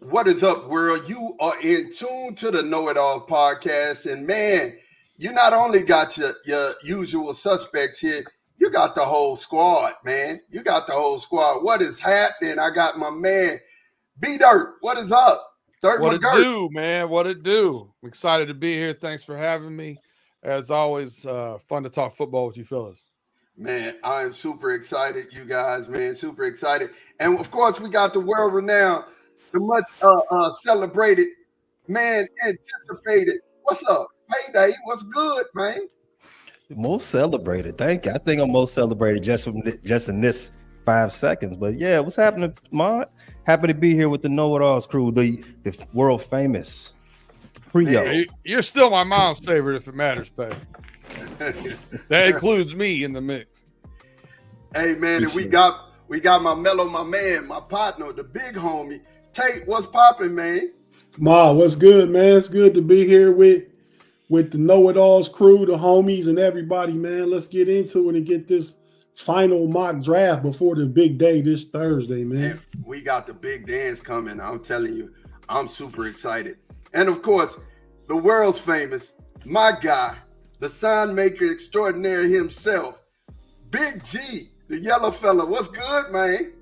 What is up, world? You are in tune to the KnoItAllZ podcast. And man, you not only got your usual suspects here, you got the whole squad, man. You got the whole squad. What is happening? I got my man, B-Dirt. What is up? Dirt What it McGirt. do, man? What it do? I'm excited to be here. Thanks for having me. As always, fun to talk football with you fellas. Man, I am super excited, you guys, man. Super excited. And of course, we got the world renowned, the much celebrated, man, anticipated. What's up? Payday, what's good, man? Most celebrated. Thank you. I think I'm most celebrated just in this 5 seconds. But yeah, what's happening, Mod? Happy to be here with the KnoItAllZ crew, the world famous trio. Hey, you're still my mom's favorite if it matters, Pay. That includes me in the mix. Hey man, and we got my mellow, my man, my partner, the big homie. Tate, what's popping, man? Ma, what's good, man? It's good to be here with the KnoItAllZ crew, the homies, and everybody, man. Let's get into it and get this final mock draft before the big day this Thursday, man. We got the big dance coming. I'm telling you, I'm super excited. And of course, the world's famous, my guy, the sign maker extraordinaire himself, Big G, the yellow fella. What's good, man?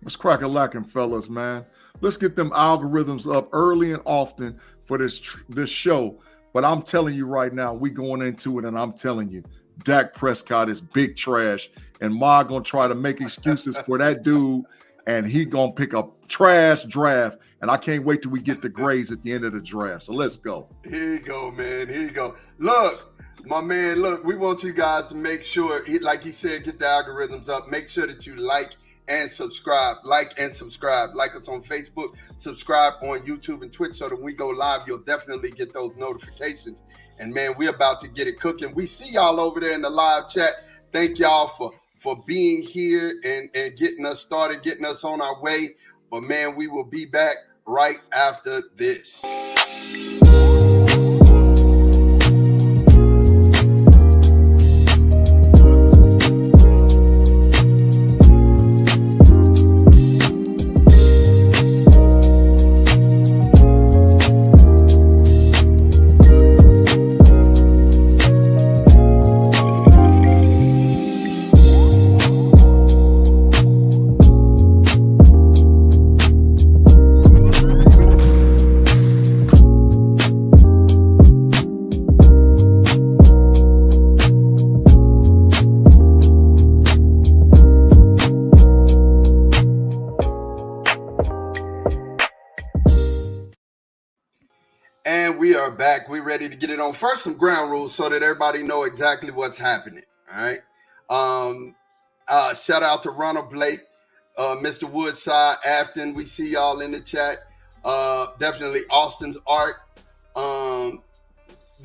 What's crack-a-lackin', fellas, man? Let's get them algorithms up early and often for this show. But I'm telling you right now, we going into it, and I'm telling you, Dak Prescott is big trash, and Ma gonna try to make excuses for that dude, and he gonna pick a trash draft, and I can't wait till we get the grades at the end of the draft. So let's go. Here you go, man. Here you go. Look, my man, look, we want you guys to make sure, like he said, get the algorithms up. Make sure that you like and subscribe. Like and subscribe. Like us on Facebook. Subscribe on YouTube and Twitch so that when we go live, you'll definitely get those notifications. And man, we're about to get it cooking. We see y'all over there in the live chat. Thank y'all for being here and getting us started, getting us on our way. But man, we will be back right after this. And we are back. We're ready to get it on. First, some ground rules so that everybody know exactly what's happening. All right. Shout out to Ronald Blake, Mr. Woodside, Afton. We see y'all in the chat. Definitely Austin's Art. The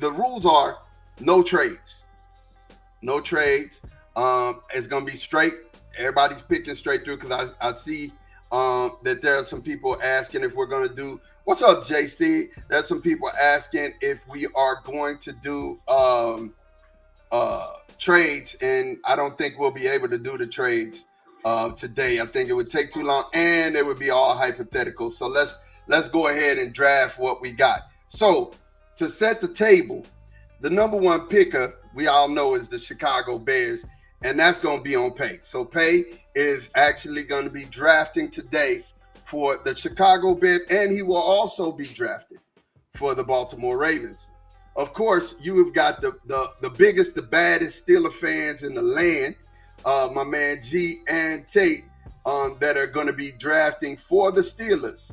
rules are no trades. No trades. It's going to be straight. Everybody's picking straight through because I see that there are some people asking if we're going to do. What's up, J. Steve? There's some people asking if we are going to do trades, and I don't think we'll be able to do the trades today. I think it would take too long, and it would be all hypothetical. So let's go ahead and draft what we got. So to set the table, the number one picker we all know is the Chicago Bears, and that's going to be on Pay. So Pay is actually going to be drafting today for the Chicago Bears, and he will also be drafted for the Baltimore Ravens. Of course, you have got the biggest, the baddest Steeler fans in the land, my man G and Tate, that are going to be drafting for the Steelers.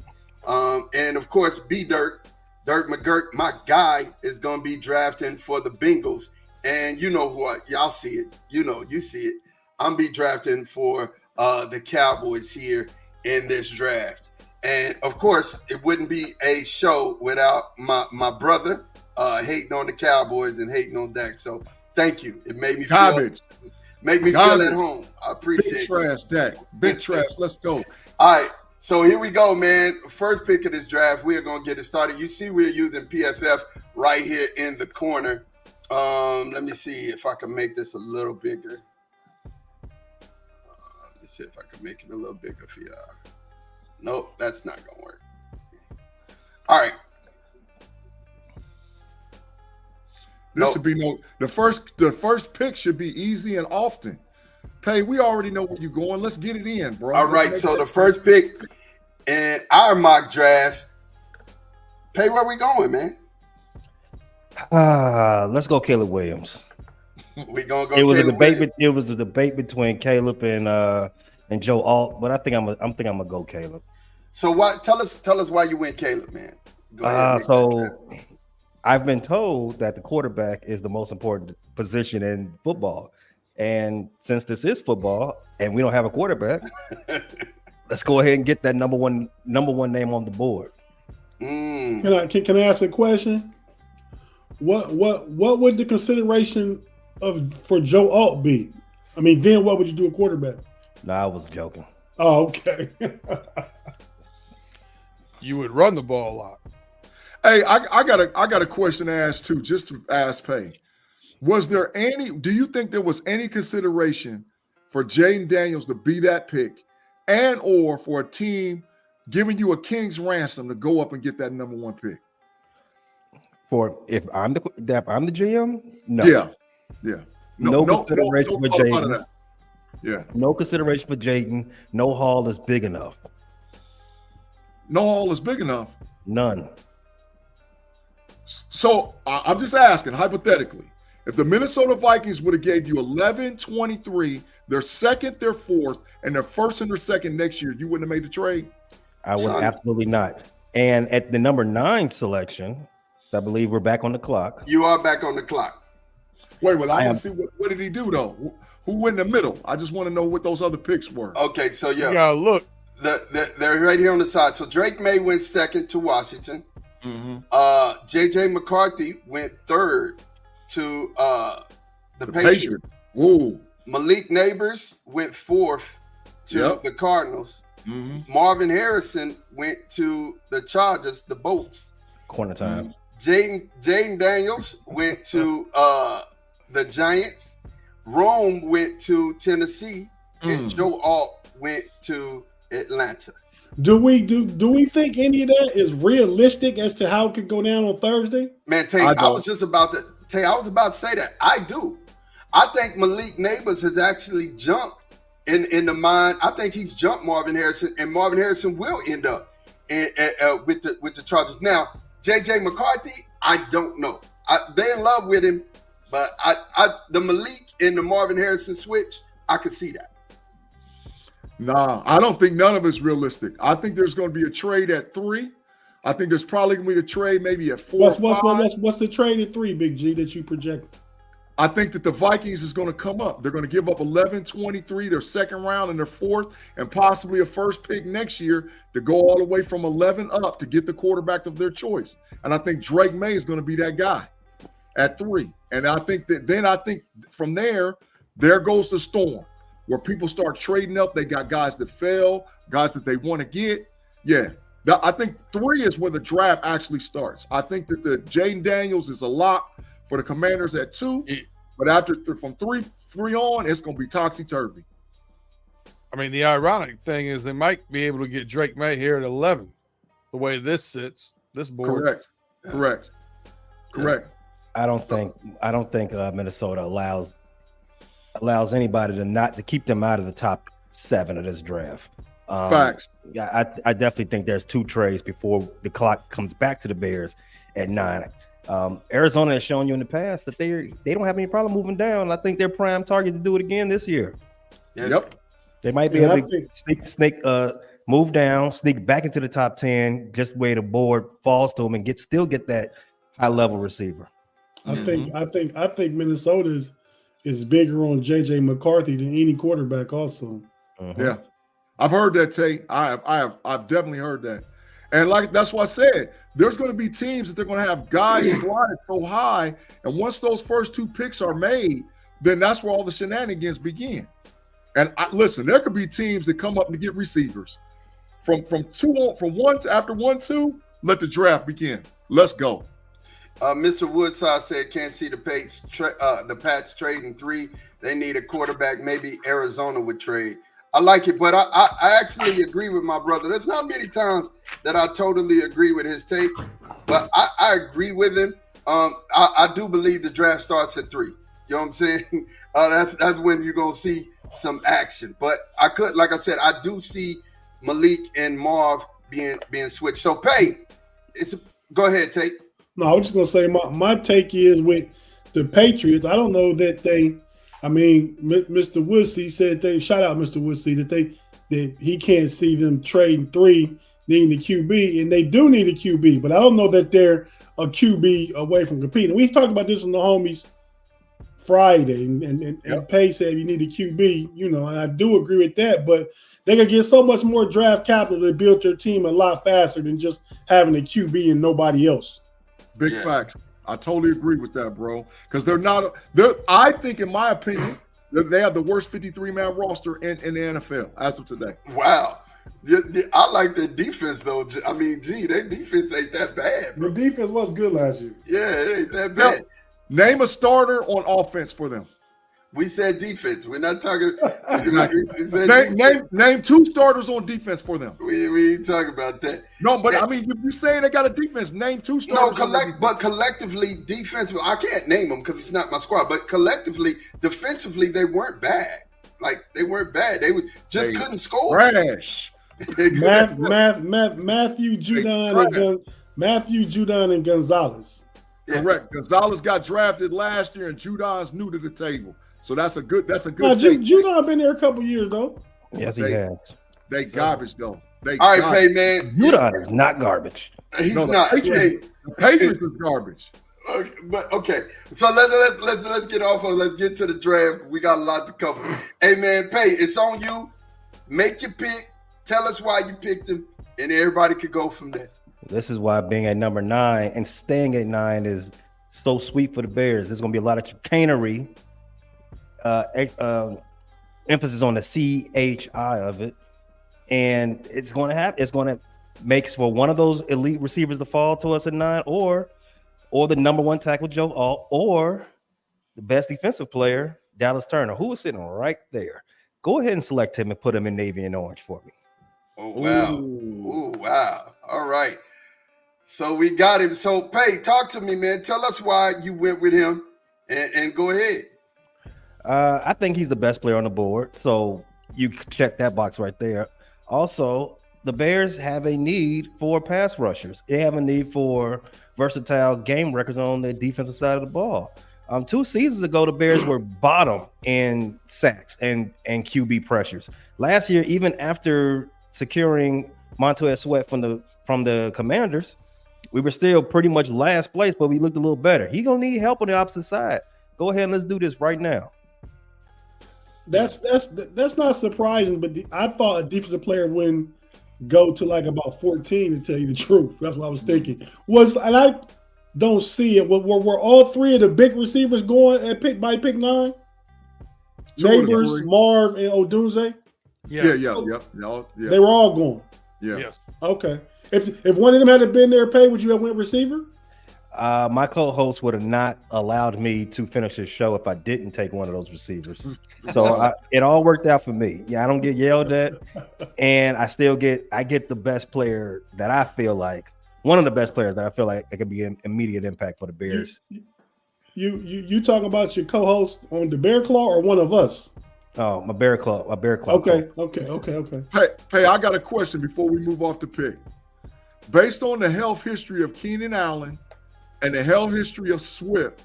And of course, Dirt McGirt, my guy, is going to be drafting for the Bengals. And you know what? Y'all see it. You see it. I'm be drafting for the Cowboys here in this draft. And of course, it wouldn't be a show without my brother hating on the Cowboys and hating on Dak. So thank you. It made me feel at home. I appreciate it. Big trash, Dak. Big trash. Let's go. All right. So here we go, man. First pick of this draft, we are going to get it started. You see we're using PFF right here in the corner. Let me see if I can make this a little bigger. Let's see if I can make it a little bigger for y'all. Nope, that's not going to work. All right. This should be the first pick should be easy and often. Pay, we already know where you're going. Let's get it in, bro. All right. So the first pick in our mock draft. Pay, where we going, man? Let's go Caleb Williams. We gonna go. It was Caleb a debate. Williams. It was a debate between Caleb and Joe Alt, but I think I'm gonna go Caleb. So what? Tell us why you went Caleb, man. Go ahead, So I've been told that the quarterback is the most important position in football, and since this is football and we don't have a quarterback, let's go ahead and get that number one name on the board. Can I ask a question? What would the consideration for Joe Alt be? I mean, then what would you do a quarterback? No, I was joking. Oh, okay. You would run the ball a lot. Hey, I got a question to ask too, just to ask Pay. Do you think there was any consideration for Jaden Daniels to be that pick and or for a team giving you a king's ransom to go up and get that number one pick? For if I'm the GM, no. Yeah. No consideration for Jaden. Yeah. No consideration for Jaden. No haul is big enough. No haul is big enough. None. So I'm just asking, hypothetically, if the Minnesota Vikings would have gave you 11-23, their second, their fourth, and their first and their second next year, you wouldn't have made the trade? I would absolutely not. And at the number 9 selection, I believe we're back on the clock. You are back on the clock. Wait, I want to see what did he do though? Who went in the middle? I just want to know what those other picks were. Okay, so You gotta look. They're right here on the side. So Drake May went second to Washington. Mm-hmm. JJ McCarthy went third to the Patriots. Ooh. Malik Neighbors went fourth to the Cardinals. Mm-hmm. Marvin Harrison went to the Chargers, the Bolts. Corner time. Jaden Daniels went to the Giants. Rome went to Tennessee, and Joe Alt went to Atlanta. Do we think any of that is realistic as to how it could go down on Thursday? Man, Tay, I was about to say that. I do. I think Malik Neighbors has actually jumped in the mind. I think he's jumped Marvin Harrison, and Marvin Harrison will end up with the Chargers. Now, JJ McCarthy, I don't know. They're in love with him, but the Malik and the Marvin Harrison switch, I could see that. Nah, I don't think none of it's realistic. I think there's going to be a trade at 3. I think there's probably going to be a trade maybe at 4 or 5. What's the trade at 3, Big G, that you project? I think that the Vikings is going to come up. They're going to give up 11-23, their second round and their fourth, and possibly a first pick next year to go all the way from 11 up to get the quarterback of their choice. And I think Drake May is going to be that guy at 3. And I think from there goes the storm, where people start trading up. They got guys that fell, guys that they want to get. Yeah. I think 3 is where the draft actually starts. I think that the Jaden Daniels is a lock for the Commanders at 2, but from 3 on, it's going to be topsy-turvy. I mean, the ironic thing is they might be able to get Drake May here at 11, the way this sits, this board. Correct. I don't think Minnesota allows anybody to keep them out of the top 7 of this draft. Facts. Yeah, I definitely think there's 2 trades before the clock comes back to the Bears at 9. Arizona has shown you in the past that they don't have any problem moving down. I think they're prime target to do it again this year. Yep. They might be able to move down, sneak back into the top 10, just where the board falls to them and still get that high level receiver. I think Minnesota is bigger on JJ McCarthy than any quarterback also. Mm-hmm. Yeah. I've heard that, Tate. I've definitely heard that. And that's why I said there's going to be teams that they're going to have guys slotted so high, and once those first 2 picks are made, then that's where all the shenanigans begin. And listen, there could be teams that come up and get receivers from 1 to after 1-2. Let the draft begin. Let's go. Mr. Woodside said can't see the Pats trading 3. They need a quarterback. Maybe Arizona would trade. I like it, but I actually agree with my brother. There's not many times that I totally agree with his takes, but I agree with him. I do believe the draft starts at 3. You know what I'm saying? That's when you're gonna see some action. But like I said, I do see Malik and Marv being switched. So go ahead, Tate. No, I was just gonna say my take is with the Patriots. I don't know that Mr. Woodsey said shout out Mr. Woodsey that he can't see them trading 3, needing a QB, and they do need a QB, but I don't know that they're a QB away from competing. We've talked about this in the homies Friday, and Pay said you need a QB, and I do agree with that, but they could get so much more draft capital to build their team a lot faster than just having a QB and nobody else. Big facts. I totally agree with that, bro. Because I think, in my opinion, they have the worst 53-man roster in the NFL as of today. Wow. I like their defense, though. I mean, their defense ain't that bad, bro. The defense was good last year. Yeah, it ain't that bad. Now, name a starter on offense for them. We said defense. We're not talking. Name 2 starters on defense for them. We ain't talking about that. No, but I mean, you're saying they got a defense. Name 2 starters. No, but collectively, defensively, I can't name them because it's not my squad. But collectively, defensively, they weren't bad. Like, they weren't bad. They couldn't score. Trash. Matthew Judon and Gonzalez. Yeah. Correct. Gonzalez got drafted last year, and Judon's new to the table. So that's a good. No, Judon been there a couple years though. Yes, he has. They garbage though. All right, Pay man. Judon is not garbage. He's not. The Patriots is garbage. Okay. So let's get off of. Let's get to the draft. We got a lot to cover. Hey man, Pay, it's on you. Make your pick. Tell us why you picked him, and everybody could go from there. This is why being at number 9 and staying at 9 is so sweet for the Bears. There's going to be a lot of chicanery, emphasis on the CHI of it, and it's going to happen. It's going to make for one of those elite receivers to fall to us at 9, or the number 1 tackle Joe Alt, or the best defensive player Dallas Turner, who is sitting right there. Go ahead and select him and put him in navy and orange for me. Oh wow! Ooh, wow! All right. So we got him. So Pay, talk to me, man. Tell us why you went with him, and go ahead. I think he's the best player on the board. So you check that box right there. Also, the Bears have a need for pass rushers. They have a need for versatile game records on the defensive side of the ball. 2 seasons ago, the Bears were bottom in sacks and QB pressures. Last year, even after securing Montez Sweat from the Commanders, we were still pretty much last place, but we looked a little better. He's gonna need help on the opposite side. Go ahead and let's do this right now. That's not surprising, but I thought a defensive player wouldn't go to like about 14 to tell you the truth. That's what I was thinking. And I don't see it. Were all 3 of the big receivers going at pick 9? Neighbors, Marv, and Odunze? Yes. Yeah. They were all going. Yeah. Yes. Okay. If one of them had been there, Pay, would you have went receiver? My co-host would have not allowed me to finish his show if I didn't take one of those receivers. So it all worked out for me. Yeah, I don't get yelled at, and I get the best player that I feel like, one of the best players that I feel like it could be an immediate impact for the Bears. You talking about your co-host on the Bear Claw or one of us? Oh, my Bear Claw. Okay. Hey, I got a question before we move off the pick. Based on the health history of Keenan Allen and the health history of Swift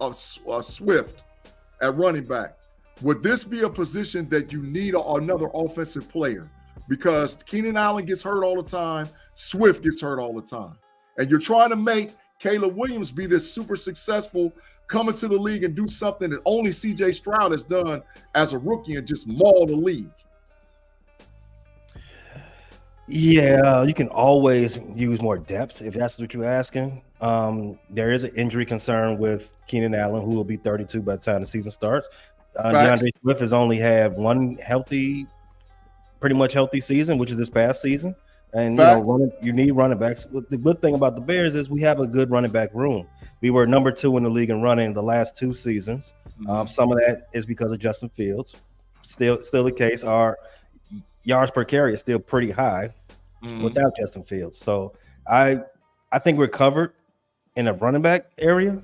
at running back, would this be a position that you need another offensive player? Because Keenan Allen gets hurt all the time, Swift gets hurt all the time, and you're trying to make Caleb Williams be this super successful, come into the league and do something that only C.J. Stroud has done as a rookie and just maul the league. Yeah, you can always use more depth if that's what you're asking. There is an injury concern with Keenan Allen, who will be 32 by the time the season starts. DeAndre Swift has only had one pretty much healthy season, which is this past season. And you need running backs. The good thing about the Bears is we have a good running back room. We were number 2 in the league in running the last 2 seasons. Some of that is because of Justin Fields. Still the case. Our yards per carry is still pretty high. without Justin Fields. So I think we're covered in a running back area.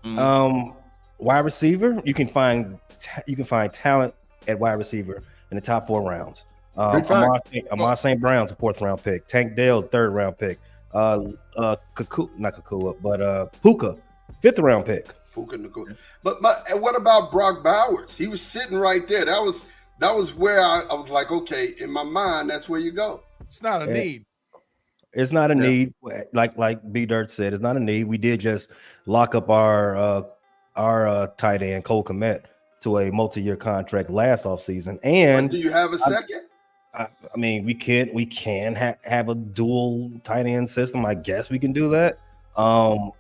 Wide receiver, you can find talent at wide receiver in the top 4 rounds. Amon St. Brown's a 4th round pick. Tank Dell, 3rd round pick. Puka, 5th round pick. But and what about Brock Bowers? He was sitting right there. That was where I was like, okay, in my mind, that's where you go. It's not a need. It's not a need. Like B Dirt said, it's not a need. We did just lock up our tight end Cole Kmet to a multi-year contract last offseason. And do you have a second? I mean, we can have a dual tight end system. I guess we can do that. I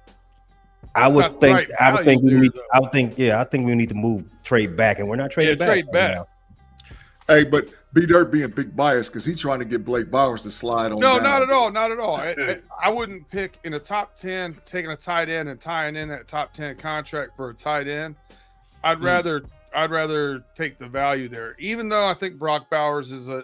think we need to move trade back, and we're not trading back. Trade back. Now. Hey, but B Dirt being big bias because he's trying to get Blake Bowers to slide on. No, down. not at all. Not at all. I wouldn't pick in a top 10 taking a tight end and tying in that top 10 contract for a tight end. I'd rather take the value there. Even though I think Brock Bowers is a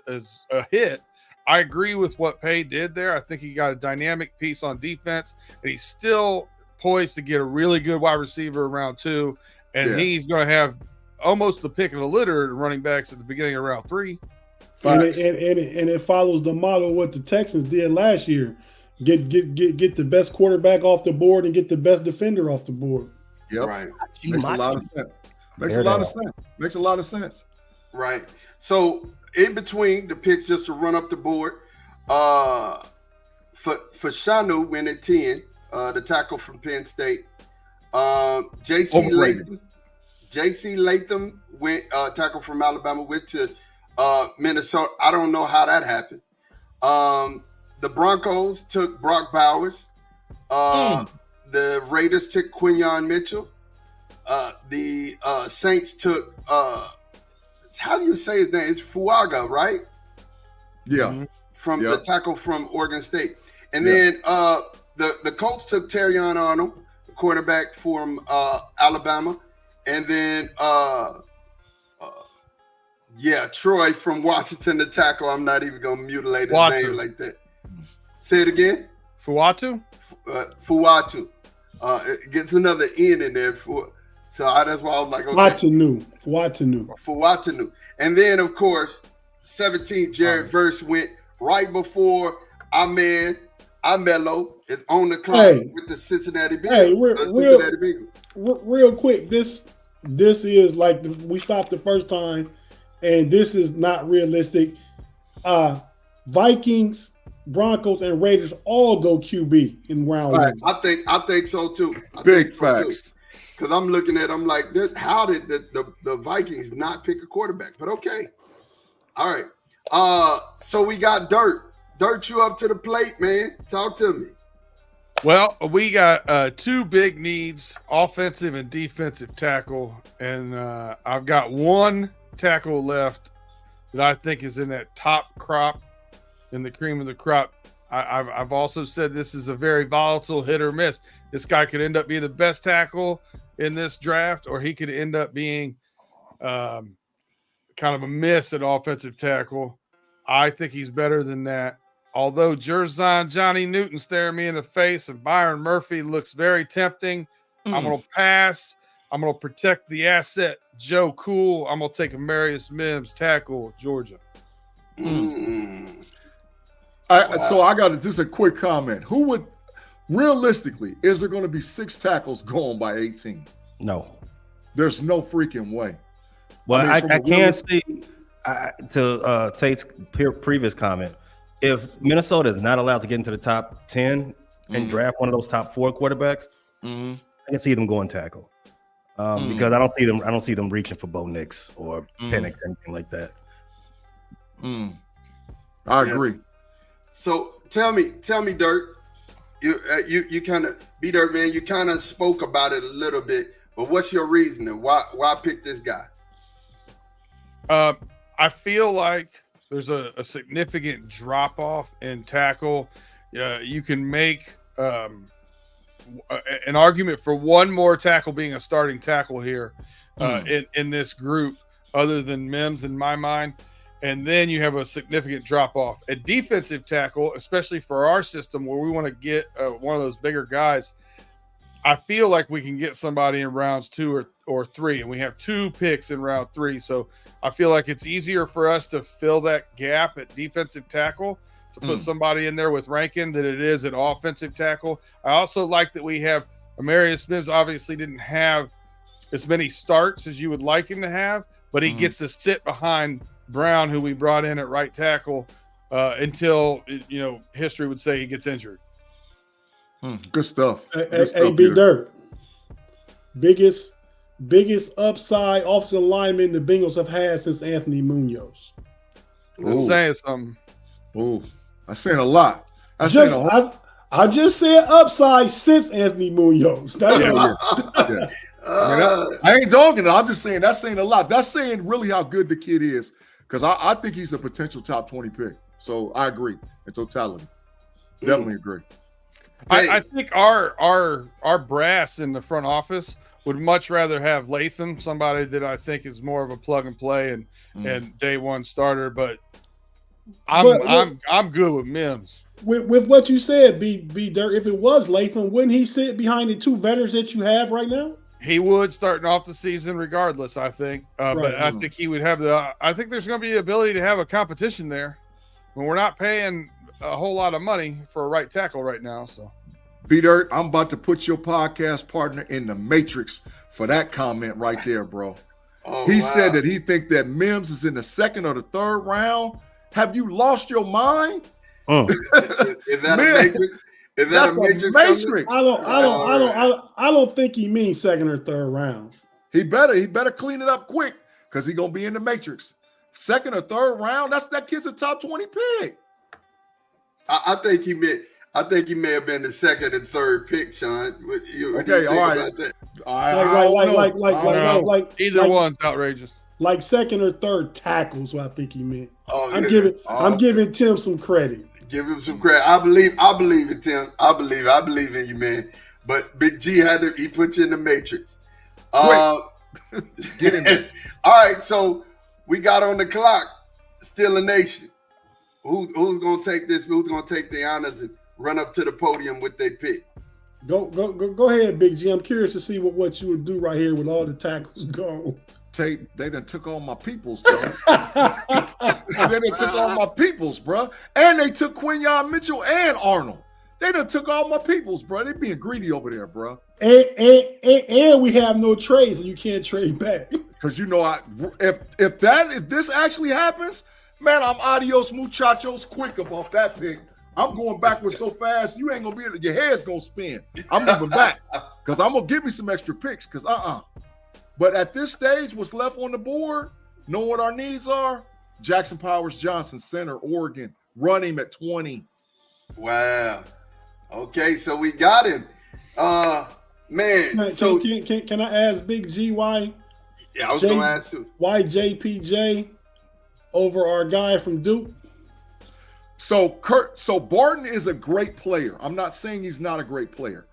hit, I agree with what Pay did there. I think he got a dynamic piece on defense, and he's still poised to get a really good wide receiver round 2, and he's going to have almost the pick of the litter at running backs at the beginning of round 3. And it follows the model of what the Texans did last year. Get the best quarterback off the board and get the best defender off the board. Yep. Right. Makes a lot of sense. Makes a lot of sense. Right. So in between the picks, just to run up the board, for Shanu went at 10, the tackle from Penn State. J.C. Latham went tackle from Alabama, went to Minnesota. I don't know how that happened. The Broncos took Brock Bowers. The Raiders took Quinyon Mitchell. The Saints took how do you say his name? It's Fuaga, right? Yeah. From the tackle from Oregon State. And then the Colts took Terrion Arnold, the quarterback from Alabama. And then Troy from Washington, the tackle. I'm not even gonna mutilate his name like that. Say it again. Fuatu? Fuatu. It gets another N in there for. So that's why I was like, okay. Fuatanu. And then, of course, 17, Jared Verse went right before Amelo is on the clock with the Cincinnati Bengals. Real quick, this is like we stopped the first time, and this is not realistic. Vikings, Broncos, and Raiders all go QB in round 1. I think so too. Big facts. Because I'm looking at, I'm like, how did the Vikings not pick a quarterback? But okay. All right. So we got Dirt. Dirt, you up to the plate, man. Talk to me. Well, we got 2 big needs, offensive and defensive tackle. And I've got 1 tackle left that I think is in that top crop, in the cream of the crop. I've also said this is a very volatile hit or miss. This guy could end up being the best tackle in this draft, or he could end up being kind of a miss at offensive tackle. I think he's better than that. Although Jerzon Johnny Newton staring me in the face and Byron Murphy looks very tempting, I'm going to pass. I'm going to protect the asset, Joe Cool. I'm going to take Amarius Mims, tackle, Georgia. So I got just a quick comment. Who would, realistically, is there going to be 6 tackles going by 18? No. There's no freaking way. Well, I can't see, to Tate's previous comment, if Minnesota is not allowed to get into the top 10 and draft one of those top 4 quarterbacks, I can see them going tackle. Because I don't see them reaching for Bo Nix or Penix or anything like that. I agree. So tell me, Dirt. You kind of B-Dirt, man. You kind of spoke about it a little bit, but what's your reasoning? Why pick this guy? I feel like there's a significant drop off in tackle. You can make an argument for one more tackle being a starting tackle here in this group, other than Mims in my mind. and then you have a significant drop off. At defensive tackle, especially for our system where we want to get one of those bigger guys, I feel like we can get somebody in rounds 2 or 3, and we have 2 picks in round 3. So I feel like it's easier for us to fill that gap at defensive tackle to put somebody in there with Rankin than it is at offensive tackle. I also like that we have Amarius Mims. Obviously didn't have as many starts as you would like him to have, but he gets to sit behind Brown, who we brought in at right tackle, until history would say he gets injured. Good stuff. Hey, Big Dirt. Biggest upside offensive lineman the Bengals have had since Anthony Munoz. That's saying something. Oh, I'm saying a lot. I just said upside since Anthony Munoz. I ain't dogging it. I'm just saying that's saying a lot. That's saying really how good the kid is, because I think he's a potential top 20 pick. So I agree in totality. Definitely agree. I think our brass in the front office would much rather have Latham, somebody that I think is more of a plug and play and day one starter. But I'm good with Mims. With what you said, B Dirt, if it was Latham, wouldn't he sit behind the 2 veterans that you have right now? He would, starting off the season regardless, I think. But I think he would have I think there's going to be the ability to have a competition there when we're not paying a whole lot of money for a right tackle right now. So, B-Dirt, I'm about to put your podcast partner in the matrix for that comment right there, bro. He said that he think that Mims is in the 2nd or the 3rd round. Have you lost your mind? Is that a matrix? Is that a matrix? I don't think he means 2nd or 3rd round. He better clean it up quick, because he's gonna be in the matrix. 2nd or 3rd round, that kid's a top 20 pick. I think he may have been the 2nd and 3rd pick, Sean. Okay, all right. Like either one's outrageous. Like 2nd or 3rd tackles, what I think he meant. I'm giving Tim some credit. Give him some credit. I believe in Tim. I believe in you, man. But Big G he put you in the matrix. Get in there. All right, so we got on the clock. Still a nation. Who's gonna take this? Who's gonna take the honors and run up to the podium with their pick? Go ahead, Big G. I'm curious to see what you would do right here with all the tackles gone. They done took all my peoples, bro. They done took all my peoples, bro. And they took Quinyon Mitchell and Arnold. They done took all my peoples, bro. They being greedy over there, bro. And we have no trades, and you can't trade back. Because if this actually happens, man, I'm adios muchachos quick off that pick. I'm going backwards so fast, you ain't gonna be able to, your head's gonna spin. I'm moving back because I'm gonna give me some extra picks. Because But at this stage, what's left on the board, knowing what our needs are, Jackson Powers Johnson, center, Oregon, run him at 20. Wow. Okay, so we got him. Man. So can I ask Big G why? Yeah, I was gonna ask you. Why JPJ over our guy from Duke? So Barton is a great player. I'm not saying he's not a great player,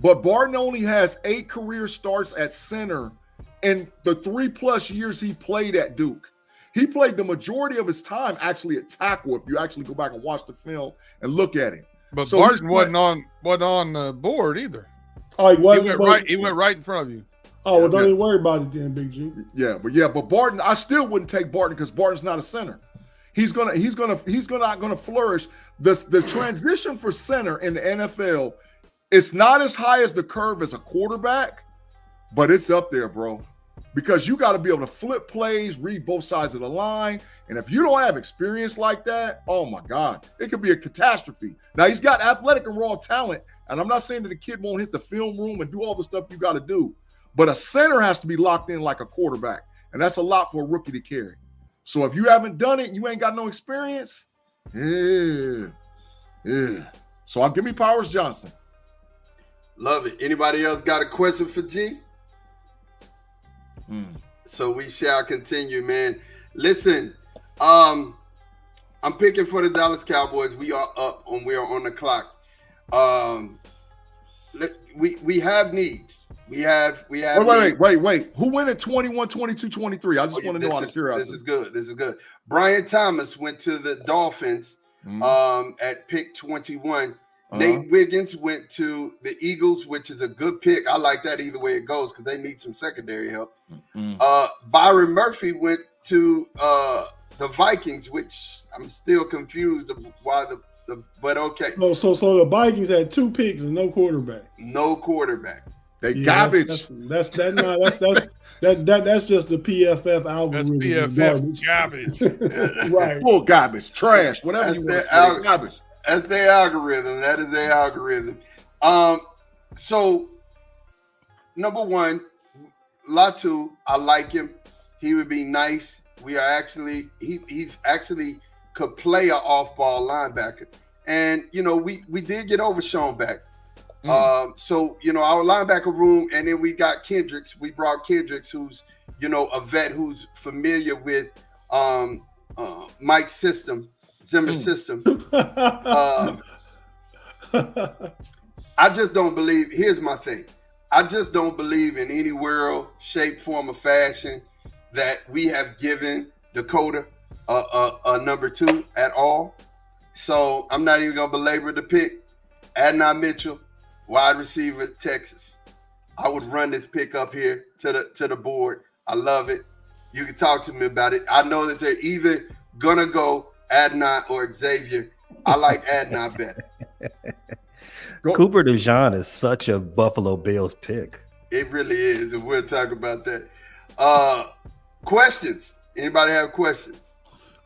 but Barton only has 8 career starts at center in the 3+ years he played at Duke. He played the majority of his time actually at tackle, if you actually go back and watch the film and look at him. But so Barton wasn't on the board either. Oh, he wasn't. He went right in front of you. Oh, well, don't even worry about it then, Big G. But Barton, I still wouldn't take Barton because Barton's not a center. He's not gonna flourish. The transition for center in the NFL, it's not as high as the curve as a quarterback, but it's up there, bro. Because you got to be able to flip plays, read both sides of the line. And if you don't have experience like that, oh my God, it could be a catastrophe. Now, he's got athletic and raw talent. And I'm not saying that the kid won't hit the film room and do all the stuff you got to do. But a center has to be locked in like a quarterback. And that's a lot for a rookie to carry. So if you haven't done it and you ain't got no experience, So give me Powers Johnson. Love it. Anybody else got a question for G? So we shall continue, man. Listen, I'm picking for the Dallas Cowboys. We are on the clock. we have needs. We have. Wait. Who went at 21, 22, 23? I just want to know out of curiosity. This is good. Brian Thomas went to the Dolphins at pick 21. Nate Wiggins went to the Eagles, which is a good pick. I like that either way it goes because they need some secondary help. Byron Murphy went to the Vikings, which I'm still confused of why but okay. So the Vikings had 2 picks and no quarterback. No quarterback. They garbage. That's just the PFF algorithm. That's PFF garbage. Right. Full garbage, trash, whatever you want to say. Garbage. That's their algorithm. That is their algorithm. So number 1, Latu, I like him. He would be nice. He's actually could play an off-ball linebacker. And, we did get Overshown back. So, our linebacker room, and then we got Kendricks. We brought Kendricks, who's, a vet who's familiar with Mike's system, Zimmer's system. I just don't believe, here's my thing. I just don't believe in any world, shape, form, or fashion that we have given Dakota a number 2 at all. So I'm not even going to belabor the pick. Adnan Mitchell, wide receiver, Texas. I would run this pick up here to the board. I love it. You can talk to me about it. I know that they're either going to go Adnan or Xavier. I like Adnan better. Cooper DeJean is such a Buffalo Bills pick. It really is, and we'll talk about that. Questions? Anybody have questions?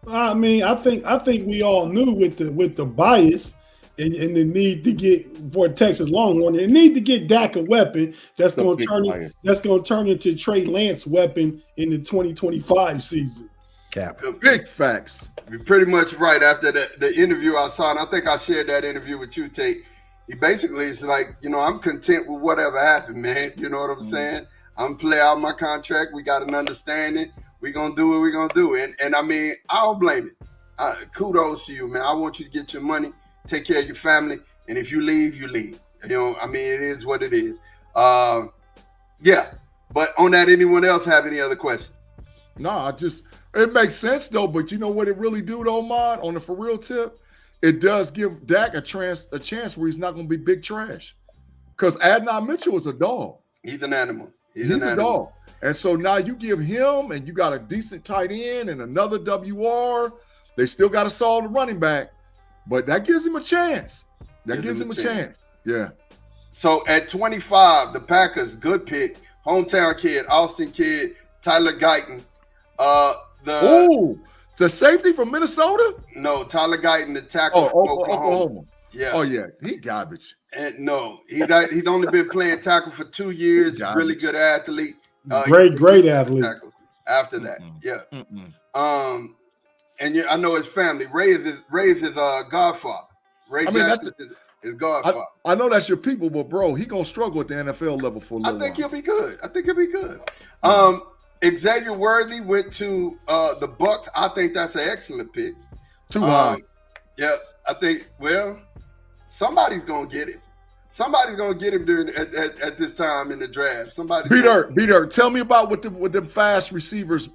I mean, I think we all knew with the bias and the need to get for Texas Longhorn, they need to get Dak a weapon that's going to turn into Trey Lance weapon in the 2025 season. Cap. Big facts. You're pretty much right. After the interview I saw, and I think I shared that interview with you, Tate. He basically is like, I'm content with whatever happened, man. You know what I'm saying? I'm play out my contract. We got an understanding. We're going to do what we're going to do. And I mean, I don't blame it. Kudos to you, man. I want you to get your money, take care of your family. And if you leave, you leave. I mean, it is what it is. Yeah. But on that, anyone else have any other questions? No, it makes sense, though. But you know what it really do, though, Mod? On the for real tip, it does give Dak a chance where he's not going to be big trash. Because Adnan Mitchell is a dog. He's an animal. He's a dog. And so now you give him, and you got a decent tight end and another WR. They still got to solve the running back, but that gives him a chance. That gives him a chance. Yeah. So at 25, the Packers, good pick, hometown kid, Austin kid, Tyler Guyton. The safety from Minnesota? No, Tyler Guyton, the tackle from Oklahoma. Yeah. Oh yeah, he garbage. And no, he's only been playing tackle for 2 years. Really good athlete. Great athlete. After that, yeah. And I know his family. Ray is his godfather. Ray Jackson is his godfather. I know that's your people, but bro, he gonna struggle at the NFL level for a little while. I think he'll be good. Xavier Worthy went to the Bucs. I think that's an excellent pick. Too high. Yeah, I think. Well, somebody's gonna get him. Somebody's gonna get him during at this time in the draft. Beater. Tell me about what them fast receivers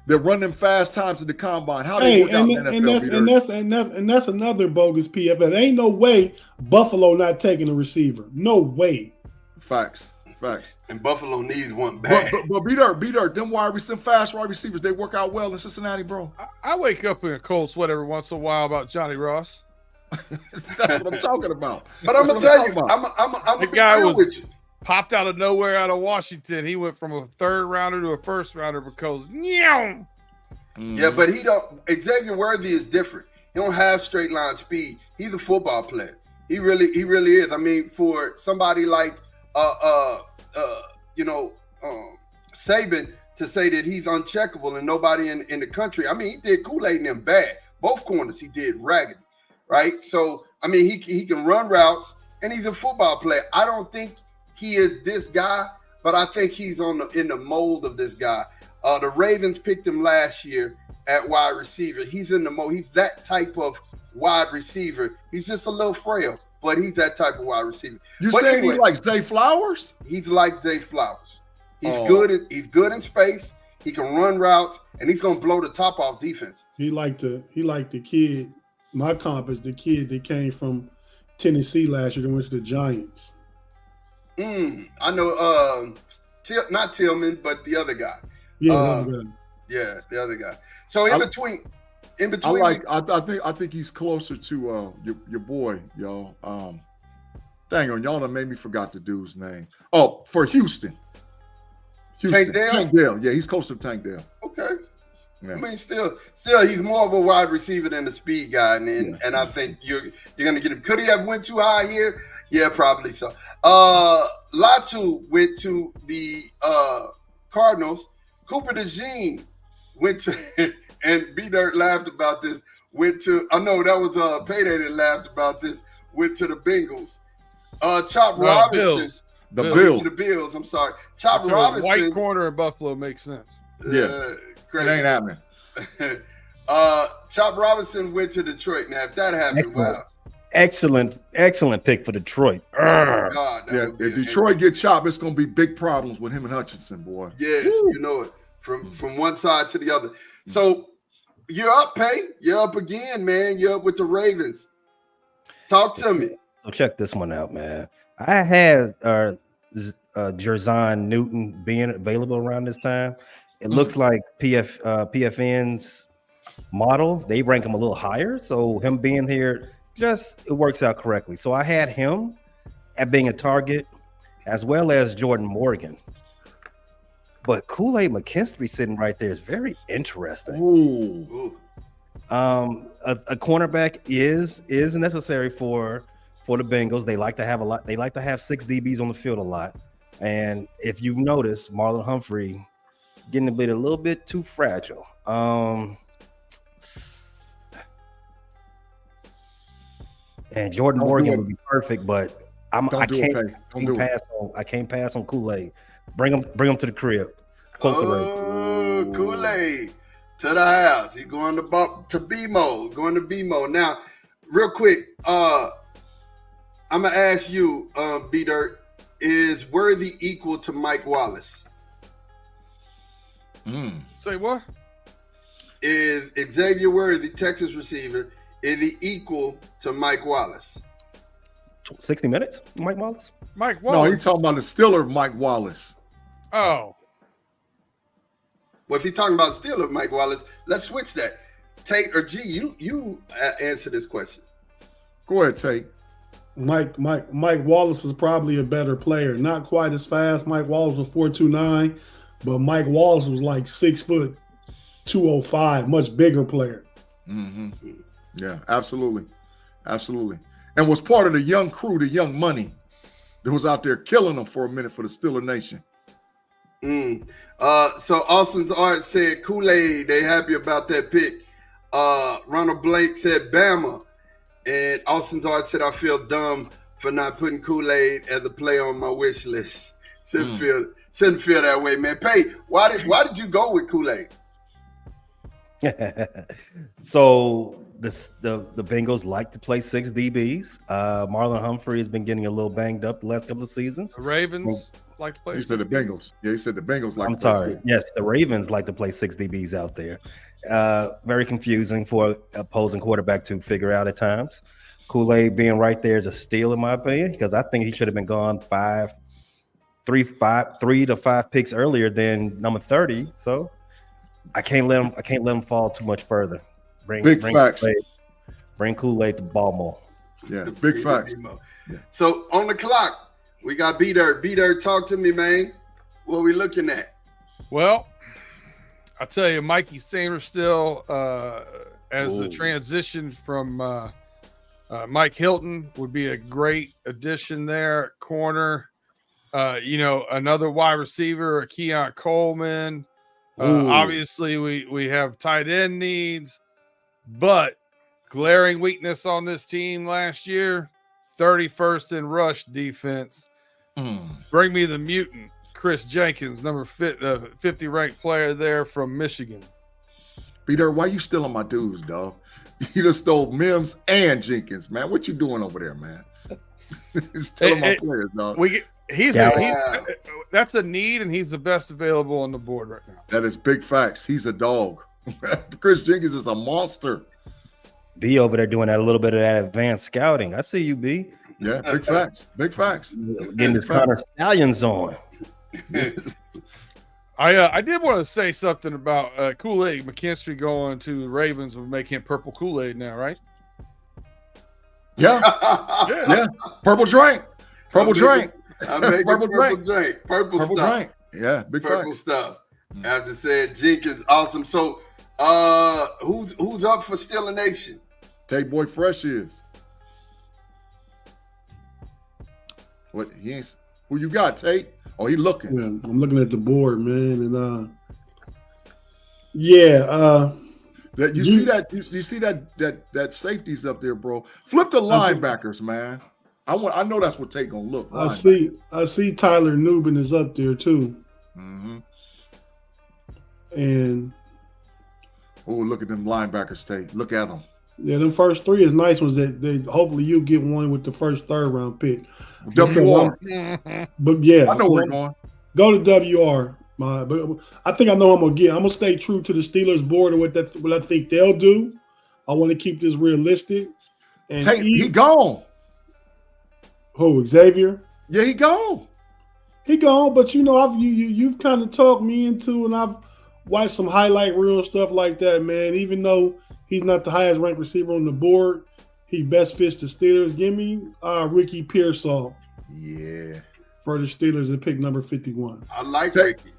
that run them fast times in the combine. How they work out in the NFL, and that's another bogus PFF. There ain't no way Buffalo not taking a receiver. No way. Facts. And Buffalo needs one bad. But Beater, them fast wide receivers, they work out well in Cincinnati, bro. I wake up in a cold sweat every once in a while about Johnny Ross. That's what I'm talking about. But I'm gonna tell you, I'm the guy was popped out of nowhere out of Washington. He went from a third rounder to a first rounder because Yeah, but Xavier Worthy is different. He don't have straight line speed. He's a football player. He really is. I mean, for somebody like Saban to say that he's uncheckable and nobody in the country. I mean, he did Kool-Aid and them bad. Both corners he did raggedy. Right, so I mean, he can run routes, and he's a football player. I don't think he is this guy, but I think he's in the mold of this guy. The Ravens picked him last year at wide receiver. He's in the mold. He's that type of wide receiver. He's just a little frail, but he's that type of wide receiver. You But saying anyway, he like Zay Flowers? he's like Zay Flowers. He's Oh. good. He's good in space. He can run routes, and he's gonna blow the top off defenses. He liked the kid. My comp is the kid that came from Tennessee last year that went to the Giants. I know. Not Tillman, but the other guy. Yeah, that was good. Yeah, the other guy. So in between, I think he's closer to your boy, y'all. Dang on, y'all done made me forgot the dude's name. Oh, for Houston. Tank Dell? Tank Dell. Yeah, he's closer to Tank Dell. Okay. Yeah. I mean, still, he's more of a wide receiver than a speed guy, and I think you're gonna get him. Could he have went too high here? Yeah, probably so. Latu went to the Cardinals. Cooper DeJean went to, and B-Dirt laughed about this. I know that was Payday that laughed about this. Went to the Bengals. Chop Robinson. Bills. The went Bills. to the Bills. I'm sorry. Chop So Robinson. white corner in Buffalo makes sense. Yeah. Crazy. It ain't happening. Chop Robinson went to Detroit. Now, if that happened, wow. Excellent pick for Detroit. God, Yeah, if Detroit get chopped, it's gonna be big problems with him and Hutchinson, boy. Yes, you know it. From one side to the other. So you're up, Pay. You're up again, man. You're up with the Ravens. Talk to me. So check this one out, man. I had Jerzon Newton being available around this time. It looks like PFN's model, they rank him a little higher. So him being here, it works out correctly. So I had him at being a target, as well as Jordan Morgan. But Kool-Aid McKinstry sitting right there is very interesting. Ooh. A cornerback is necessary for the Bengals. They like to have a lot. They like to have 6 DBs on the field a lot. And if you notice, Marlon Humphrey getting a little bit too fragile. And Jordan Morgan would be perfect, but I can't pass on Kool-Aid. Bring him to the crib. Kool-Aid to the house. He's going to BMO. Now, real quick, I'm gonna ask you, B-Dirt, is Worthy equal to Mike Wallace? Say what? Is Xavier Worthy, Texas receiver, is he equal to Mike Wallace? 60 minutes, Mike Wallace? Mike Wallace? No, he's talking about the Steeler, Mike Wallace. Oh. Well, if you're talking about Steeler, Mike Wallace, let's switch that. Tate or G, you answer this question. Go ahead, Tate. Mike Wallace is probably a better player. Not quite as fast. Mike Wallace was 4.29, but Mike Wallace was like 6 foot 205, much bigger player. Mm-hmm. Yeah, absolutely. And was part of the young crew, the young money that was out there killing them for a minute for the Steeler Nation. So Austin's Art said Kool-Aid, they happy about that pick. Ronald Blake said Bama. And Austin's Art said I feel dumb for not putting Kool-Aid as a play on my wish list. Shouldn't feel that way, man. Pay, why did you go with Kool-Aid? So the Bengals like to play 6 DBs. Marlon Humphrey has been getting a little banged up the last couple of seasons. The Ravens like to play. He said the Bengals. Yeah, he said the Bengals like. I'm sorry. Yes, the Ravens like to play 6 DBs out there. Very confusing for opposing quarterback to figure out at times. Kool-Aid being right there is a steal in my opinion, because I think he should have been gone 3 to 5 picks earlier than number 30. So I can't let him fall too much further. Bring facts. Bring Kool-Aid to Baltimore. Yeah, big facts. Yeah. So on the clock, we got B-Dirt. B-Dirt, talk to me, man. What are we looking at? Well, I tell you, Mikey Sanders still as a transition from Mike Hilton would be a great addition there. Corner, another wide receiver, Keon Coleman. Obviously, we have tight end needs, but glaring weakness on this team last year, 31st in rush defense. Bring me the mutant, Chris Jenkins, number 50 ranked player there from Michigan. Peter, why you stealing my dudes, dog? You just stole Mims and Jenkins, man. What you doing over there, man? Just tell my players, dog. That's a need, and he's the best available on the board right now. That is big facts. He's a dog. Chris Jenkins is a monster. B over there doing that a little bit of that advanced scouting. I see you, B. Yeah, big facts. Big facts. Getting this Connor Stallions on. I did want to say something about Kool-Aid. McKinstry going to the Ravens would make him purple Kool-Aid now, right? Yeah. Yeah. Purple drink. Purple drink. I make purple drink. Purple stuff. Drink. Yeah, big purple facts. stuff. As I said, Jenkins, awesome. So who's up for Still a Nation? Tate Boy Fresh is. What he ain't who you got, Tate? Oh, he looking. Yeah, I'm looking at the board, man, and yeah. That you see that safety's up there, bro. Flip the linebackers, man. I know that's what Tate gonna look. I see Tyler Nubin is up there too. Mm-hmm. And look at them linebackers, Tate. Look at them. Yeah, them first three is nice ones. That hopefully you get one with the first third round pick. WR. But yeah, I know where you're going. Go to WR. But I think I know I'm gonna get. I'm gonna stay true to the Steelers board and what I think they'll do. I want to keep this realistic. And Tate, he gone. Who, Xavier? Yeah, he gone. He gone. But you know, you've kind of talked me into, and I've watched some highlight reel stuff like that, man. Even though he's not the highest ranked receiver on the board, he best fits the Steelers. Give me Ricky Pearsall. Yeah. For the Steelers at pick number 51. I like Ricky.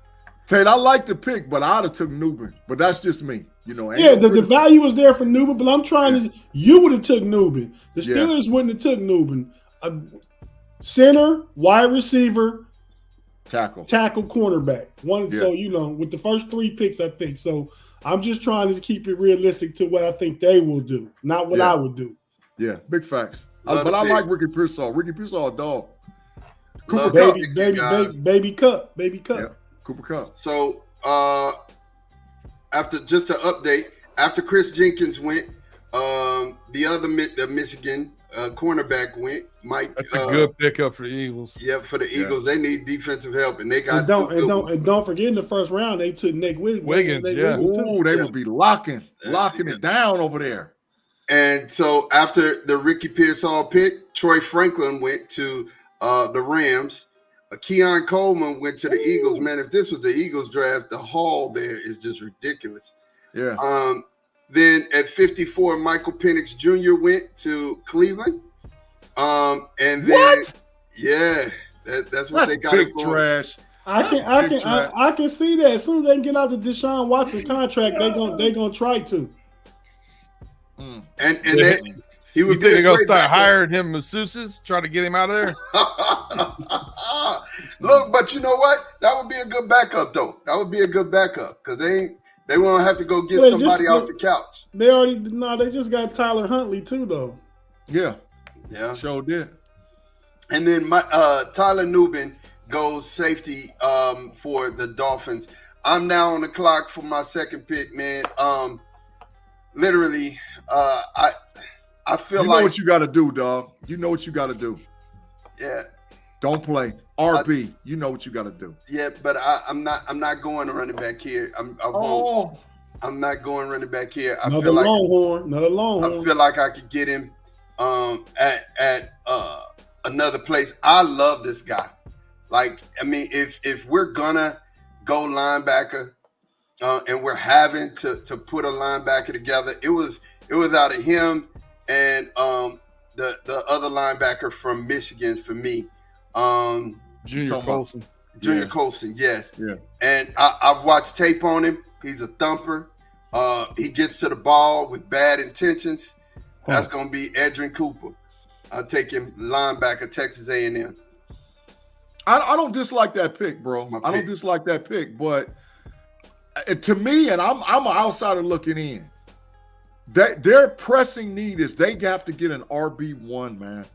Tate, I like the pick, but I'd have took Nubin. But that's just me. You know. Yeah, the value was there for Nubin, but I'm trying to. You would have took Nubin. The Steelers wouldn't have took Nubin. Center, wide receiver, tackle, cornerback. So you know, with the first three picks, I think so. I'm just trying to keep it realistic to what I think they will do, not what I would do. Yeah, big facts. But I like Ricky Pearsall. Ricky Pearsall, a dog. Baby Cup. Yeah, Cooper Cup. So after just an update, after Chris Jenkins went, the Michigan cornerback went. Mike. That's a good pickup for the Eagles. Yeah, for the Eagles, they need defensive help, and they got. Don't forget in the first round they took Nick Wiggins. Ooh, they would be locking it down over there. And so after the Ricky Pearsall pick, Troy Franklin went to the Rams. Keon Coleman went to the Eagles. Man, if this was the Eagles draft, the haul there is just ridiculous. Yeah. Then at 54, Michael Penix Jr. went to Cleveland. And then what? Yeah, that's what they got. Big trash. I can see that. As soon as they can get out the Deshaun Watson contract, they gonna try to. And then he was. You think they're gonna start hiring him masseuses, try to get him out of there? Look, but you know what? That would be a good backup, though. That would be a good backup because they won't have to go get somebody off the couch. They just got Tyler Huntley too, though. Yeah, sure did. And then Tyler Nubin goes safety for the Dolphins. I'm now on the clock for my second pick, man. Literally, I feel you know what you got to do, dog. You know what you got to do. Yeah. Don't play RB. You know what you got to do. Yeah, but I'm not going running back here. I won't. I'm not going running back here. Another Longhorn. I feel like I could get him at another place. I love this guy. Like, I mean, if we're gonna go linebacker, and we're having to put a linebacker together, it was out of him and the other linebacker from Michigan for me, Junior Colson. Colson, yes. Yeah. And I've watched tape on him. He's a thumper. He gets to the ball with bad intentions. That's going to be Edrin Cooper. I'll take him linebacker, Texas A&M. I don't dislike that pick, bro. I don't dislike that pick, but to me, and I'm an outsider looking in, their pressing need is they have to get an RB1, man.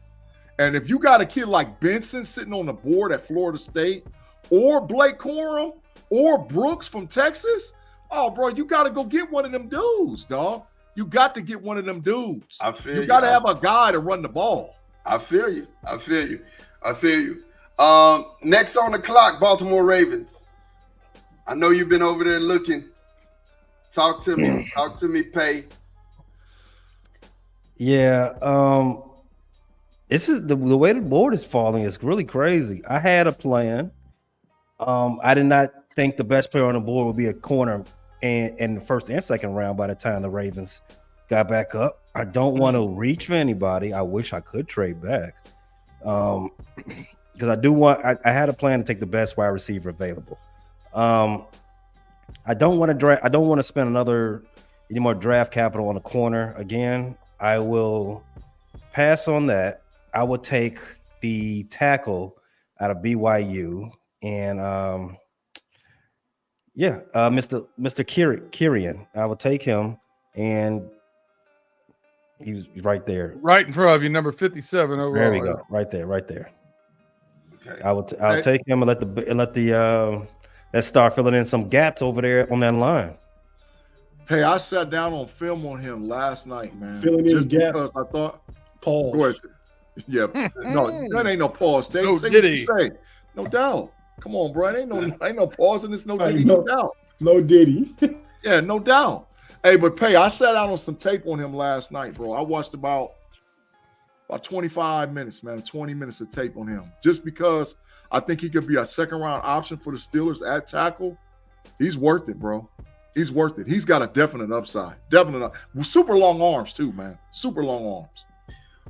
And if you got a kid like Benson sitting on the board at Florida State, or Blake Corum, or Brooks from Texas, oh, bro, you got to go get one of them dudes, dog. You got to get one of them dudes. I feel you got to have a guy to run the ball. I feel you. Next on the clock, Baltimore Ravens. I know you've been over there looking. Talk to me. Talk to me, Pay. Yeah. This is the way the board is falling is really crazy. I had a plan. I did not think the best player on the board would be a corner in the first and second round by the time the Ravens got back up. I don't want to reach for anybody. I wish I could trade back. Because I had a plan to take the best wide receiver available. I don't want to spend any more draft capital on a corner again. I will pass on that. I will take the tackle out of BYU and Mr. Kirian. I will take him, and he was right there, right in front of you, number 57 overall. There we go, right there. Okay. I'll take him and let's start filling in some gaps over there on that line. Hey, I sat down on film on him last night, man. Filling in gaps. Because I thought, Paul. go ahead. Yeah, no, that ain't no pause. Say No what Diddy. you say. No doubt. Come on, bro. Ain't no pause in this. No Diddy. No doubt. No Diddy. Yeah, no doubt. Hey, but Pay, I sat out on some tape on him last night, bro. I watched about 25 minutes, man. 20 minutes of tape on him, just because I think he could be a second round option for the Steelers at tackle. He's worth it, bro. He's worth it. He's got a definite upside. Super long arms too, man. Super long arms.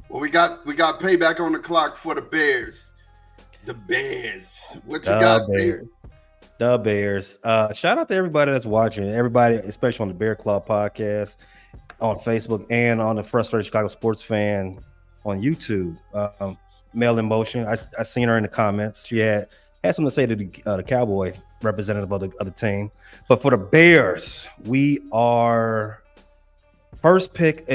Well, we got payback on the clock for the Bears. The Bears. What you got, Bears? The Bears. Shout out to everybody that's watching. Everybody, especially on the Bear Claw podcast, on Facebook, and on the Frustrated Chicago Sports Fan on YouTube. Mel in Motion. I seen her in the comments. She had something to say to the Cowboy representative of the team. But for the Bears, we are first pick for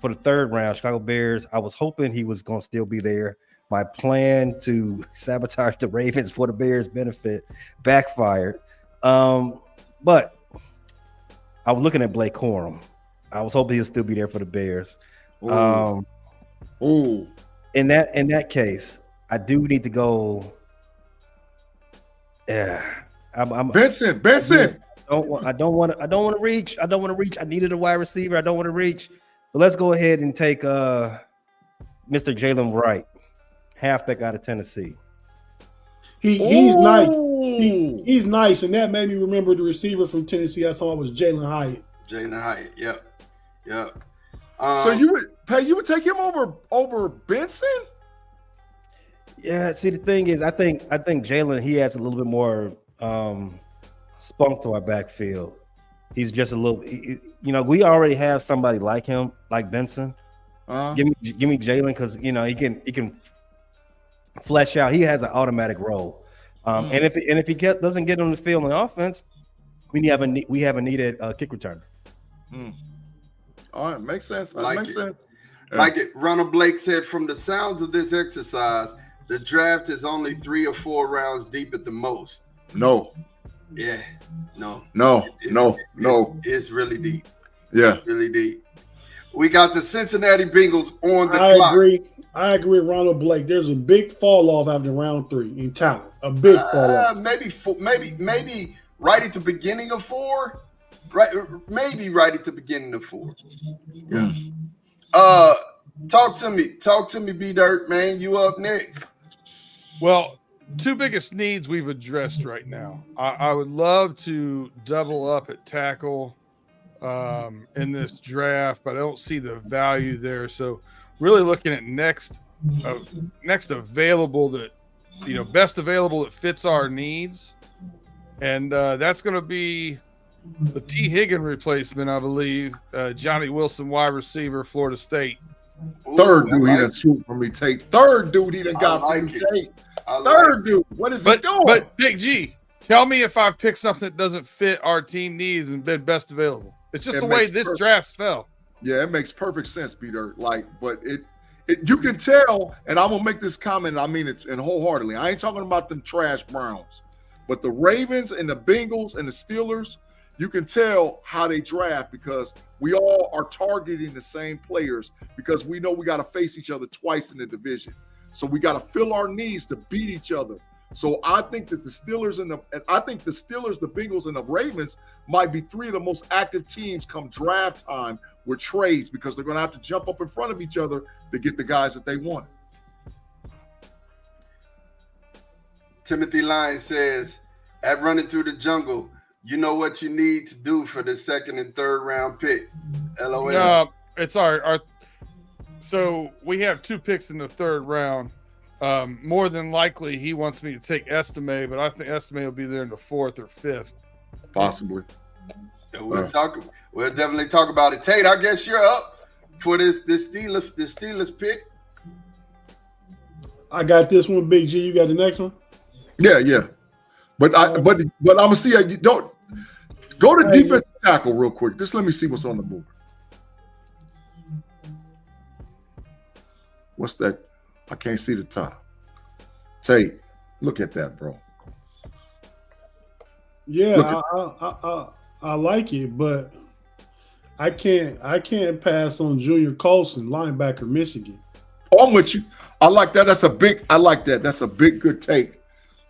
the third round, Chicago Bears. I was hoping he was going to still be there. My plan to sabotage the Ravens for the Bears' benefit backfired. But I was looking at Blake Corum. I was hoping he'll still be there for the Bears. In that case, I do need to go. Yeah, I'm Benson. I don't want to reach. I needed a wide receiver. I don't want to reach. But let's go ahead and take Mr. Jalen Wright, halfback out of Tennessee. He's nice. He's nice, and that made me remember the receiver from Tennessee. I thought was Jalen Hyatt. Yep. So you would take him over Benson? Yeah. See, the thing is, I think Jalen, he adds a little bit more spunk to our backfield. He's just a little, we already have somebody like him, like Benson. Give me Jalen, because he can flesh out. He has an automatic role, and if he doesn't get on the field on offense, we have a needed kick returner. All right, makes sense. Makes sense. Like it, Ronald Blake said, from the sounds of this exercise, the draft is only 3 or 4 rounds deep at the most. No. Yeah. No. It's really deep. Yeah. It's really deep. We got the Cincinnati Bengals on the clock. I agree with Ronald Blake. There's a big fall off after round 3 in talent. A big fall off. Maybe right at the beginning of 4. Right, maybe right at the beginning of 4. Yeah. Talk to me, B Dirt, man. You up next? Well, 2 biggest needs we've addressed right now. I would love to double up at tackle in this draft, but I don't see the value there. So really looking at next available that, best available that fits our needs. And that's going to be the T. Higgins replacement, I believe. Johnny Wilson, wide receiver, Florida State. Third dude he done swooped from me, Tate. Third dude he done got from me, Tate. Third dude. What is he doing? But Big G, tell me if I've picked something that doesn't fit our team needs and been best available. It's just the way this draft fell. Yeah, it makes perfect sense, Peter. But it you can tell, and I'm gonna make this comment, I mean it and wholeheartedly. I ain't talking about them trash Browns, but the Ravens and the Bengals and the Steelers, You can tell how they draft because we all are targeting the same players because we know we got to face each other twice in the division. So we got to fill our needs to beat each other. So I think that the Steelers the Bengals, and the Ravens might be three of the most active teams come draft time with trades because they're going to have to jump up in front of each other to get the guys that they want. Timothy Lyons says, at Running Through the Jungle, you know what you need to do for the second and third round pick. LOL. No, it's our. So we have 2 picks in the third round. More than likely, he wants me to take Estime, but I think Estime will be there in the 4th or 5th. Possibly. We'll definitely talk about it. Tate, I guess you're up for this Steelers pick. I got this one, Big G. You got the next one? Yeah. But I'm gonna see how you don't go to defensive tackle real quick. Just let me see what's on the board. What's that? I can't see the top. Tate, look at that, bro. Yeah, I like it, but I can't pass on Junior Colson, linebacker, Michigan. Oh, I'm with you. I like that. I like that. That's a big good take.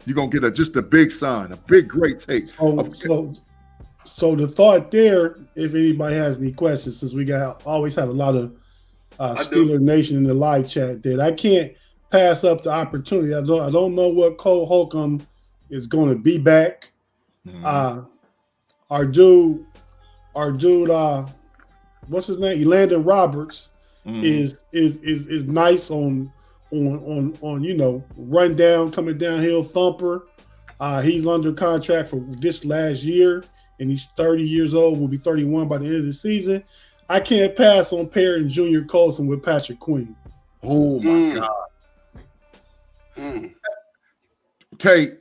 You're gonna get just a big sign, a big great take. So the thought there, if anybody has any questions, since we always have a lot of Steeler Nation in the live chat, that I can't pass up the opportunity. I don't know what Cole Holcomb is going to be back. Mm-hmm. Our dude, what's his name? Elandon Roberts is nice on run down, coming downhill thumper. He's under contract for this last year, and he's 30 years old. Will be 31 by the end of the season. I can't pass on pairing Junior Colson with Patrick Queen. Oh my God. Tate,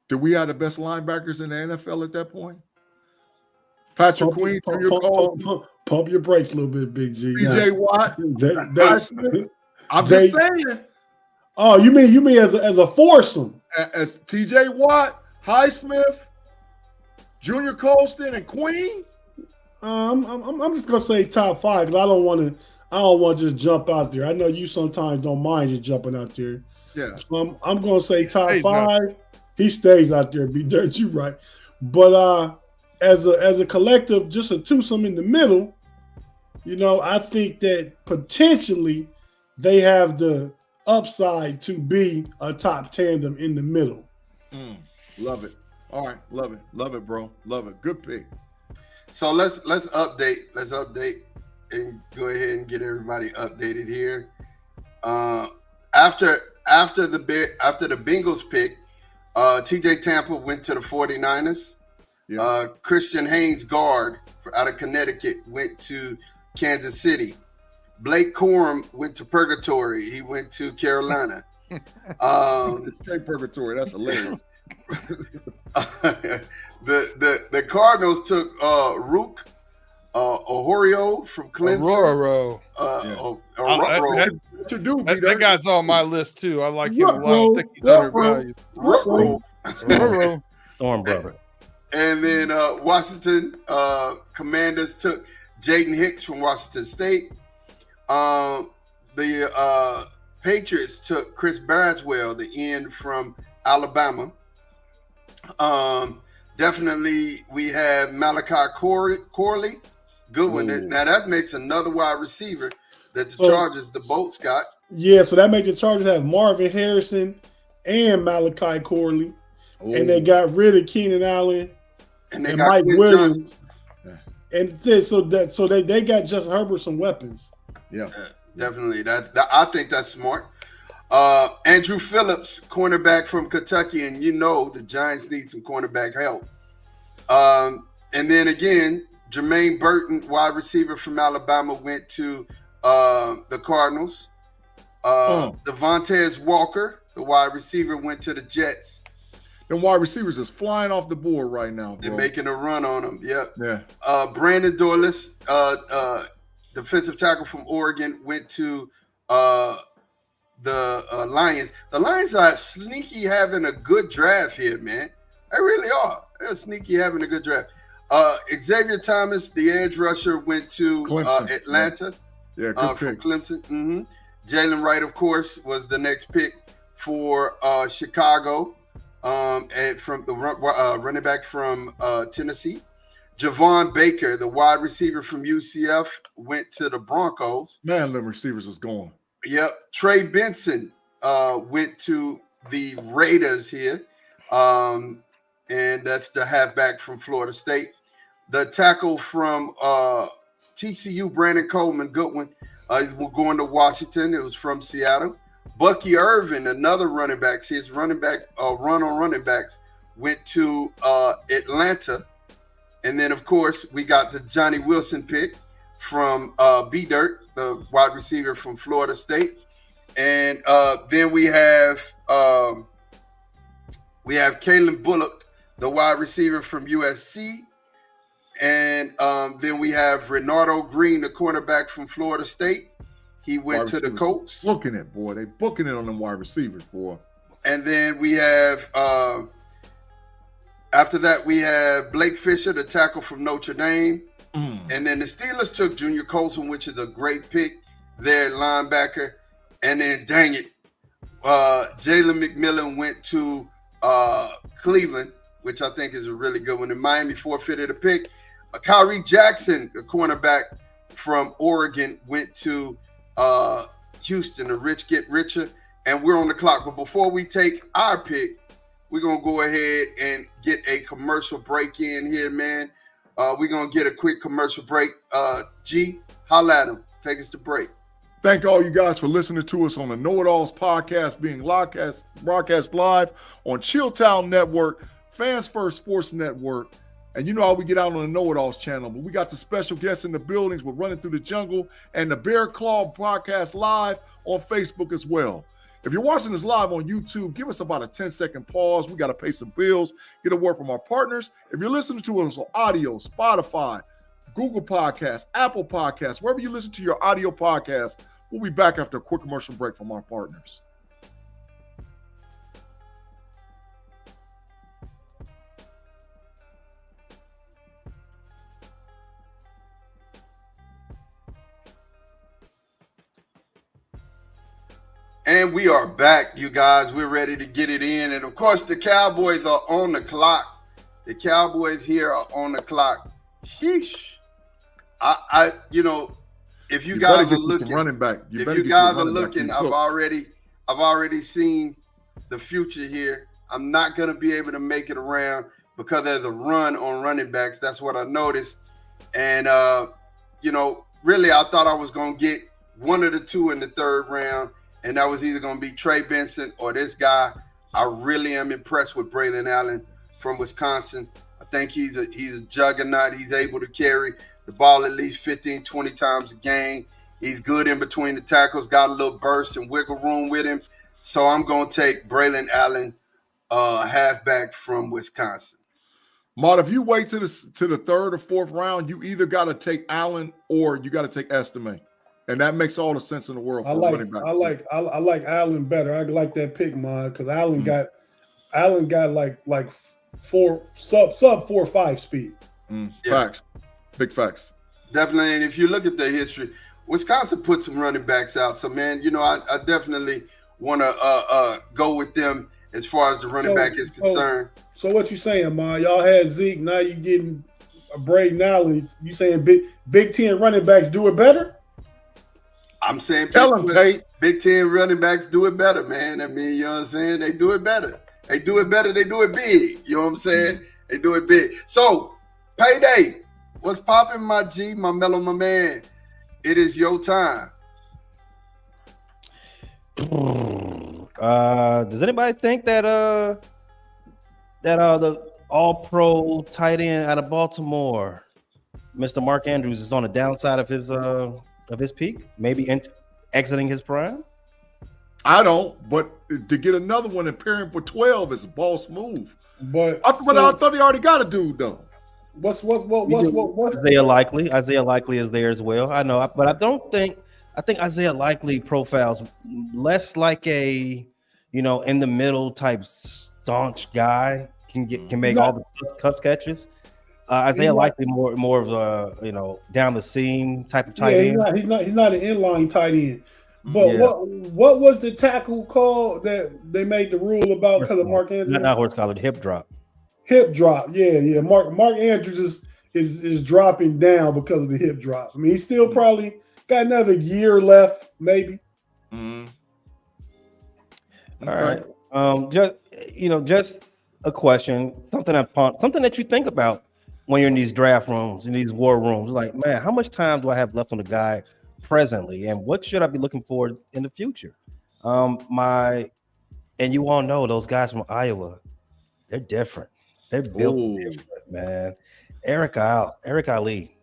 do we have the best linebackers in the NFL at that point? Patrick Queen, pump your brakes a little bit, Big G. TJ Watt, I'm just saying. Oh, you mean as a foursome? As TJ Watt, Highsmith, Junior Colston, and Queen. I'm just gonna say top 5 because I don't want to just jump out there. I know you sometimes don't mind just jumping out there. Yeah. So I'm gonna say top 5. He stays out there. Be dirt, you right. But as a collective, just a twosome in the middle, I think that potentially they have the upside to be a top tandem in the middle. Love it. All right, love it, bro. Love it. Good pick. So let's update and go ahead and get everybody updated here. After the Bengals pick, TJ Tampa went to the 49ers. Yeah. Christian Haynes, guard out of Connecticut, went to Kansas City. Blake Corum went to Purgatory. He went to Carolina. Straight Purgatory. That's hilarious. The Cardinals took Rook Ohorio from Clemson. Aurora. That guy's on my list too. I like him a lot. I think he's undervalued. Storm brother. And then Washington Commanders took Jaden Hicks from Washington State. The Patriots took Chris Braswell, the end from Alabama. Definitely we have Malachi Corley. Good one. Ooh. Now that makes another wide receiver that the Chargers, the Bolts got. Yeah, so that makes the Chargers have Marvin Harrison and Malachi Corley. Ooh. And they got rid of Keenan Allen and they got Mike Williams. And so they got Justin Herbert some weapons. Yeah, definitely. That I think that's smart. Andrew Phillips, cornerback from Kentucky, and the Giants need some cornerback help. And then again, Jermaine Burton, wide receiver from Alabama, went to the Cardinals. Devontae Walker, the wide receiver, went to the Jets. And wide receivers is flying off the board right now, bro. They're making a run on them. Yep. Yeah. Brandon Dorlus, defensive tackle from Oregon, went to the Lions. The Lions are sneaky having a good draft here, man. They really are. They're sneaky having a good draft. Xavier Thomas, the edge rusher, went to Atlanta. Yeah, good from pick. Clemson. Jalen Wright, of course, was the next pick for Chicago, and from the running back from Tennessee. Javon Baker, the wide receiver from UCF, went to the Broncos. Man, them receivers is going. Yep. Trey Benson went to the Raiders here, and that's the halfback from Florida State. The tackle from TCU, Brandon Coleman Goodwin, we're going to Washington. It was from Seattle. Bucky Irvin, another running back, his running back run on running backs, went to Atlanta. And then, of course, we got the Johnny Wilson pick from B-Dirt, the wide receiver from Florida State. And then we have Kalen Bullock, the wide receiver from USC. And then we have Renardo Green, the cornerback from Florida State. He went to the Colts. Booking it, boy. They booking it on them wide receivers, boy. And then we have, after that, we have Blake Fisher, the tackle from Notre Dame. And then the Steelers took Junior Colson, which is a great pick there, linebacker. And then, dang it, Jalen McMillan went to Cleveland, which I think is a really good one. And Miami forfeited a pick. Kyrie Jackson, the cornerback from Oregon, went to Houston. The rich get richer, and we're on the clock. But before we take our pick, we're going to go ahead and get a commercial break in here, man. We're going to get a quick commercial break. G, holla at him. Take us to break. Thank all you guys for listening to us on the KnoItAllZ podcast being broadcast live on Chilltown Network, Fans First Sports Network. And you know how we get out on the KnoItAllZ channel, but we got the special guests in the buildings. We're running through the jungle and the Bear Claw podcast live on Facebook as well. If you're watching this live on YouTube, give us about a 10-second pause. We got to pay some bills, get a word from our partners. If you're listening to us on audio, Spotify, Google Podcasts, Apple Podcasts, wherever you listen to your audio podcast, we'll be back after a quick commercial break from our partners. And we are back, you guys. We're ready to get it in. And, of course, the Cowboys are on the clock. The Cowboys here are on the clock. Sheesh. If you guys are looking, running back. If you guys are looking, I've already seen the future here. I'm not going to be able to make it around because there's a run on running backs. That's what I noticed. And, really, I thought I was going to get one of the two in the third round. And that was either going to be Trey Benson or this guy. I really am impressed with Braylon Allen from Wisconsin. I think he's a juggernaut. He's able to carry the ball at least 15, 20 times a game. He's good in between the tackles, got a little burst and wiggle room with him. So I'm going to take Braylon Allen, halfback from Wisconsin. Maud, if you wait to the third or fourth round, you either got to take Allen or you got to take Estime. And that makes all the sense in the world. I like Allen better. I like that pick, man, because Allen got like sub 4.5 speed. Facts, big facts. Definitely, and if you look at the history, Wisconsin put some running backs out. So, man, I definitely want to go with them as far as the running back is concerned. So what you saying, man? Y'all had Zeke, now you getting Braylon Allen. You saying Big Ten running backs do it better? I'm saying tell them, Tate. Big Ten running backs do it better, man. I mean, you know what I'm saying? They do it better. They do it better. They do it big. You know what I'm saying? They do it big. So, payday. What's popping, my G, my mellow, my man? It is your time. Does anybody think that the all-pro tight end out of Baltimore, Mr. Mark Andrews, is on the downside of his peak, maybe exiting his prime? I don't, but to get another one and pair him for 12 is a boss move. But I thought he already got a dude though. What's Isaiah Likely? Isaiah Likely is there as well. I know, but I think Isaiah Likely profiles less like a in the middle type staunch guy, can make all the tough catches. Isaiah Likely more of a down the seam type of tight end. He's not an inline tight end. But what was the tackle called that they made the rule about because of Mark Andrews? Not horse collar, hip drop. Hip drop, yeah. Mark Andrews is dropping down because of the hip drop. I mean, he's still probably got another year left, maybe. Mm-hmm. All right. Just a question, something that you think about when you're in these draft rooms, in these war rooms. Like, man, how much time do I have left on the guy presently, and what should I be looking for in the future? And you all know those guys from Iowa, they're different. They're built different, man. Eric Ali.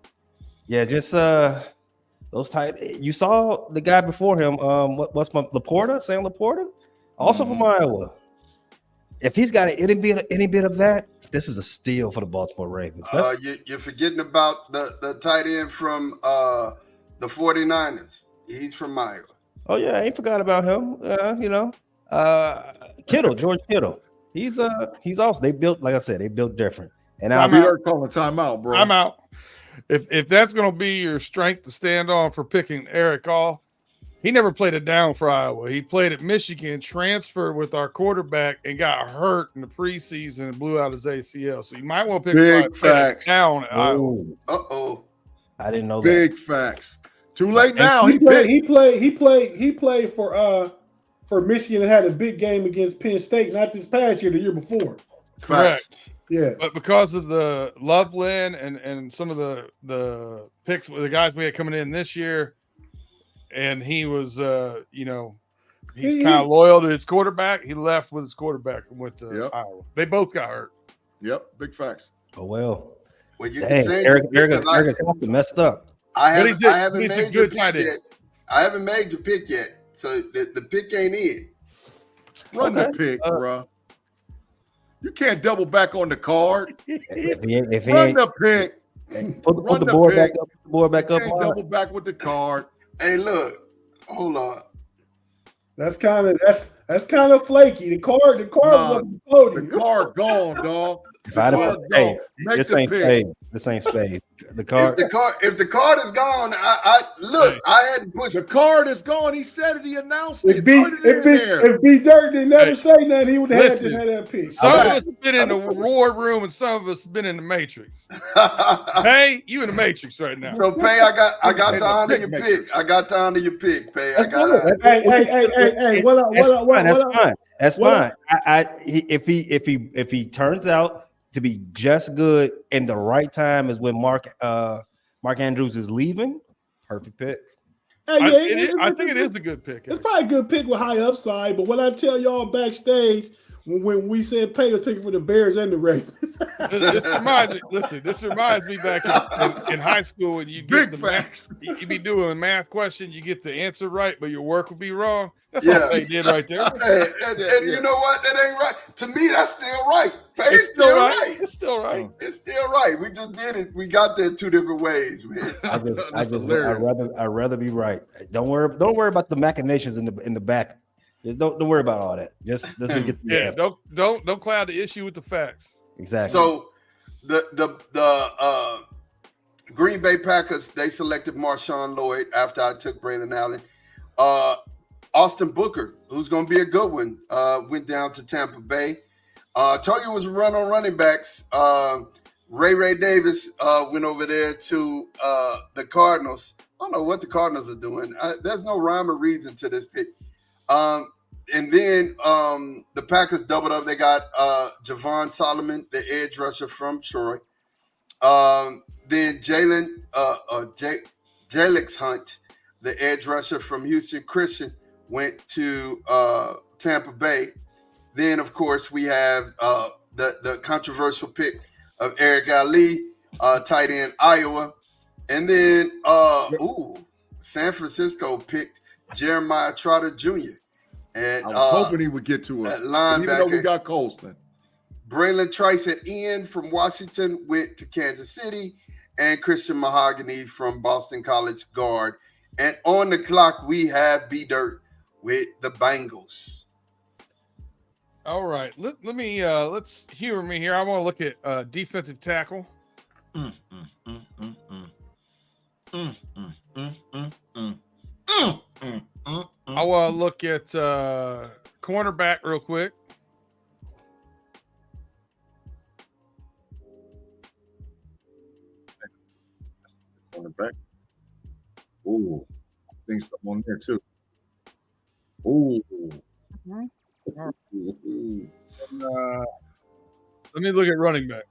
Yeah, just those tight. You saw the guy before him. What's Sam Laporta, also from Iowa. If he's got any bit of that, this is a steal for the Baltimore Ravens. You're forgetting about the tight end from the 49ers. He's from Iowa. Oh yeah, I ain't forgot about him. Kittle, George Kittle. He's also, they built, like I said, they built different. And I'll be there calling timeout, bro. I'm out. If that's going to be your strength to stand on for picking Eric All, he never played it down for Iowa. He played at Michigan, transferred with our quarterback, and got hurt in the preseason and blew out his ACL. So you might want to pick somebody down at Iowa. Uh-oh. I didn't know Big that. facts. Too late now. He played for Michigan and had a big game against Penn State, not this past year, the year before. Correct. Yeah. But because of the Loveland and some of the picks with the guys we had coming in this year, and he was he's kind of loyal to his quarterback. He left with his quarterback and went to Iowa. They both got hurt. Yep, big facts. Oh well. Well, you dang, Eric Costa messed up. I haven't he's made a good tight end yet. I haven't made your pick yet, so the pick ain't in. Run the pick, bro. You can't double back on the card. If he Run the pick. Put the board back up. Put the board back up. Double back with the card. Hey, look. Hold on. That's kind of flaky. The card the card gone, dog. If I'd have this ain't spade. This ain't spade. The card. If the card is gone, I had to push. The card is gone. He said it. He announced it. If B Dirt didn't never say nothing, he would have had to have that pick. Some of us have been in the war room, and some of us have been in the Matrix. Pay, you in the Matrix right now. So Pay, I got to honor your pick. I got to honor your pick, Pay. Hey, what up? That's fine. If he turns out to be just good in the right time is when Mark Andrews is leaving. Perfect pick. I think it is a good pick. It's probably a good pick with high upside. But what I tell y'all backstage when we said Pay was picking for the Bears and the Ravens. This reminds me back in high school when you get the math, you be doing a math question, you get the answer right, but your work will be wrong. That's all Pay did right there. And you know what? That ain't right. To me, that's still right. It's still right. It's still right. It's still right. We just did it. We got there two different ways, man. I'd rather be right. Don't worry about the machinations in the back. Just don't worry about all that. Just get the don't cloud the issue with the facts. Exactly. So the Green Bay Packers, they selected Marshawn Lloyd after I took Braylon Allen. Austin Booker, who's going to be a good one, went down to Tampa Bay. Told you it was a run on running backs. Ray Davis went over there to the Cardinals. I don't know what the Cardinals are doing. There's no rhyme or reason to this pick. And then the Packers doubled up. They got Javon Solomon, the edge rusher from Troy. Then Jalix Hunt, the edge rusher from Houston Christian, went to Tampa Bay. Then, of course, we have the controversial pick of Eric Ali, tight end Iowa. And then, San Francisco picked Jeremiah Trotter Jr. And I was hoping he would get to us. Even though we got Colston. Braylon Trice at Ian from Washington went to Kansas City, and Christian Mahogany from Boston College guard. And on the clock, we have B Dirt with the Bengals. All right. Let me let's humor me here. I want to look at defensive tackle. Mm, mm, mm, mm, mm. Mm, mm, mm, mm, mm. I want to look at cornerback real quick. Cornerback. Ooh, I think something on there too. Ooh. And, let me look at running back.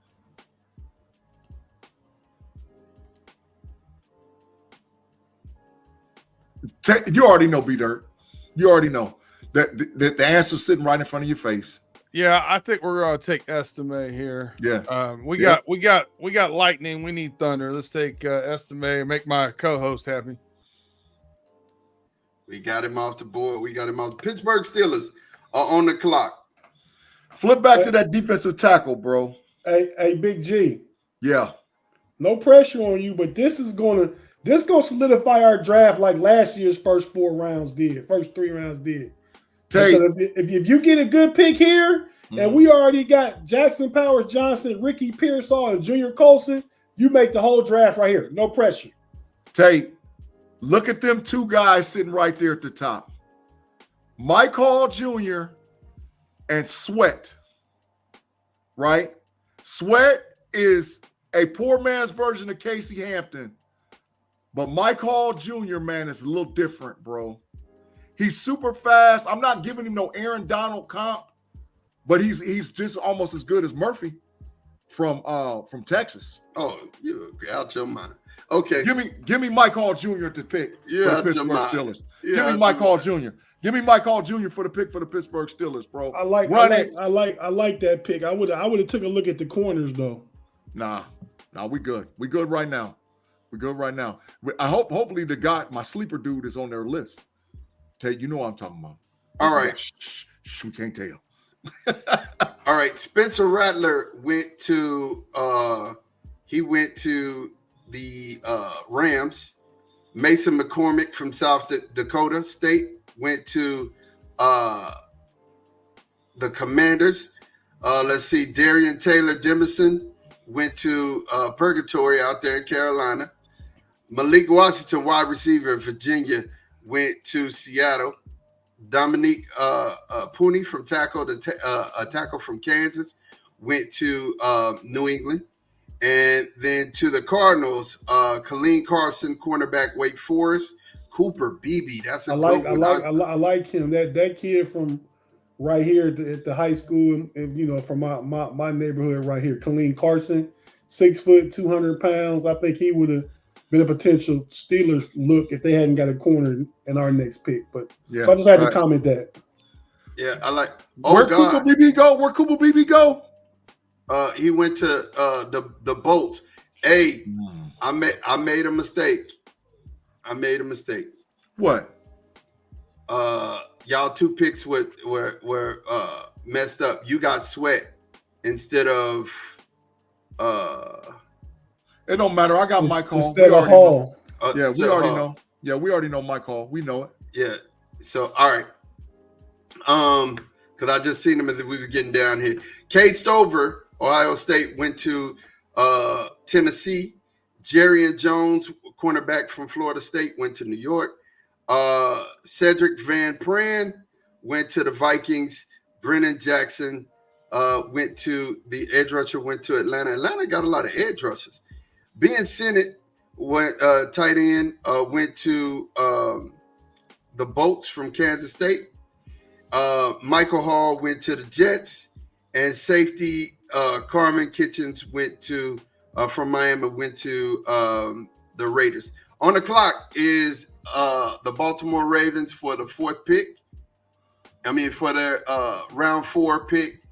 You already know, B-Dirt. You already know that the answer's sitting right in front of your face. Yeah, I think we're gonna take Estime here. Yeah. We got lightning. We need thunder. Let's take Estime and make my co-host happy. We got him off the board. We got him off. Pittsburgh Steelers are on the clock. Flip back to that defensive tackle, bro. Hey, Big G. Yeah. No pressure on you, but this gonna solidify our draft like last year's first 4 rounds did, first 3 rounds did. Because if you get a good pick here, and we already got Jackson Powers Johnson, Ricky Pearsall, and Junior Colson, you make the whole draft right here. No pressure. Tate, look at them 2 guys sitting right there at the top. Mike Hall Jr. and Sweat. Right? Sweat is a poor man's version of Casey Hampton. But Mike Hall Jr., man, is a little different, bro. He's super fast. I'm not giving him no Aaron Donald comp, but he's just almost as good as Murphy from Texas. Oh, you out your mind. Okay. Give me Mike Hall Jr. to pick Yeah, for the Pittsburgh Steelers. Yeah, give me Mike Hall Jr. Give me Mike Hall Jr. for the pick for the Pittsburgh Steelers, bro. I like that pick. I would have took a look at the corners though. Nah, we good. We good right now. We good right now. Hopefully the guy, my sleeper dude, is on their list. Tate, you know what I'm talking about. All right. Shh, we can't tell. All right. Spencer Rattler went to the Rams. Mason McCormick from South Dakota State went to the Commanders. Let's see. Darian Taylor Dimison went to Purgatory out there in Carolina. Malik Washington, wide receiver of Virginia, went to Seattle. Dominique Pooney from a tackle from Kansas, went to New England. And then to the Cardinals, Colleen Carson, cornerback, Wake Forest. Cooper Beebe, that's a good one. I like him. That kid from right here at the high school, and from my neighborhood right here, Colleen Carson, 6 foot, 200 pounds. I think he would have been a potential Steelers look if they hadn't got a corner in our next pick. But so I just had to comment that. Yeah, I like. Where Cooper Beebe go? He went to the Bolts. Hey, I made a mistake. What? Y'all 2 picks were messed up. You got Sweat instead of It don't matter. I got Mike Hall. Instead of Hall. We already know. Yeah, we already know Mike Hall. We know it. Yeah. So all right. Because I just seen him as we were getting down here. Cade Stover, Ohio State, went to Tennessee. Jerrion Jones, cornerback from Florida State, went to New York. Cedric Van Pran went to the Vikings. Brennan Jackson went to the edge rusher, went to Atlanta. Atlanta got a lot of edge rushers. Ben Sinnott went tight end, went to the Bolts from Kansas State. Michael Hall went to the Jets, and safety Carmen Kitchens went to from Miami, went to the Raiders. On the clock is the Baltimore Ravens for the 4th pick. For their round 4 pick,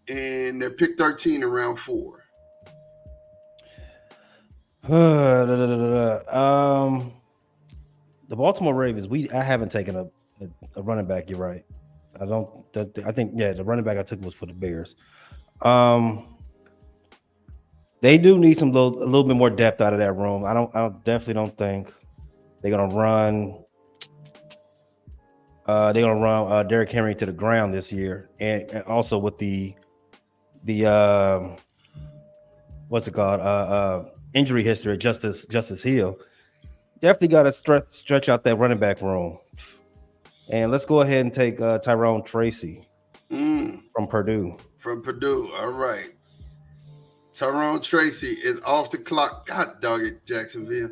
and their pick 13 in round 4. The Baltimore Ravens. I haven't taken a running back. You're right. I think the running back I took was for the Bears. They do need a little bit more depth out of that room. I definitely don't think they're gonna run. Derrick Henry to the ground this year, and also with the what's it called? injury history at Justice Hill. Definitely got to stretch out that running back room. And let's go ahead and take Tyrone Tracy from Purdue. From Purdue. All right. Tyrone Tracy is off the clock. God dog it, Jacksonville.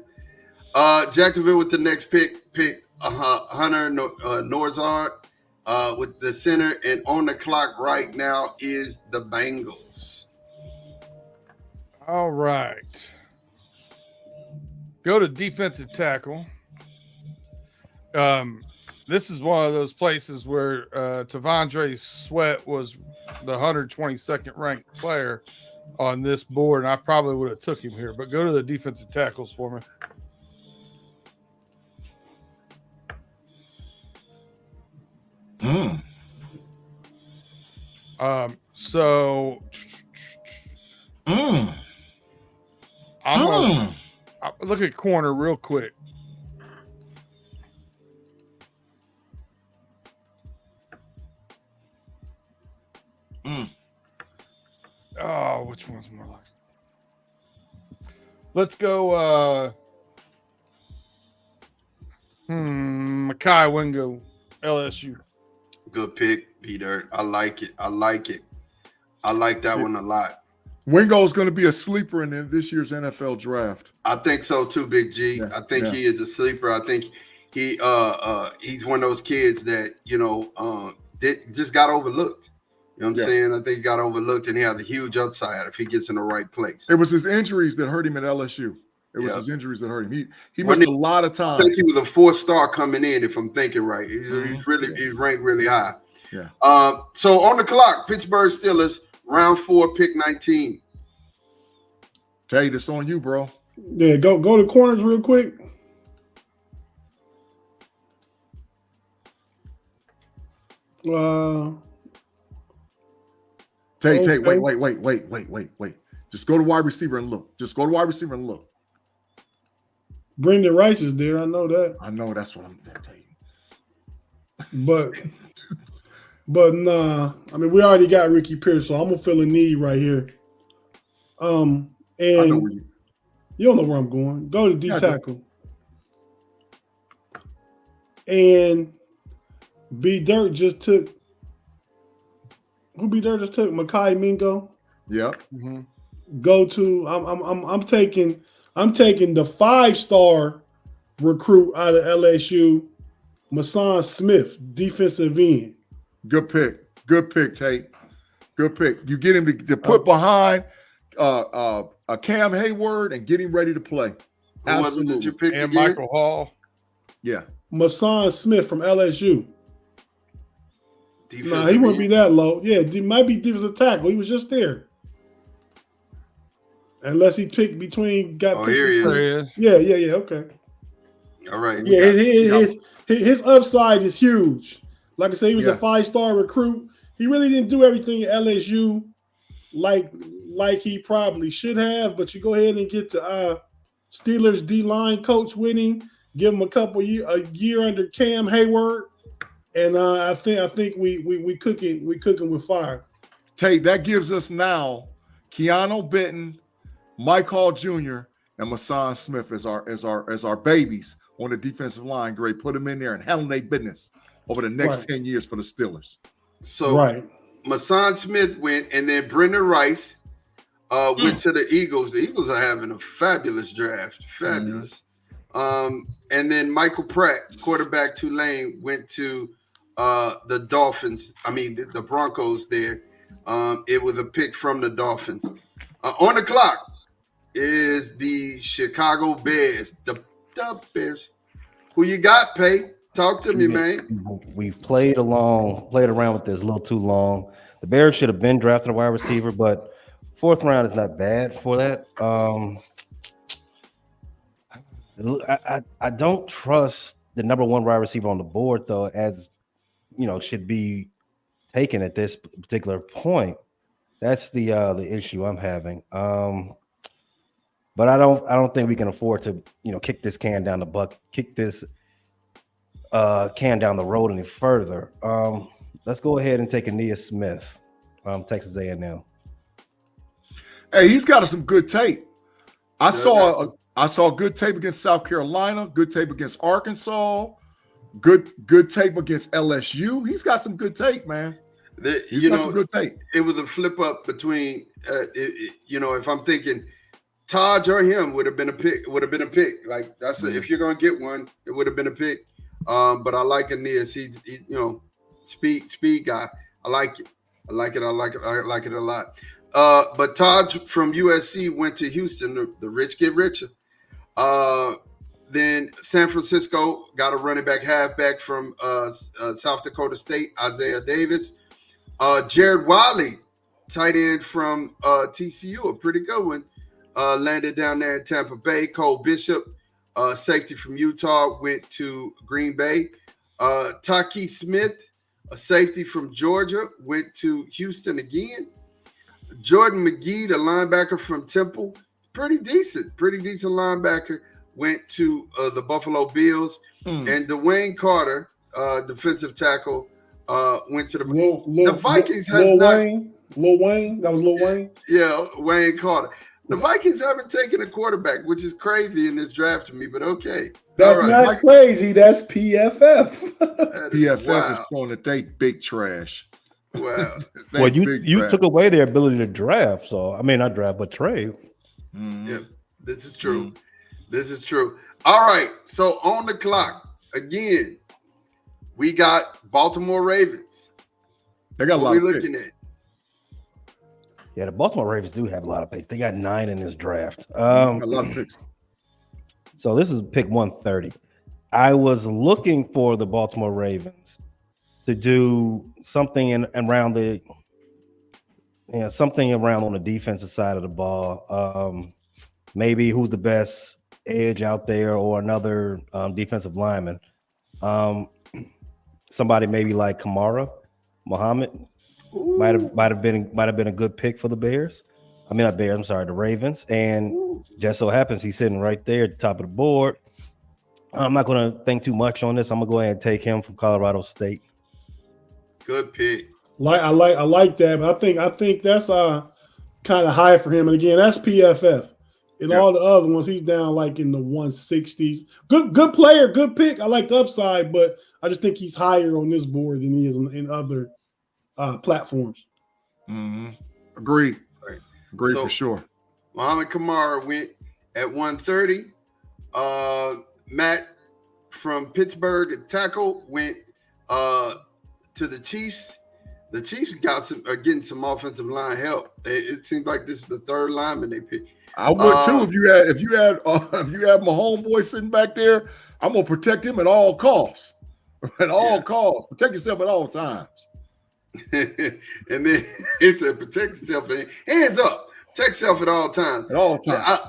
Jacksonville with the next pick Hunter Norzard with the center, and on the clock right now is the Bengals. All right. Go to defensive tackle. This is one of those places where Tavondre Sweat was the 122nd ranked player on this board, and I probably would have took him here. But go to the defensive tackles for me. So I'm gonna look at corner real quick. Oh, which one's more like? Let's go. Mekhi Wingo, LSU. Good pick, Peter. I like it. I like that one a lot. Wingo is going to be a sleeper in this year's NFL draft. I think so too, Big G. I think he is a sleeper. I think he's one of those kids that just got overlooked. You know what I'm saying? I think he got overlooked, and he has a huge upside if he gets in the right place. It was his injuries that hurt him at LSU. It was his injuries that hurt him. He missed a lot of time. I think he was a 4-star coming in, if I'm thinking right. He's ranked really high. Yeah. So on the clock, Pittsburgh Steelers, round 4, pick 19. Tell you this on you, bro. Yeah, go to corners real quick. Wait. Just go to wide receiver and look. Brendan Rice is there. I know that. I know that's what I'm going to tell you. But nah. I mean, we already got Ricky Pierce, so I'm gonna feel a need right here. And I know where you don't know where I'm going. Go to D tackle. And B Dirt just took. Who B Dirt just took? Mekhi Mingo. Yeah. Mm-hmm. Go to. I'm taking the 5-star recruit out of LSU, Mason Smith, defensive end. Good pick, Tate. Good pick. You get him to put behind a Cam Hayward and get him ready to play. Who was it that you picked and again? Michael Hall. Yeah. Mason Smith from LSU. Defensive He wouldn't be that low. Yeah, he might be defensive tackle. He was just there. Unless he picked between. Here he is. Yeah. Okay. All right. Yeah, his upside is huge. Like I said, he was a 5-star recruit. He really didn't do everything at LSU like he probably should have. But you go ahead and get the Steelers D-line coach with him. Give him a year under Cam Hayward, and I think we cooking with fire. Tate, that gives us now Keanu Benton, Mike Hall Jr., and Mason Smith as our babies on the defensive line. Great, put them in there and handle their business over the next 10 years for the Steelers. So Mason Smith went, and then Brendan Rice went to the Eagles. The Eagles are having a fabulous draft. Fabulous. And then Michael Pratt, quarterback Tulane, went to the Dolphins. I mean, the Broncos there. It was a pick from the Dolphins. On the clock is the Chicago Bears. The Bears. Who you got, Pay? Talk to me, man. We've played around with this a little too long. The Bears should have been drafting a wide receiver, but 4th round is not bad for that. I don't trust the number 1 wide receiver on the board, though, as should be taken at this particular point. That's the issue I'm having. But I don't think we can afford to kick this can down the road any further. Let's go ahead and take Aeneas Smith from Texas A&M. Hey, he's got some good tape. I saw good tape against South Carolina, good tape against Arkansas, good tape against LSU. He's got some good tape, man. He's got some good tape. It was a flip up between, if I'm thinking Taj or him would have been a pick. Like if you're gonna get one, it would have been a pick. But I like Aeneas. He's speed guy. I like it. I like it a lot. But Taj from USC went to Houston. The rich get richer. Then San Francisco got a running back halfback from South Dakota State, Isaiah Davis. Jared Wiley, tight end from TCU, a pretty good one, landed down there in Tampa Bay. Cole Bishop, safety from Utah, went to Green Bay. Taki Smith, a safety from Georgia, went to Houston again. Jordan McGee, the linebacker from Temple, pretty decent linebacker, went to the Buffalo Bills. And Dwayne Carter, defensive tackle, went to the Vikings. Lil Wayne. That was Lil Wayne. Yeah, Wayne Carter. The Vikings haven't taken a quarterback, which is crazy in this draft to me, but okay. That's not crazy. That's PFF. PFF is showing that they big trash. Wow. Well, you took away their ability to draft. So I mean, not draft, but trade. Yeah, this is true. This is true. All right. So on the clock again, we got Baltimore Ravens. They got a lot of picks. Looking at. Yeah, the Baltimore Ravens do have a lot of picks. They got 9 in this draft. A lot of picks. So this is pick 130. I was looking for the Baltimore Ravens to do something around on the defensive side of the ball. Maybe who's the best edge out there, or another defensive lineman. Somebody maybe like Kamara Muhammad might have been a good pick for the Bears. I mean, not Bears. I'm sorry, the Ravens. And just so happens he's sitting right there at the top of the board. I'm not going to think too much on this. I'm going to go ahead and take him from Colorado State. Good pick. I like that, but I think that's kind of high for him. And again, that's PFF. And all the other ones, he's down like in the 160s. Good player, good pick. I like the upside, but I just think he's higher on this board than he is in other platforms. Agreed. Agreed for sure. Muhammad Kamara went at 130. Matt from Pittsburgh at tackle went to the Chiefs. The Chiefs are getting some offensive line help. It seems like this is the third lineman they picked. I would too if you had my homeboy sitting back there. I'm gonna protect him at all costs. At all costs, protect yourself at all times. And then it's a protect yourself. Hands up, protect yourself at all times. At all times.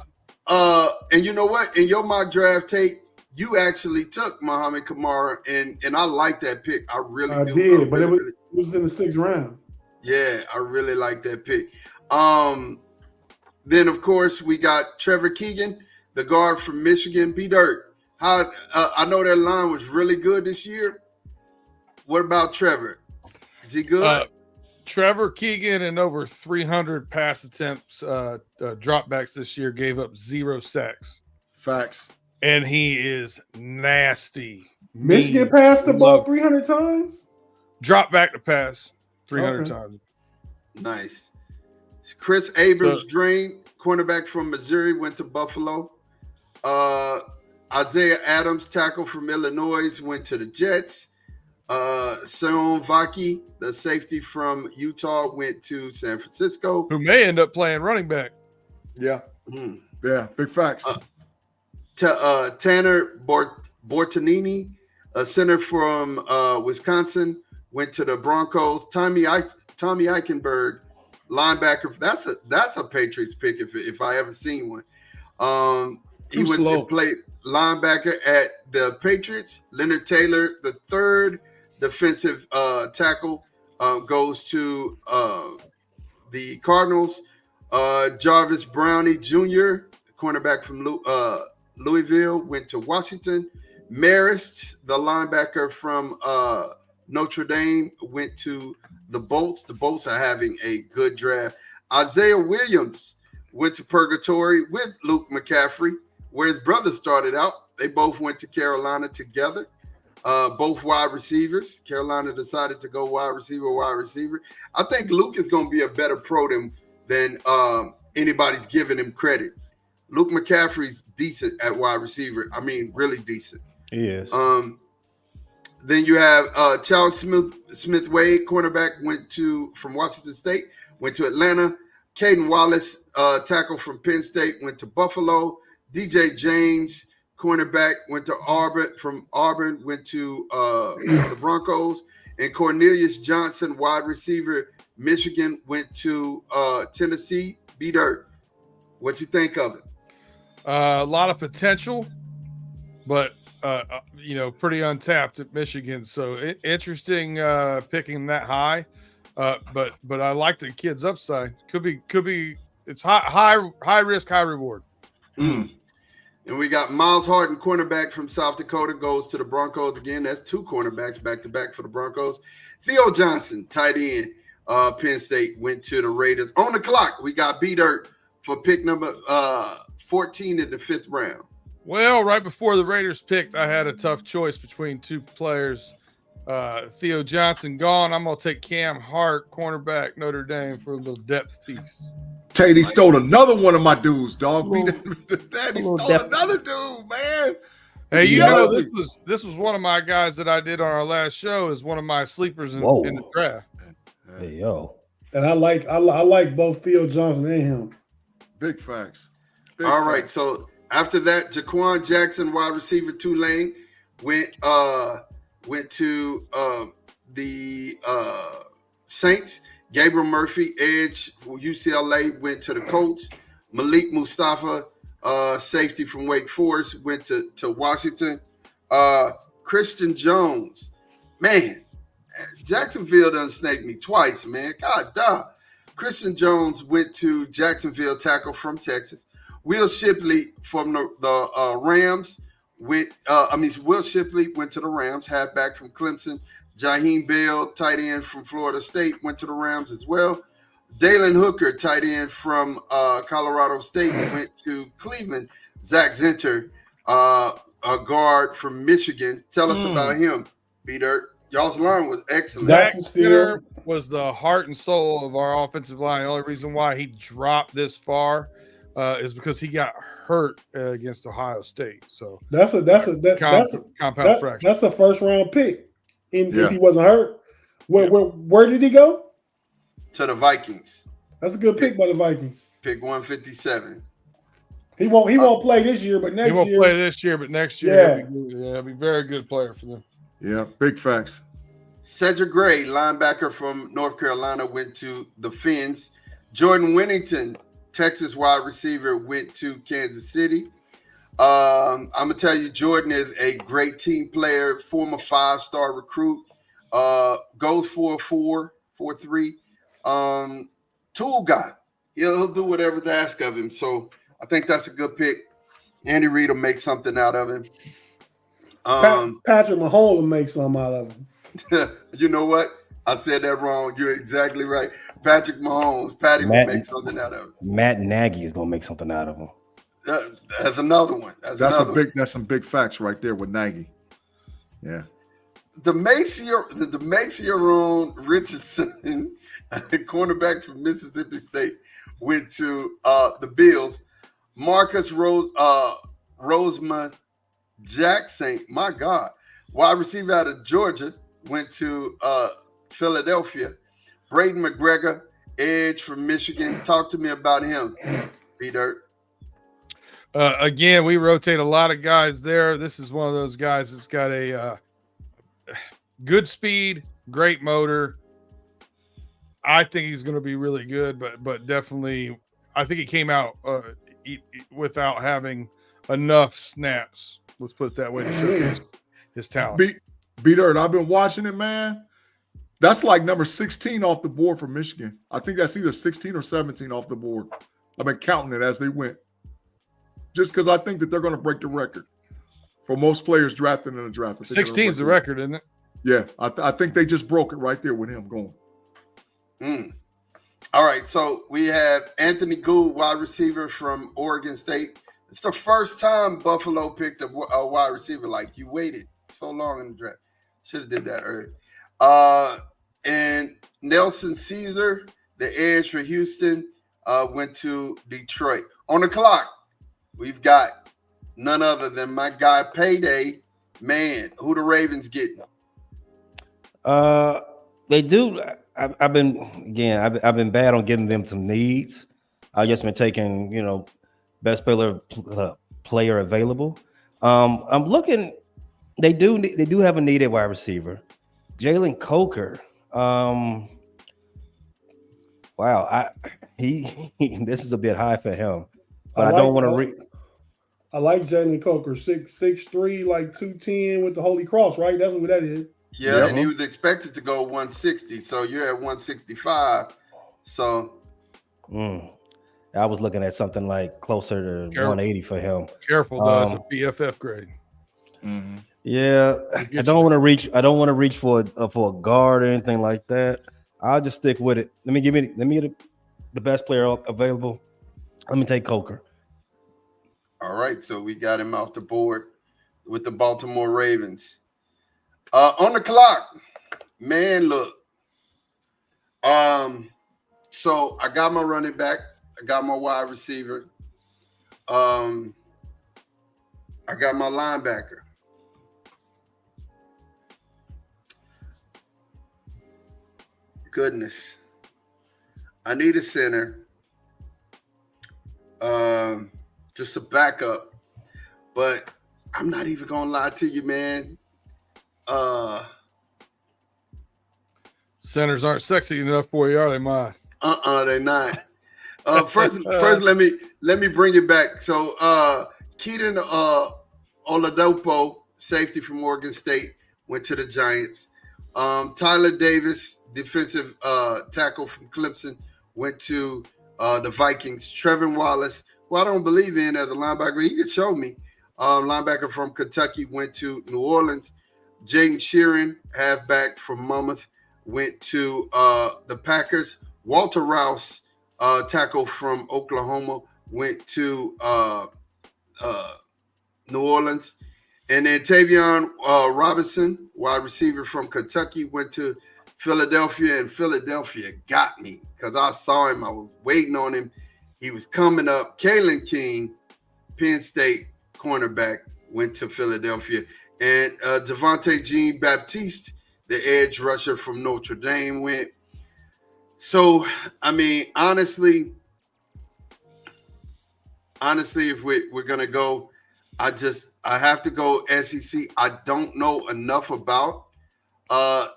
And you know what? In your mock draft tape, you actually took Muhammad Kamara, and I like that pick. I really do. Did, but it was in the 6th round. Yeah, I really like that pick. Then, of course, we got Trevor Keegan, the guard from Michigan. B-Dirt, I know that line was really good this year. What about Trevor? Is he good? Trevor Keegan and over 300 pass attempts, dropbacks this year, gave up 0 sacks. Facts. And he is nasty. Michigan passed the ball 300 times? Drop back to pass 300 times. Nice. Chris Abrams-Drain, cornerback from Missouri, went to Buffalo. Isaiah Adams, tackle from Illinois, went to the Jets. Seon Vaki, the safety from Utah, went to San Francisco. Who may end up playing running back. Yeah. Yeah, big facts. Tanner Bortonini, a center from Wisconsin, went to the Broncos. Tommy Eichenberg, linebacker. That's a Patriots pick if I ever seen one. He went to play linebacker at the Patriots. Leonard Taylor, the third defensive tackle, goes to the Cardinals. Jarvis Brownie Jr., cornerback from Louisville, went to Washington. Marist, the linebacker from Notre Dame, went to the Bolts. The Bolts are having a good draft. Isaiah Williams went to Purgatory with Luke McCaffrey, where his brother started out. They both went to Carolina together. Both wide receivers. Carolina decided to go wide receiver. I think Luke is going to be a better pro than anybody's giving him credit. Luke McCaffrey's decent at wide receiver. I mean, really decent. He is. Then you have Charles Smith-Wade, cornerback, from Washington State, went to Atlanta. Caden Wallace, tackle from Penn State, went to Buffalo. DJ James, cornerback, went to Auburn, went to the Broncos. And Cornelius Johnson, wide receiver, Michigan, went to Tennessee. B-Dirt, what you think of it? A lot of potential, but pretty untapped at Michigan. So interesting picking that high. But I like the kid's upside. Could be. It's high risk, high reward. And we got Miles Harden, cornerback from South Dakota, goes to the Broncos again. That's two cornerbacks back to back for the Broncos. Theo Johnson, tight end, Penn State, went to the Raiders. On the clock, we got B-Dirt for pick number 14 in the 5th round. Well, right before the Raiders picked, I had a tough choice between two players. Theo Johnson gone. I'm going to take Cam Hart, cornerback, Notre Dame, for a little depth piece. Tate, he stole another one of my dudes, dog. Daddy stole another dude, man. Hey, this was one of my guys that I did on our last show as one of my sleepers in the draft. Hey, yo. And I like both Theo Johnson and him. Big facts. All right, so after that, Jaquan Jackson, wide receiver, Tulane, went to the Saints. Gabriel Murphy, edge, UCLA, went to the Colts. Malik Mustafa, safety from Wake Forest, went to Washington. Christian Jones, man, Jacksonville done snaked me twice, man. God damn. Christian Jones went to Jacksonville, tackle from Texas. Will Shipley from the Rams Will Shipley went to the Rams, halfback from Clemson. Jaheim Bell, tight end from Florida State, went to the Rams as well. Dalen Hooker, tight end from Colorado State, went to Cleveland. Zach Zinter, a guard from Michigan. Tell us about him, B-Dirt. Y'all's line was excellent. Zach Zinter was the heart and soul of our offensive line. The only reason why he dropped this far is because he got hurt against Ohio State. So that's a compound fracture. That's a first round pick. If he wasn't hurt, where did he go? To the Vikings. That's a good pick by the Vikings. Pick 157. He won't play this year, but next year. He won't play this year, but next year he'll be a very good player for them. Yeah, big facts. Cedric Gray, linebacker from North Carolina, went to the Fins. Jordan Winnington, Texas wide receiver, went to Kansas City. I'm going to tell you, Jordan is a great team player, former 5-star recruit, goes for a 4.3. Tool guy. He'll do whatever's asked of him. So I think that's a good pick. Andy Reid will make something out of him. Patrick Mahomes will make something out of him. You know what? I said that wrong. You're exactly right. Patrick Mahomes. Patty will make something out of him. Matt Nagy is going to make something out of him. That's another one. That's some big facts right there with Nagy. Yeah. The Maciaron Richardson, cornerback from Mississippi State, went to the Bills. Marcus Roseman Jackson, my God, wide receiver out of Georgia, went to Philadelphia. Braden McGregor, edge from Michigan. Talk to me about him, B-Dirt. Again, we rotate a lot of guys there. This is one of those guys that's got a good speed, great motor. I think he's going to be really good, but definitely, I think he came out without having enough snaps. Let's put it that way to show his talent. B-Dirt, I've been watching it, man. That's like number 16 off the board for Michigan. I think that's either 16 or 17 off the board. I've been counting it as they went. Just because I think that they're going to break the record for most players drafted in the draft. 16 is the record, isn't it? Yeah, I think they just broke it right there with him going. All right, so we have Anthony Gould, wide receiver from Oregon State. It's the first time Buffalo picked a wide receiver. Like, you waited so long in the draft. Should have did that early. And Nelson Caesar, the edge for Houston, went to Detroit. On the clock, we've got none other than my guy Payday. Man, who the Ravens getting? They do. I've been bad on giving them some needs. I've just been taking, best player available. I'm looking. They do have a needed wide receiver, Jalen Coker. Wow, he this is a bit high for him, but I don't want to read. I like Jalen Coker, 6'3", like 210 with the Holy Cross, right? That's what that is. Yeah, and he was expected to go 160, so you're at 165. So I was looking at something like closer to 180 for him. Careful, though, it's a BFF grade. Mm-hmm. Yeah, I don't want to reach. I don't want to reach for a guard or anything like that. I'll just stick with it. Let me get the best player available. Let me take Coker. All right, so we got him off the board with the Baltimore Ravens. On the clock, man, look. So I got my running back. I got my wide receiver. I got my linebacker. Goodness. I need a center. Just a backup. But I'm not even gonna lie to you, man. Centers aren't sexy enough for you, are they, Mike? They're not. First, let me bring it back. So, Keaton Oladipo, safety from Oregon State, went to the Giants. Tyler Davis, defensive tackle from Clemson, went to the Vikings. Trevin Wallace, who I don't believe in as a linebacker, he could show me. Linebacker from Kentucky went to New Orleans. Jaden Sheeran, halfback from Monmouth, went to the Packers. Walter Rouse, tackle from Oklahoma, went to New Orleans. And then Tavion Robinson, wide receiver from Kentucky, went to Philadelphia, and Philadelphia got me because I saw him. I was waiting on him. He was coming up. Kalen King, Penn State cornerback, went to Philadelphia. And Devontae Jean-Baptiste, the edge rusher from Notre Dame, went. So, I mean, honestly, if we're going to go, I have to go SEC. I don't know enough about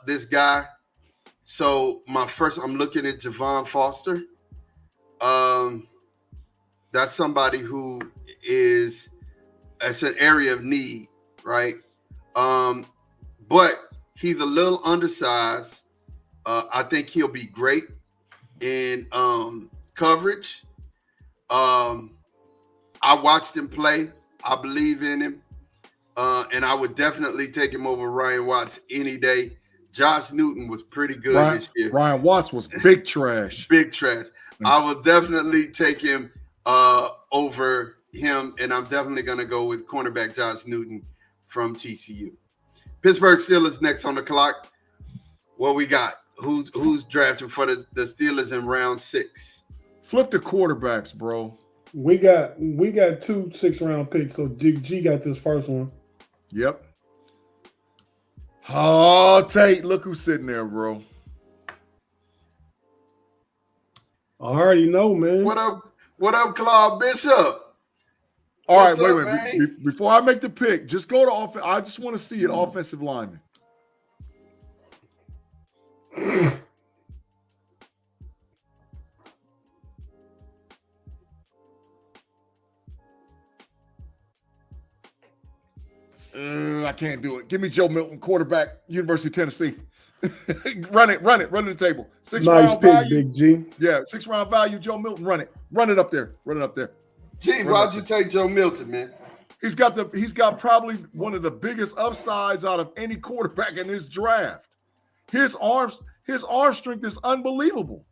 this guy. So, I'm looking at Javon Foster. That's somebody who it's an area of need, right? But he's a little undersized. I think he'll be great in coverage. I watched him play. I believe in him. And I would definitely take him over Ryan Watts any day. Josh Newton was pretty good this year. Ryan Watts was big trash. Big trash. I will definitely take him over him, and I'm definitely going to go with cornerback Josh Newton from TCU. Pittsburgh Steelers next on the clock. What we got? Who's drafting for the Steelers in round 6? Flip the quarterbacks, bro. We got 2 6th-round picks, so G got this first one. Yep. Oh, Tate, look who's sitting there, bro. I already know, man. What up, Claude Bishop? All right, What's wait. up, Before I make the pick, just go to offense. I just want to see an offensive lineman. I can't do it. Give me Joe Milton, quarterback, University of Tennessee. Run it to the table. Nice pick, value. Big G. Yeah, 6th-round value, Joe Milton. Run it up there. Gee, why'd you take Joe Milton, man? He's got probably one of the biggest upsides out of any quarterback in this draft. His arm strength is unbelievable.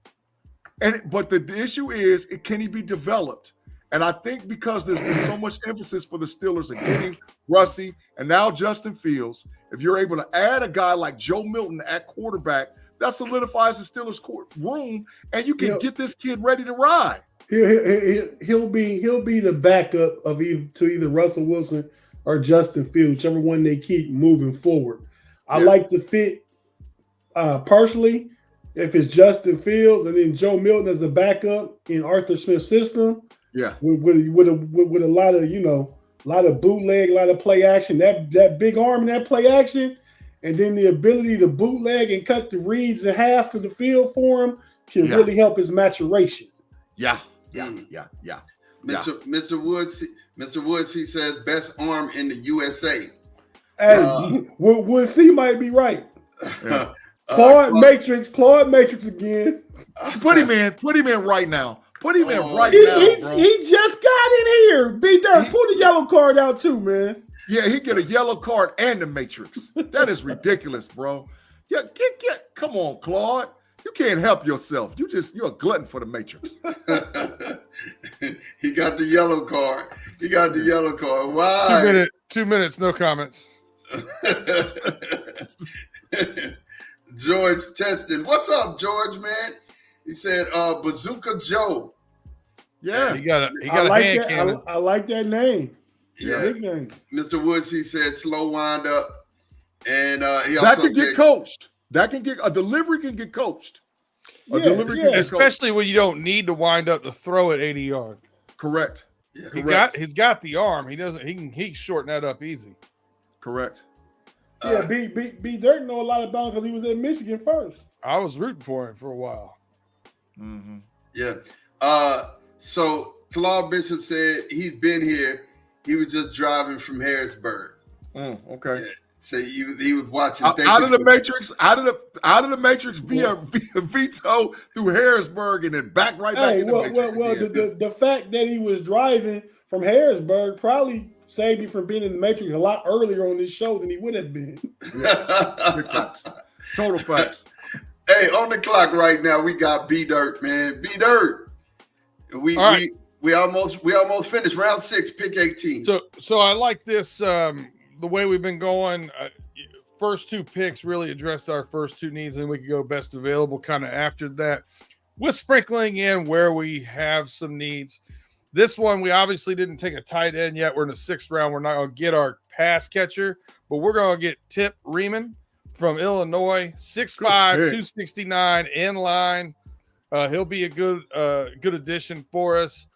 But the issue is, can he be developed? And I think because there's been so much emphasis for the Steelers of getting Russie and now Justin Fields, if you're able to add a guy like Joe Milton at quarterback, that solidifies the Steelers' room, and you can get this kid ready to ride. He'll be the backup of either Russell Wilson or Justin Fields, whichever one they keep moving forward. I like the fit personally. If it's Justin Fields and then Joe Milton as a backup in Arthur Smith's system, with a lot of a lot of bootleg, a lot of play action, that big arm and that play action, and then the ability to bootleg and cut the reads in half of the field for him can really help his maturation. Mr. Woods, he says best arm in the USA. Hey, Woods, he might be right. Claude Matrix again. Put him in right now. Put him in right now, bro. He just got in here. B-Dirt, pull the yellow card out too, man. Yeah, he get a yellow card and the Matrix. That is ridiculous, bro. Yeah, come on, Claude. You can't help yourself. You're a glutton for the Matrix. He got the yellow card. Why? 2 minutes, no comments. George Teston. What's up, George, man? He said Bazooka Joe. Yeah. He got a hand cannon. I like that name. Yeah. Nickname. Mr. Woods, he said slow wind up. And he that also can get coached. A delivery can get coached. Especially when you don't need to wind up to throw it 80 yards. Correct. Yeah. He's got the arm. He can shorten that up easy. Correct. Yeah, B Dirt know a lot about him because he was at Michigan first. I was rooting for him for a while. Mm-hmm. Yeah. So Claude Bishop said he's been here. He was just driving from Harrisburg. Okay. Yeah. So he was watching out of the Matrix via Vito through Harrisburg and then back right back in the Matrix. Well, the fact that he was driving from Harrisburg probably saved you from being in the Matrix a lot earlier on this show than he would have been. Yeah. Total facts. Hey, on the clock right now, we got B Dirt, man. B Dirt. We almost finished round 6, pick 18. So I like this. The way we've been going, first 2 picks really addressed our first 2 needs, and we could go best available kind of after that, with sprinkling in where we have some needs. This one, we obviously didn't take a tight end yet. We're in the 6th round. We're not going to get our pass catcher, but we're going to get Tip Riemann from Illinois, 6'5", 269 in line. He'll be a good addition for us,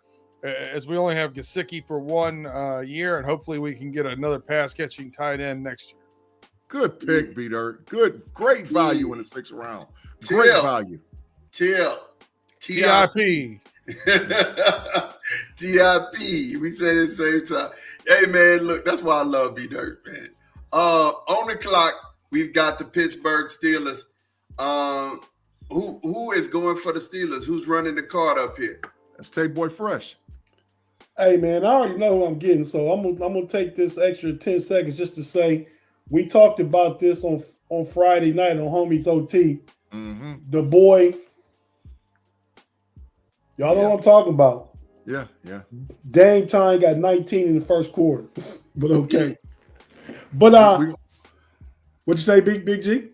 as we only have Gesicki for 1 year, and hopefully we can get another pass-catching tight end next year. Good pick, B-Dirt. Great value in the 6th round. Great value. TIP. TIP. We said it at the same time. Hey, man, look, that's why I love B-Dirt, man. On the clock, we've got the Pittsburgh Steelers. Who is going for the Steelers? Who's running the card up here? That's Tay-Boy Fresh. Hey, man, I already know who I'm getting, so I'm gonna take this extra 10 seconds just to say we talked about this on Friday night on Homies OT. Mm-hmm. The boy, y'all know what I'm talking about. Yeah. Dame Time got 19 in the first quarter, but okay. But what'd you say, Big G?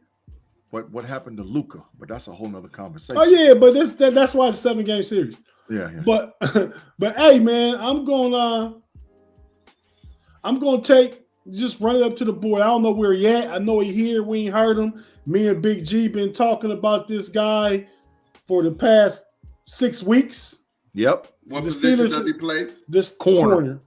What happened to Luka? But that's a whole nother conversation. Oh yeah, but that's why it's a 7-game series. Yeah. But hey, man, I'm gonna take just run it up to the board. I don't know where he at. I know he here. We ain't heard him. Me and Big G been talking about this guy for the past 6 weeks. Yep. What position does he play? This corner.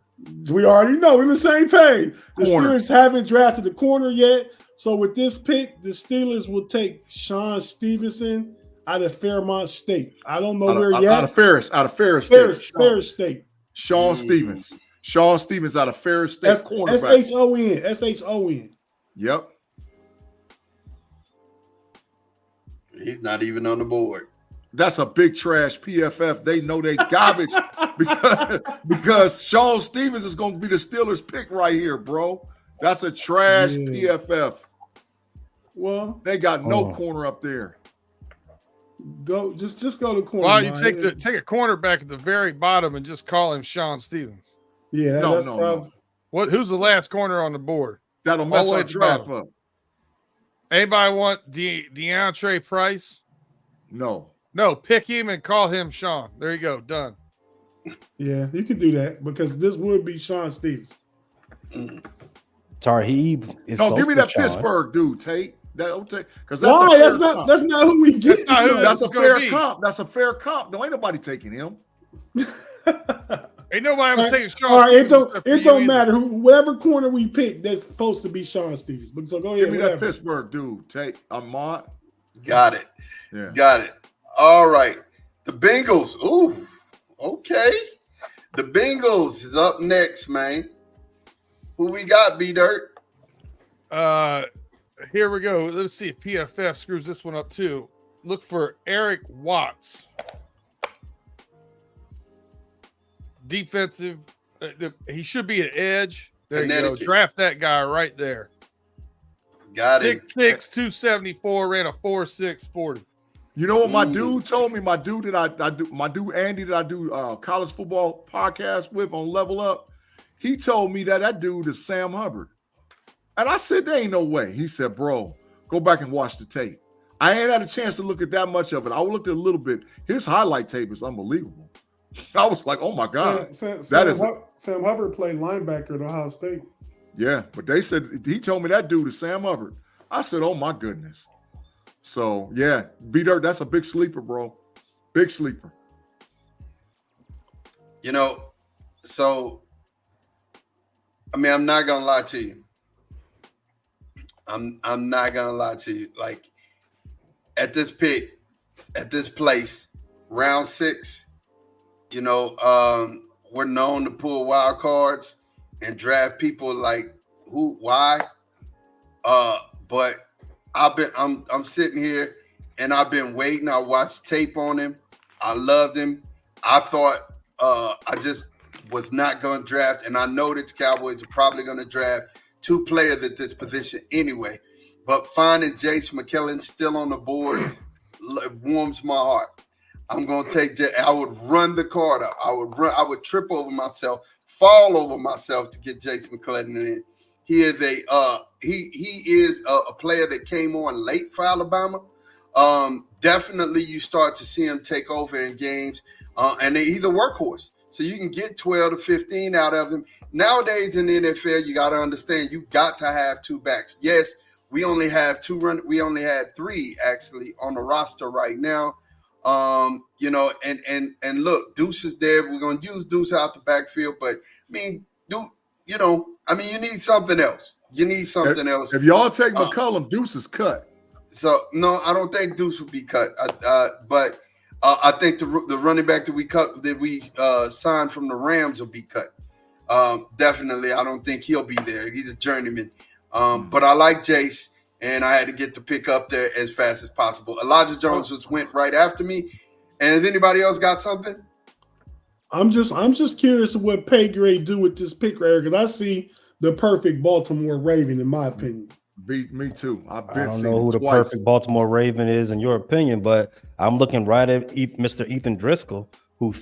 We already know we're on the same page. The Steelers haven't drafted the corner yet. So with this pick, the Steelers will take Sean Stevenson out of Fairmont State. I don't know where he at. Out of Ferris State. Sean Stevens. Sean Stevens out of Ferris State, cornerback. SHON. Yep. He's not even on the board. That's a big trash PFF. They know they garbage because Sean Stevens is going to be the Steelers pick right here, bro. That's a trash PFF. Well, they got no corner up there. Go just go to corner. Why don't you take a cornerback at the very bottom and just call him Sean Stevens? Yeah, that's probably. Who's the last corner on the board? That'll mess our draft up. Anybody want DeAndre Price? No, pick him and call him Sean. There you go, done. Yeah, you can do that because this would be Sean Stevens. Tarheeb is. No, give me that Sean. Pittsburgh dude, Tate. Because that's not who we get. That's a fair comp. That's a fair comp. No, ain't nobody taking him. Ain't nobody was taking Sean. All right, it don't matter. Whatever corner we pick, that's supposed to be Sean Stevens. But so go ahead. Give me that Pittsburgh dude, Tate. Ahmad. Got it. Yeah. Got it. All right. The Bengals. Ooh. Okay. The Bengals is up next, man. Who we got, B-Dirt? Here we go. Let's see if PFF screws this one up too. Look for Eric Watts. Defensive. He should be an edge. There you go. Draft that guy right there. Got it. 6'6", 274, ran a 4.6 40. You know what my dude told me? My dude Andy that I do college football podcast with on Level Up. He told me that dude is Sam Hubbard. And I said, there ain't no way. He said, bro, go back and watch the tape. I ain't had a chance to look at that much of it. I looked at a little bit. His highlight tape is unbelievable. I was like, oh my God. Sam Hubbard played linebacker at Ohio State. Yeah, but they said, he told me that dude is Sam Hubbard. I said, oh my goodness. So yeah, B-Dirt, that's a big sleeper, bro. Big sleeper. So I mean, I'm not gonna lie to you. I'm not gonna lie to you. Like at this pick, at this place, round 6, we're known to pull wild cards and draft people like why? But I'm sitting here and I've been waiting. I watched tape on him. I loved him. I thought I just was not going to draft, and I know that the Cowboys are probably going to draft 2 players at this position anyway. But finding Jace McKellen still on the board warms my heart. I'm going to take Jay. I would run the card up. I would trip over myself, fall over myself to get Jace McKellen in. He is he is a player that came on late for Alabama. Definitely, you start to see him take over in games, and he's a workhorse. So you can get 12 to 15 out of him. Nowadays in the NFL, you got to understand you got to have 2 backs. Yes, we only have 2 we only had 3 actually on the roster right now. And look, Deuce is there. We're gonna use Deuce out the backfield, but I mean, you need something else. You need something else. If y'all take McCollum, Deuce is cut. So no, I don't think Deuce would be cut. But I think the running back that we signed from the Rams will be cut. Definitely, I don't think he'll be there. He's a journeyman. But I like Jace, and I had to get the pick up there as fast as possible. Elijah Jones just went right after me. And has anybody else got something? I'm just curious of what pay grade do with this pick right here, because I see the perfect Baltimore Raven, in my opinion. Me too. I don't know who the perfect Baltimore Raven is in your opinion, but I'm looking right at Mr. Ethan Driscoll, who's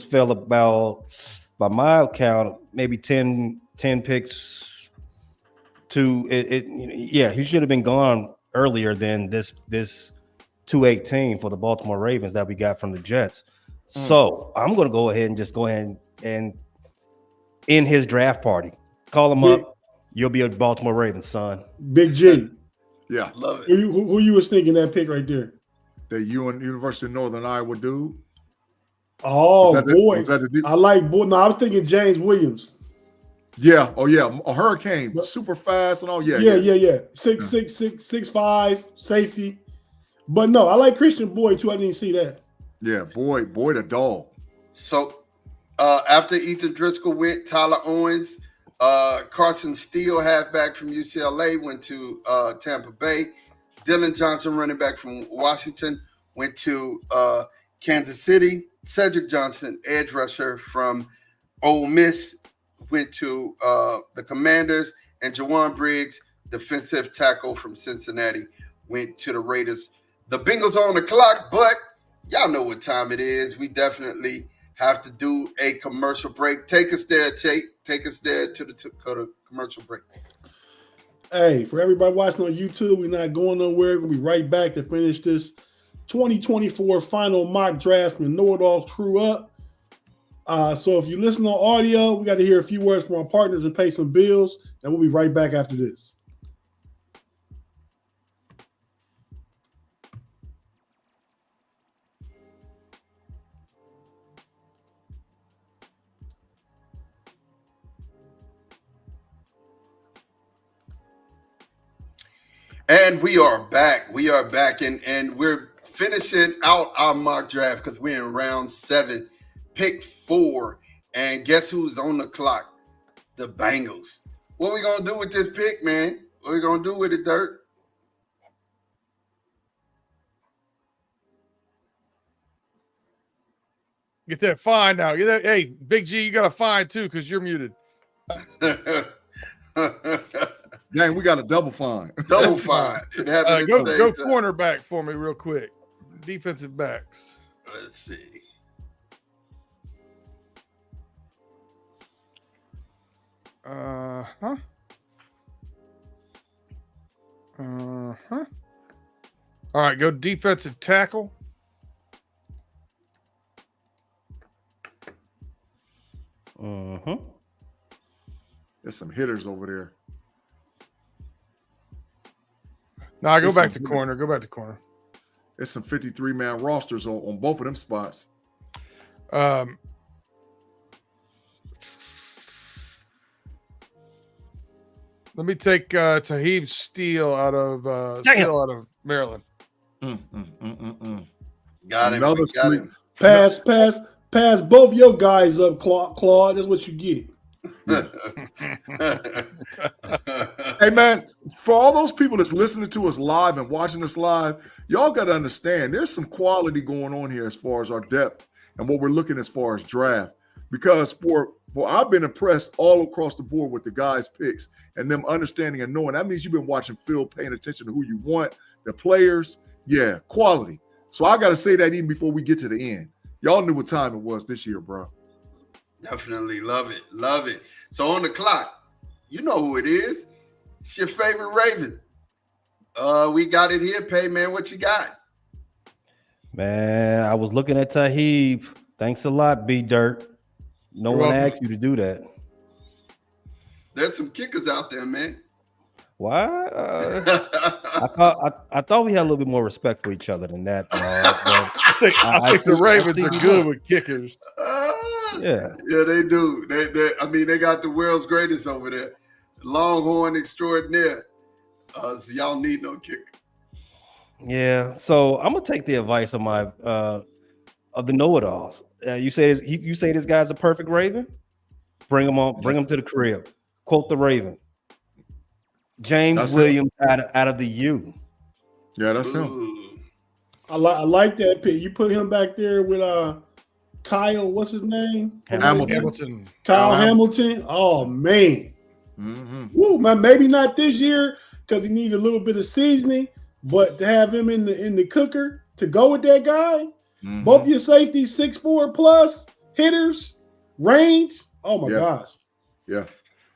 fell about, by my count, maybe 10 picks to it. Yeah, he should have been gone earlier than this 218 for the Baltimore Ravens that we got from the Jets. So I'm going to go ahead and in his draft party, call him up. You'll be a Baltimore Ravens, son. Big G. Yeah. Love it. Who you was thinking that pick right there? The University of Northern Iowa dude. Oh, boy. I like boy. No, I was thinking James Williams. Yeah. Oh, yeah. A Hurricane. Super fast and all. Yeah. 6'6", 6'5", safety. But no, I like Christian Boyd too. I didn't see that. Yeah, Boyd the dog. So after Ethan Driscoll went, Tyler Owens, Carson Steele, halfback from UCLA, went to Tampa Bay. Dylan Johnson, running back from Washington, went to Kansas City. Cedric Johnson, edge rusher from Ole Miss, went to the Commanders. And Jawan Briggs, defensive tackle from Cincinnati, went to the Raiders. The Bengals on the clock, but y'all know what time it is. We definitely have to do a commercial break. Take us there, Tate. Take us there to the commercial break. Hey, for everybody watching on YouTube, we're not going nowhere. We'll be right back to finish this 2024 final mock draft from the KnoItAllZ crew up. So if you listen on audio, we got to hear a few words from our partners and pay some bills, and we'll be right back after this. And we are back. We are back, and we're finishing out our mock draft because we're in round 7, pick 4. And guess who's on the clock? The Bengals. What we gonna do with this pick, man? What we gonna do with it, Dirt? Get that fine now. Get that. Hey, Big G, you got a fine too because you're muted. Dang, we got a double fine. Double fine. Go cornerback for me real quick. Defensive backs. Let's see. All right, go defensive tackle. There's some hitters over there. No, I go back to corner. Go back to corner. There's some 53-man rosters on both of them spots. Let me take Taheeb Steele out of Maryland. Got him. Got him. Pass both your guys up, Claude. That's what you get. Hey, man, for all those people that's listening to us live and watching us live, y'all got to understand there's some quality going on here as far as our depth and what we're looking as far as draft. Because for I've been impressed all across the board with the guys' picks and them understanding and knowing. That means you've been watching film, paying attention to who you want, the players. Yeah, quality. So I got to say that even before we get to the end. Y'all knew what time it was this year, bro. Definitely love it. Love it. So on the clock, you know who it is. It's your favorite Raven. We got it here. Pay, man. What you got? Man, I was looking at Taheeb. Thanks a lot, B Dirt. No one asked you to do that. There's some kickers out there, man. Why? I thought we had a little bit more respect for each other than that. I think the Ravens are good with kickers. Yeah, they do. They got the world's greatest over there, Longhorn extraordinaire. So y'all need no kicker. Yeah. So I'm gonna take the advice of my of the KnoItAllZ. You say this guy's a perfect Raven. Bring him on. Bring him to the crib. Quote the Raven. James Williams out of the U. Yeah, that's him. Ooh. I like that pick. You put him back there with Kyle. What's his name? Hamilton. Kyle Hamilton. Oh man. Mm-hmm. Woo, man. Maybe not this year because he needed a little bit of seasoning, but to have him in the cooker to go with that guy. Mm-hmm. Both your safeties 6'4" plus hitters, range. Oh my gosh. Yeah.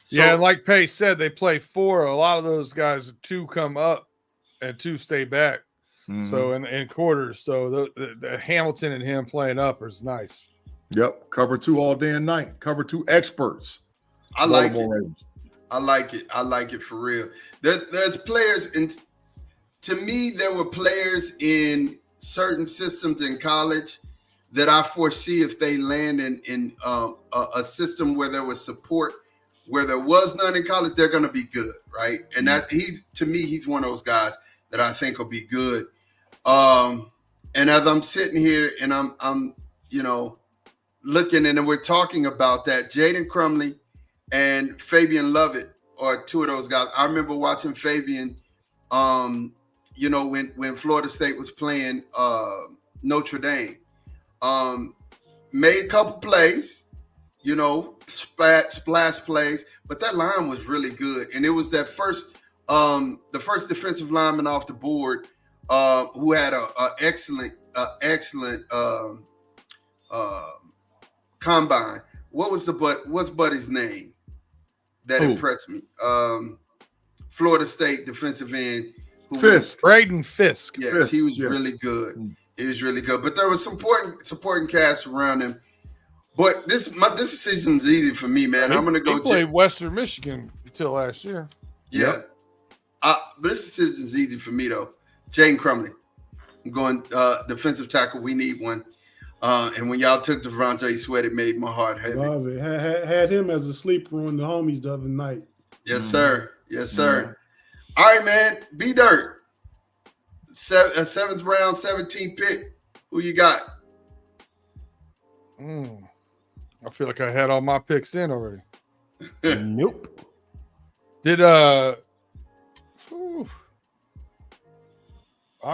So, Yeah, like Pace said, they play 4. A lot of those guys, 2 come up and 2 stay back. Mm-hmm. So in quarters. So the Hamilton and him playing up is nice. Yep. Cover 2 all day and night. Cover 2 experts. I like it. I like it. I like it for real. There's players, and to me, there were players in certain systems in college that I foresee if they land in a system where there was support, where there was none in college, they're going to be good, right? And that he's one of those guys that I think will be good. And as I'm sitting here and I'm looking and we're talking about that, Jaden Crumley and Fabian Lovett are 2 of those guys. I remember watching Fabian, when Florida State was playing Notre Dame, made a couple plays, splash plays, but that line was really good. And it was that the first defensive lineman off the board who had a excellent combine. What's Buddy's name that impressed me? Florida State defensive end. Fisk. Braden Fisk. Yes, Fisk, he was yeah. really good. He was really good. But there was supporting cast around him. But this decision's easy for me, man. I'm gonna go. He played Western Michigan until last year. Yeah. This decision's easy for me though. Jaden Crumley. I'm going defensive tackle. We need one. And when y'all took Devontae Sweat, it made my heart heavy. Love it. Had him as a sleeper on the homies the other night. Yes, sir. Yes, sir. All right, man. B-Dirt. 7th round, 17th pick. Who you got? I feel like I had all my picks in already. Nope. Did I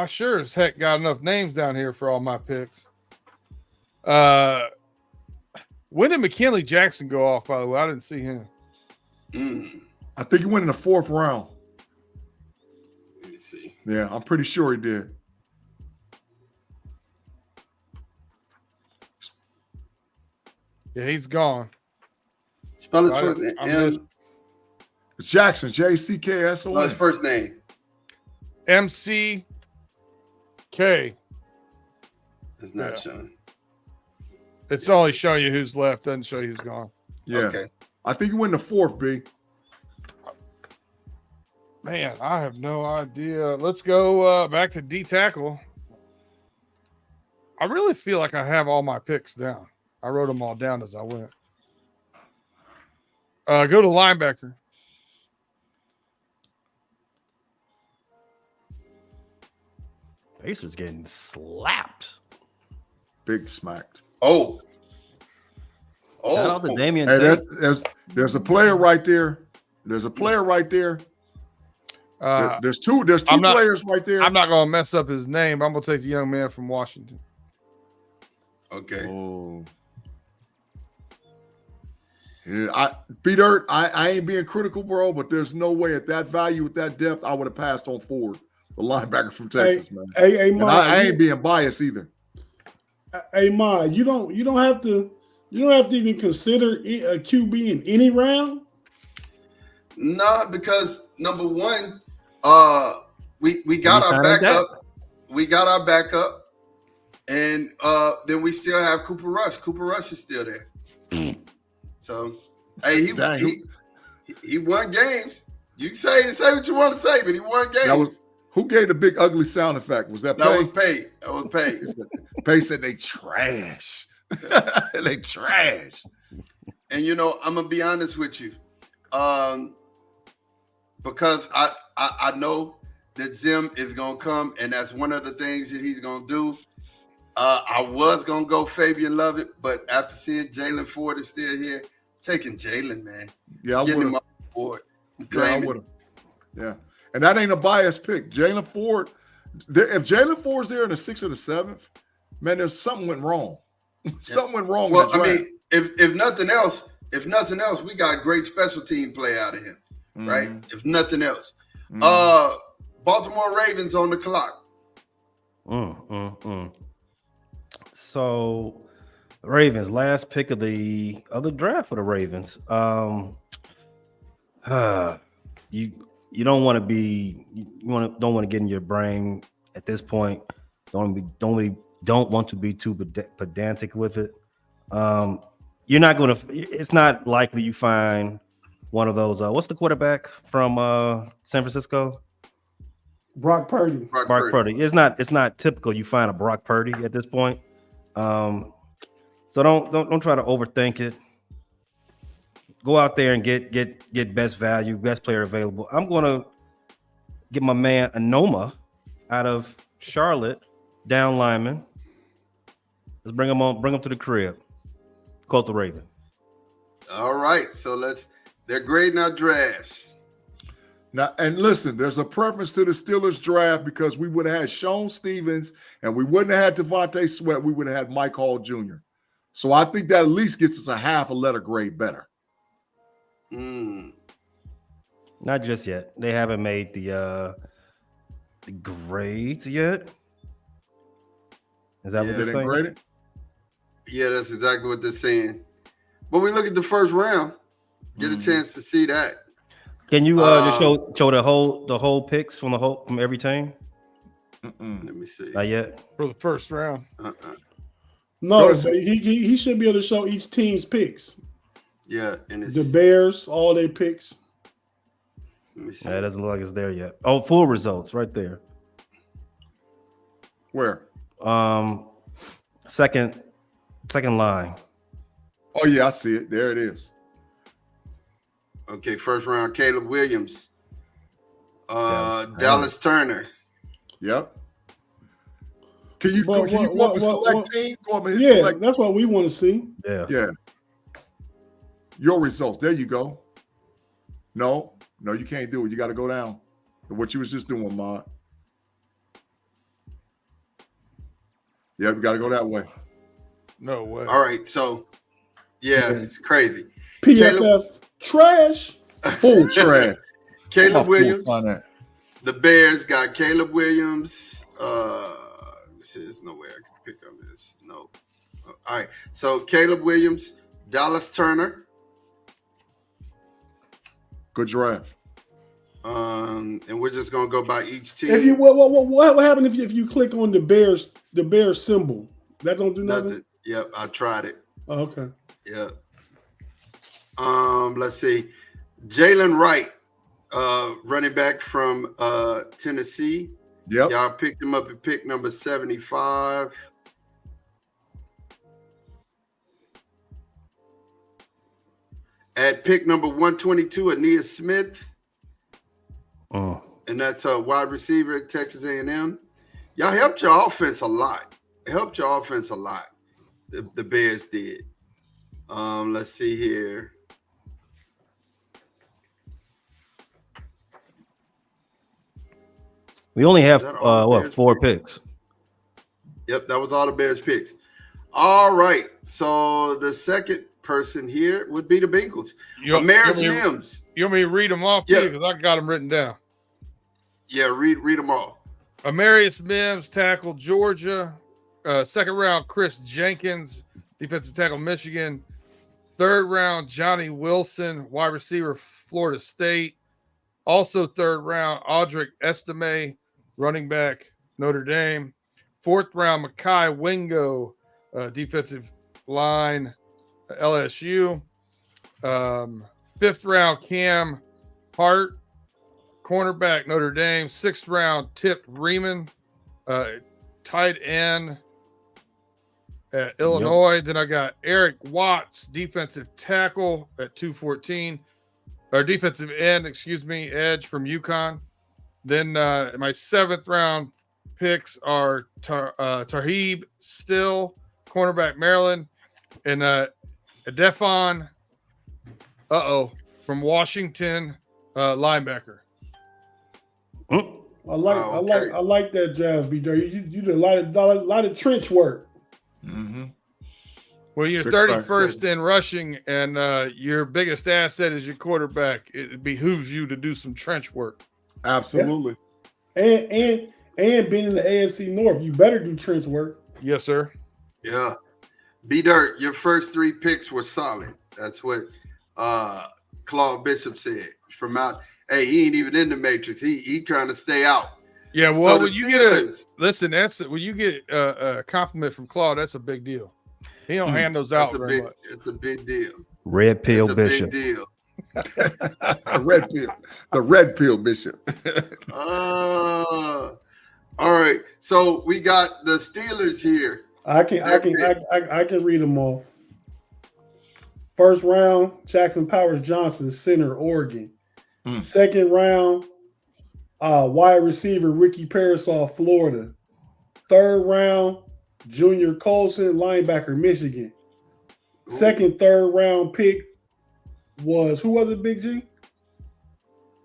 sure as heck got enough names down here for all my picks. When did McKinley Jackson go off, by the way? I didn't see him. I think he went in the 4th round. Let me see. Yeah, I'm pretty sure he did. Yeah, he's gone. Spell his first name. It's Jackson, J-C-K-S-O-N. Spell his first name. MCK. It's not showing. It's only showing you who's left, doesn't show you who's gone. Yeah. Okay. I think he went in the 4th, B. Man, I have no idea. Let's go back to D tackle. I really feel like I have all my picks down. I wrote them all down as I went. Go to linebacker. Pacers getting slapped. Big smacked. Oh. Shout out to Damian Hey, Tate. there's a player right there. There's a player right there. There's two players right there. I'm not going to mess up his name. I'm going to take the young man from Washington. Okay. Oh. Yeah, B-Dirt, I ain't being critical, bro, but there's no way at that value, with that depth, I would have passed on Ford, the linebacker from Texas, man. Hey, Ma, I ain't being biased either. Hey, Ma, you don't have to even consider a QB in any round. No, because number one, we got our backup. We got our backup, and then we still have Cooper Rush. Cooper Rush is still there. So, hey, he won games. You can say what you want to say, but he won games. Who gave the big ugly sound effect? Was that Pay? That was Pay. Pay said they trash. They trash. And I'm gonna be honest with you, because I know that Zim is gonna come, and that's one of the things that he's gonna do. I was gonna go Fabian Lovett, but after seeing Jalen Ford is still here, taking Jalen, man. Yeah, I would have. Yeah, I would have. Yeah, and that ain't a biased pick. Jalen Ford. If Jalen Ford's there in the 6th or the 7th, man, there's something went wrong. Something went wrong. Well, I mean, if nothing else, we got great special team play out of him, right? If nothing else, Baltimore Ravens on the clock. So, Ravens, last pick of the draft for the Ravens. You don't want to get in your brain at this point. Don't want to be too pedantic with it. You're not going to. It's not likely you find one of those. What's the quarterback from San Francisco? Brock Purdy. Brock Purdy. It's not typical you find a Brock Purdy at this point. So don't try to overthink it. Go out there and get best value, best player available. I'm gonna get my man Anoma out of Charlotte, down lineman. Let's bring him to the crib. Colt the Raven. All right, so they're grading our drafts. Now, and listen, there's a preference to the Steelers draft because we would have had Sean Stevens and we wouldn't have had Devontae Sweat. We would have had Mike Hall Jr. So I think that at least gets us a half a letter grade better. Not just yet. They haven't made the the grades yet. Is that what They they're didn't saying? grade it? Yeah, that's exactly what they're saying. But we look at the first round, get a chance to see that. Can you just show the whole picks from every team? Let me see. Not yet. For the first round. No, but he should be able to show each team's picks. Yeah, and it's The Bears, all their picks. Let me see. Yeah, it doesn't look like it's there yet. Oh, full results right there. Where? Second line. Oh yeah, I see it. There it is. Okay, first round, Caleb Williams, Dallas Turner. Yep. Can you go up and select team? Go up and Yeah, select. that's what we want to see. Yeah. Your results. There you go. No, you can't do it. You got to go down to what you was just doing, Mod. Yeah, we got to go that way. No way. All right, so it's crazy. PFF trash. Full trash. Caleb Williams. The Bears got Caleb Williams. There's no way I can pick on this. No. All right. So Caleb Williams, Dallas Turner. Good draft. And we're just gonna go by each team. If you what happened if you click on the Bears symbol? That don't do nothing. Yep, I tried it. Oh, okay. Yep. Let's see. Jalen Wright, running back from Tennessee. Yep. Y'all picked him up at pick number 75. At pick number 122, Aeneas Smith. And that's a wide receiver at Texas A&M. Y'all helped your offense a lot. The Bears did. Let's see here. We only have 4 picks. Yep, that was all the Bears picks. All right. So the second person here would be the Bengals. Amaris Mims. You want me to read them off to you? Because I got them written down. Yeah, read them all. Amarius Mims, tackle, Georgia. Second round, Chris Jenkins, defensive tackle, Michigan. Third round, Johnny Wilson, wide receiver, Florida State. Also third round, Audric Estime, running back, Notre Dame. Fourth round, Mekhi Wingo, defensive line, LSU. Fifth round, Cam Hart, cornerback, Notre Dame. Sixth round, Tip Riemann, tight end at Illinois. Then I got Eric Watts, defensive tackle at 214. Or defensive end, edge from UConn. Then my seventh round picks are Tarheeb Still, cornerback, Maryland. And Defon, from Washington, linebacker. I like that draft, B-Dirt. You did a lot of trench work. Mm-hmm. Well, you're 31st in rushing, and your biggest asset is your quarterback. It behooves you to do some trench work. Absolutely. Yeah. And being in the AFC North, you better do trench work. Yes, sir. Yeah. B-Dirt, your first 3 picks were solid. That's what Claude Bishop said. From out, hey, he ain't even in the matrix. He trying to stay out. Yeah, well, so when you get a compliment from Claude, that's a big deal. He don't hand those out very much. It's a big deal. Red pill Bishop. Big deal. The red pill Bishop. All right. So we got the Steelers here. I can read them all. First round, Jackson Powers Johnson, center, Oregon. Second round, wide receiver Ricky Parasol, Florida. Third round, Junior Colson, linebacker, Michigan. Third round pick was, who was it, Big G?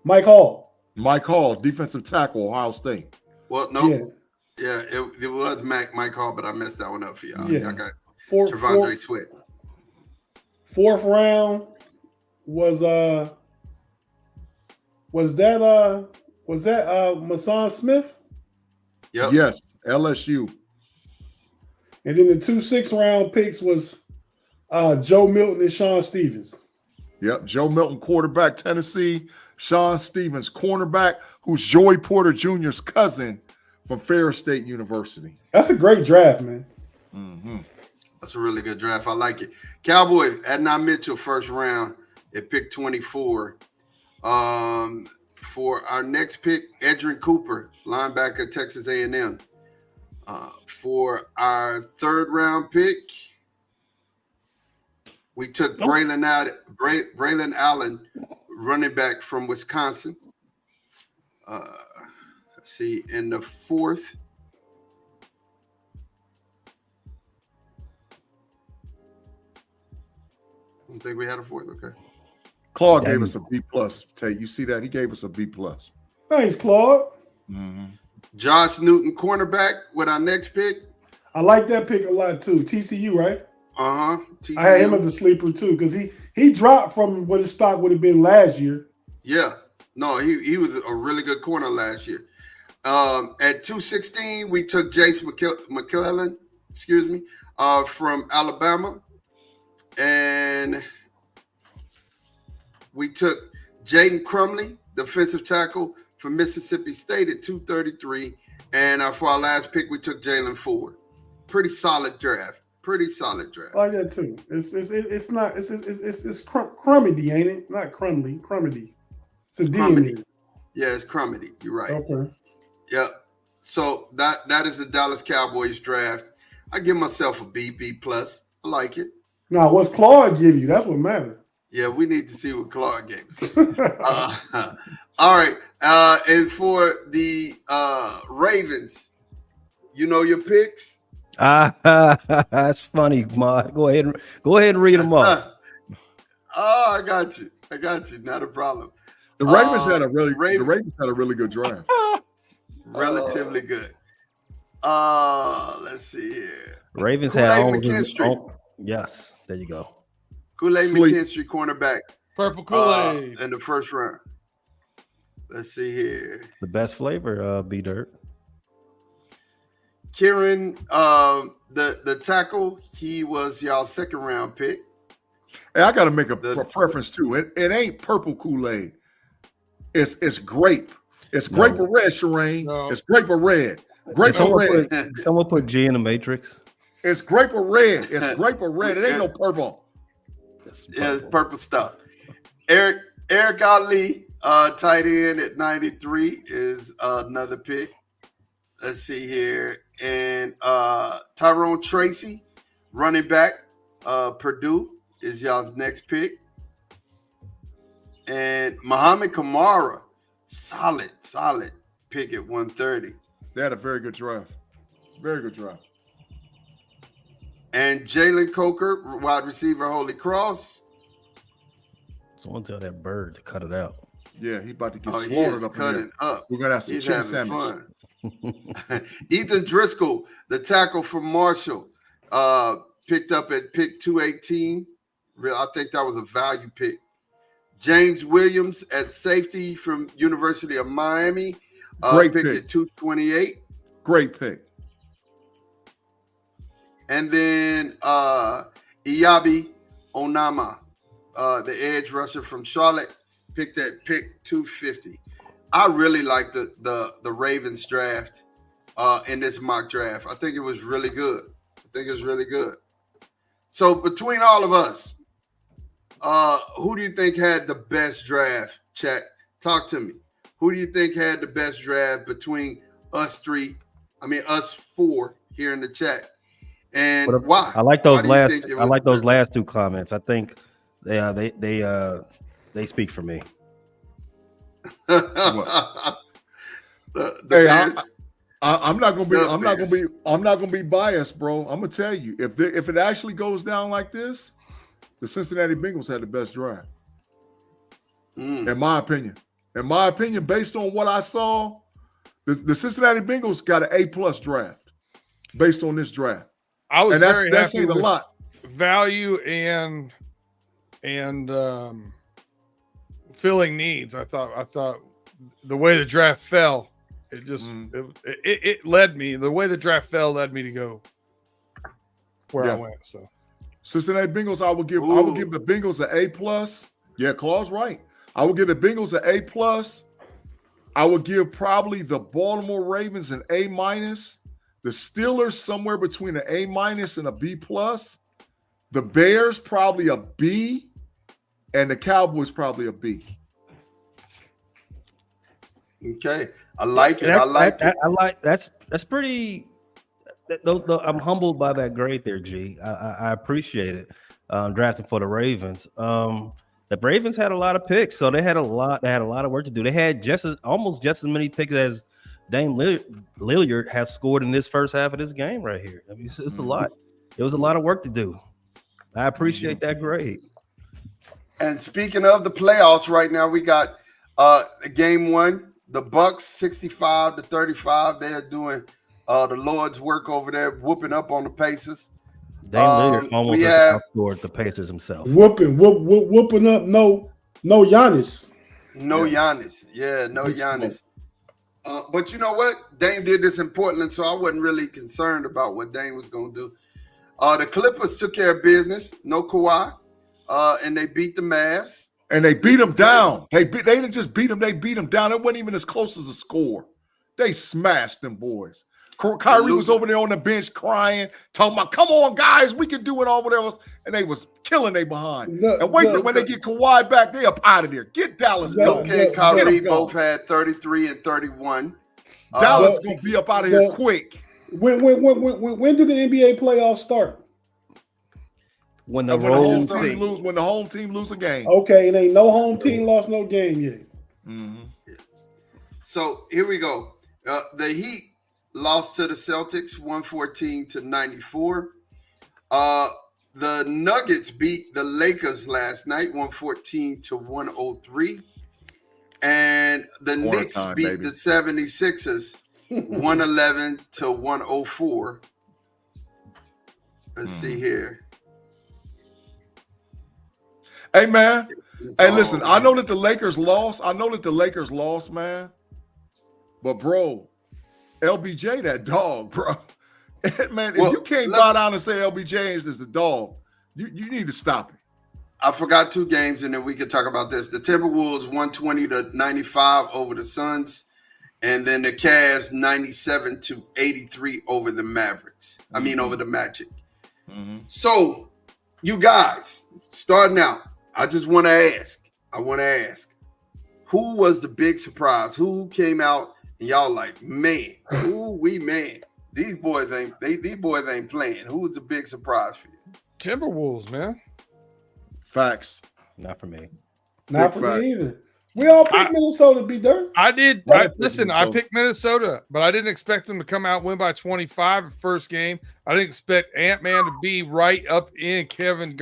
Mike Hall. Mike Hall, defensive tackle, Ohio State. Well, no. Yeah, it was Mike Hall, but I messed that one up for y'all. Yeah. Y'all got Trevondre Sweat. Fourth round was that Mason Smith? Yep. Yes, LSU. And then the 2 6th-round picks was Joe Milton and Sean Stevens. Yep, Joe Milton, quarterback, Tennessee. Sean Stevens, cornerback, who's Joey Porter Jr.'s cousin from Ferris State University. That's a great draft, man. Mm-hmm. That's a really good draft. I like it. Cowboys, Adnan Mitchell, first round at pick 24. For our next pick, Edrin Cooper, linebacker, Texas A&M. For our third round pick, we took Braylon Allen, running back from Wisconsin. Let's see, in the fourth, I don't think we had a fourth. Okay. Claude gave us a B plus. Tate, you see that? He gave us a B plus. Thanks, Claude. Mm-hmm. Josh Newton, cornerback, with our next pick. I like that pick a lot too. TCU, right? Uh-huh. I had him as a sleeper too because he dropped from what his stock would have been last year. Yeah. No, he was a really good corner last year. At 216, we took Jace McClellan, from Alabama. And we took Jaden Crumley, defensive tackle from Mississippi State at 233. And for our last pick, we took Jalen Ford. Pretty solid draft. I like that too. It's Crumedy, ain't it? Not Crumley. Crumedy. It's a D in there. Yeah, it's Crumedy. You're right. Okay. Yeah. So that is the Dallas Cowboys draft. I give myself a B plus. I like it. Now, what's Claude give you? That's what matters. Yeah, we need to see what Claude gave us. All right. And for the Ravens, you know your picks? That's funny, Ma. Go ahead and read them off. I got you. Not a problem. The Ravens had a really good draft. Relatively good. Let's see here. Ravens Kool-Aid had McKinstry. Yes, there you go. Kool-Aid McKinstry, cornerback. Purple Kool-Aid. In the first round. Let's see here. The best flavor, B Dirt. Kieran, the tackle, he was y'all's second round pick. Hey, I got to make a preference too. It ain't purple Kool-Aid. It's grape. It's grape or red, Shireen. No. It's grape or red. Grape or red. Someone put G in the Matrix. It's grape or red. It's grape or red. It ain't no purple. It's purple stuff. Eric Ali, tight end at 93 is another pick. Let's see here. And Tyrone Tracy, running back, Purdue, is y'all's next pick. And Muhammad Kamara, solid pick at 130. They had a very good draft. And Jalen Coker, wide receiver, Holy Cross. Someone tell that bird to cut it out. Yeah, he's about to get slaughtered up in there. We're going to have some chicken sandwich. Ethan Driscoll, the tackle from Marshall, picked up at pick 218. I think that was a value pick. James Williams at safety from University of Miami, great picked pick at 228. Great pick. And then Iyabi Onama, the edge rusher from Charlotte, picked at pick 250. I really like the Ravens draft in this mock draft. I think it was really good. So between all of us, who do you think had the best draft? Chat, talk to me. Who do you think had the best draft between us four here in the chat? And why? I like those last two comments. I think they speak for me. I'm not gonna be biased, bro. I'm gonna tell you if it actually goes down like this, the Cincinnati Bengals had the best draft. In my opinion, based on what I saw, the Cincinnati Bengals got an A+ draft based on this draft. I was very happy with a lot value and filling needs. I thought the way the draft fell, It just it led me, the way the draft fell led me to go where I went. So Cincinnati Bengals, I would give the Bengals an A+. Yeah, Claw's right. I would give the Bengals an A+. I would give probably the Baltimore Ravens an A-. The Steelers somewhere between an A- and a B+. The Bears probably a B, and the Cowboys probably a B. Okay, I like it. I like it. That's pretty. I'm humbled by that grade there, G. I appreciate it. Drafting for the Ravens. The Ravens had a lot of picks, so they had a lot of work to do. They had almost just as many picks as Dame Lillard has scored in this first half of this game right here. I mean, it's a lot. It was a lot of work to do. I appreciate that grade. And speaking of the playoffs, right now we got game one. The Bucks 65-35. They are doing the Lord's work over there, whooping up on the Pacers. Dame Lillard almost outscored the Pacers himself. Whooping up. No Giannis. No Giannis. Yeah, no Giannis. But you know what? Dame did this in Portland, so I wasn't really concerned about what Dame was going to do. The Clippers took care of business. No Kawhi. And they beat the Mavs. And they beat them down. They didn't just beat them. They beat them down. It wasn't even as close as a score. They smashed them boys. Kyrie was over there on the bench crying, talking about, come on, guys, we can do it all, whatever else. And they was killing they behind. When they get Kawhi back, they up out of there. Get Dallas going. Okay, Kyrie both had 33 and 31. Dallas is going to be up out of here quick. When do the NBA playoffs start? When the home team lose a game. Okay, and ain't no home team lost no game yet. Mm-hmm. So here we go. The Heat lost to the Celtics 114-94. The Nuggets beat the Lakers last night 114-103. And the Knicks beat the 76ers 111-104. Let's see here. Hey, man. Hey, listen, I know that the Lakers lost. Man. But, bro, LBJ, that dog, bro. Man, if you can't bow down and say LBJ is the dog, you need to stop it. I forgot two games, and then we could talk about this. The Timberwolves 120-95 over the Suns, and then the Cavs 97-83 over the Mavericks. I mean, over the Magic. Mm-hmm. So, you guys, starting out, I want to ask, who was the big surprise? Who came out and y'all like, man, these boys ain't playing. Who was the big surprise for you? Timberwolves, man. Facts. Not for me. Not for me either. We all picked Minnesota to be dirt. I did. I picked Minnesota, but I didn't expect them to come out and win by 25 the first game. I didn't expect Ant-Man to be right up in Kevin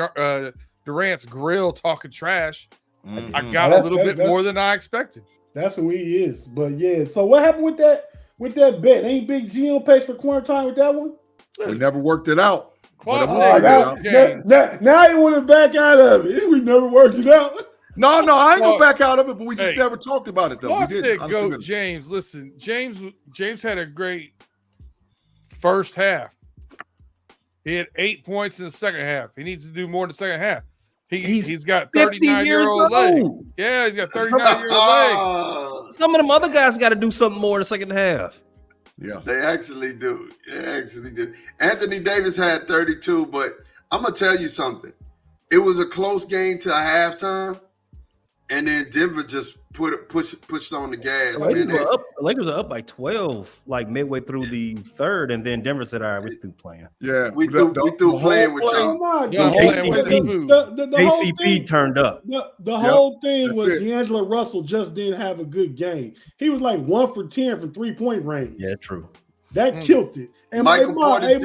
Durant's grill talking trash. Mm-hmm. I got a little bit more than I expected. That's who he is. But yeah, so what happened with that bet? Ain't Big G on pace for quarantine with that one? We never worked it out. Now he want to back out of it. We never worked it out. No, I ain't gonna back out of it, but we just never talked about it though. I said go James. Listen, James had a great first half. He had 8 points in the second half. He needs to do more in the second half. He's got 39-year-old legs. Yeah, he's got 39-year-old legs. Some of them other guys got to do something more in the second half. Yeah, they actually do. Anthony Davis had 32, but I'm gonna tell you something. It was a close game to a halftime, and then Denver just pushed on the gas. The Lakers are up by 12, like midway through the third, and then Denver said, "All right, we're through playing." Yeah, we through playing with y'all. KCP turned up. The whole thing was D'Angelo Russell just didn't have a good game. He was like 1 for 10 from 3-point range. Yeah, true. That killed it. And Michael Porter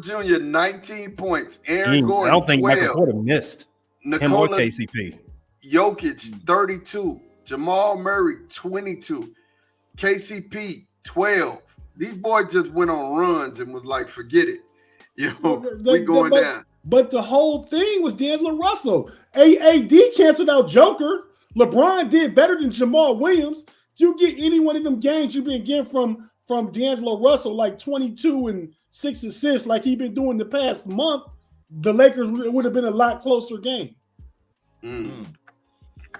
Jr. 19 points. Aaron Gordon, I don't think 12. Michael Porter missed. Him or KCP. Jokic 32, Jamal Murray 22, KCP 12. These boys just went on runs and was like, forget it. We going down. But the whole thing was D'Angelo Russell. AD canceled out Joker. LeBron did better than Jamal Williams. you get any one of them games you've been getting from D'Angelo Russell, like 22 and 6 assists, like he been doing the past month, the Lakers would have been a lot closer game.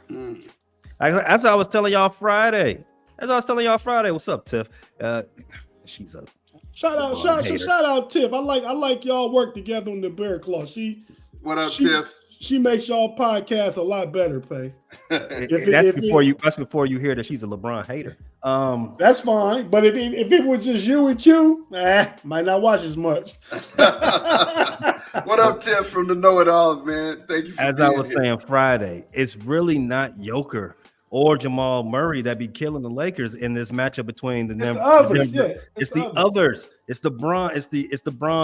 That's what I was telling y'all Friday. What's up, Tiff? She's a shout out Tiff. I like y'all work together on the Bear Claw. What up, Tiff? She makes y'all podcast a lot better, Pay. That's before you hear that she's a LeBron hater. That's fine, but if it was just you and Q, might not watch as much. What up, Tiff from the KnoItAllZ, man? Thank you for As being I was here. saying Friday, it's really not Joker or Jamal Murray that be killing the Lakers in this matchup between the others. It's the others. It's the Bron,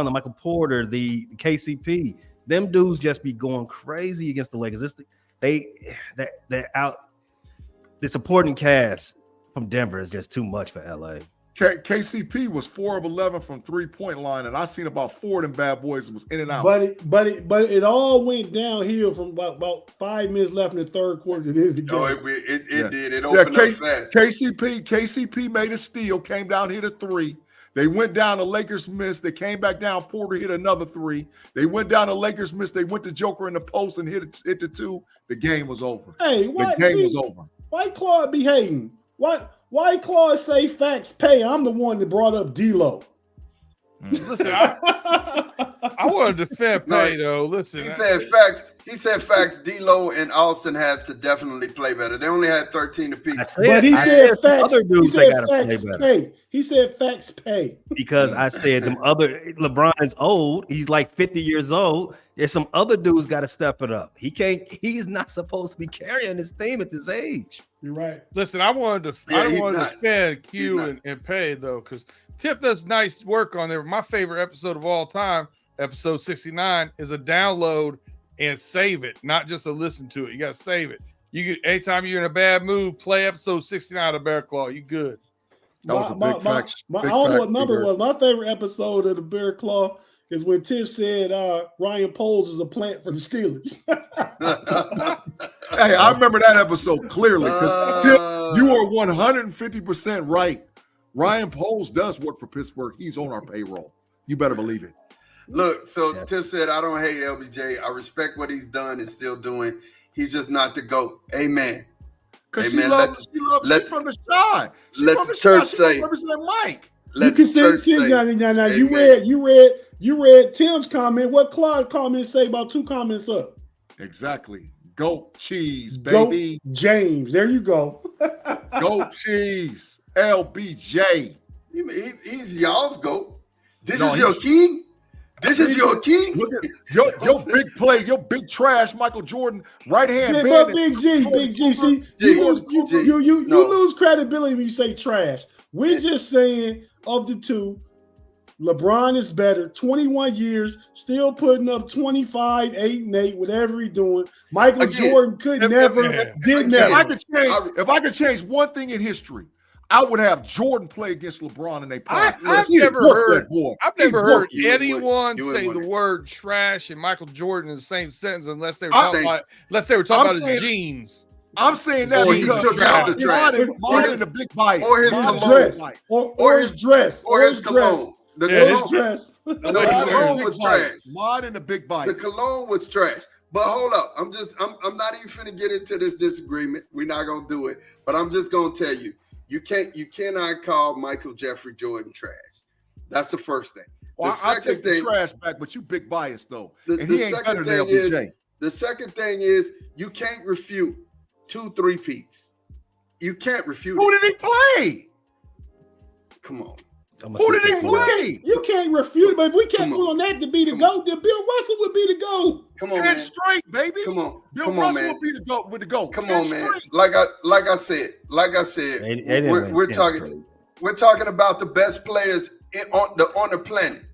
the Michael Porter, the KCP. Them dudes just be going crazy against the Lakers. The supporting cast from Denver is just too much for LA. KCP was 4 of 11 from 3-point line, and I seen about 4 of them bad boys that was in and out. But it all went downhill from about 5 minutes left in the third quarter. It did. It opened up fast. KCP made a steal, came down, hit a 3. They went down, the Lakers missed. They came back down. Porter hit another 3. They went down, the Lakers missed. They went to Joker in the post and hit the 2. The game was over. The game was over. Why Claude be hating? Why Claude say facts pay? I'm the one that brought up D-Lo. Listen, I want to defend Pay though. Listen, he said facts. He said facts. D'Lo and Austin have to definitely play better. They only had 13 apiece. But he said facts. Other dudes they gotta play better. Pay. He said facts pay. Because I said them other LeBron is old. He's like 50 years old. There's some other dudes got to step it up. He's not supposed to be carrying his team at this age. You're right. Listen, I wanted to defend Q and Pay though, because Tiff does nice work on there. My favorite episode of all time, episode 69, is a download and save it, not just a listen to it. You got to save it. Anytime you're in a bad mood, play episode 69 of Bear Claw. You good. That was a big fact. I don't know what number it was. My favorite episode of the Bear Claw is when Tiff said Ryan Poles is a plant for the Steelers. Hey, I remember that episode clearly because you are 150% right. Ryan Poles does work for Pittsburgh. He's on our payroll. You better believe it. Look, so Tiff said, I don't hate LBJ. I respect what he's done and still doing. He's just not the GOAT. Amen. Because she loves from the shy. Let the church say. Represent Mike. Let the church say. Now, you read Tim's comment. What Claude's comments say about 2 comments up? Exactly. Goat cheese, baby. Goat James. There you go. Goat cheese. LBJ. He's y'all's GOAT. This is your king? This is your king? Look at your big play, your big trash, Michael Jordan, right hand. Yeah, but Big G. See, you lose credibility when you say trash. We're just saying of the two, LeBron is better. 21 years, still putting up 25, 8 and 8, whatever he's doing. Michael Jordan did never. If I could change one thing in history, I would have Jordan play against LeBron and they play. I've never heard anyone say the word trash and Michael Jordan in the same sentence unless they were talking about his jeans. I'm saying that because he took out the trash. Mine the big bite. Or his cologne. Or his dress. Or his cologne. His dress. The cologne was trash. Mine and the big bite. The cologne was trash. But hold up. I'm not even finna get into this disagreement. We're not gonna do it. But I'm just gonna tell you. You cannot call Michael Jeffrey Jordan trash. That's the first thing. Well, I take the trash back, but you big bias though. And he ain't better than LBJ. The second thing is you can't refute 2 3-peats. You can't refute Who did he play? Come on. Who did he play? You can't refute, but if we can't rule on that to be the GOAT, then Bill Russell would be the GOAT. Come on, man. Straight, baby. Come on. Bill Russell would be the GOAT with the GOAT. Come on, man. Like I said, we're talking about the best players on the planet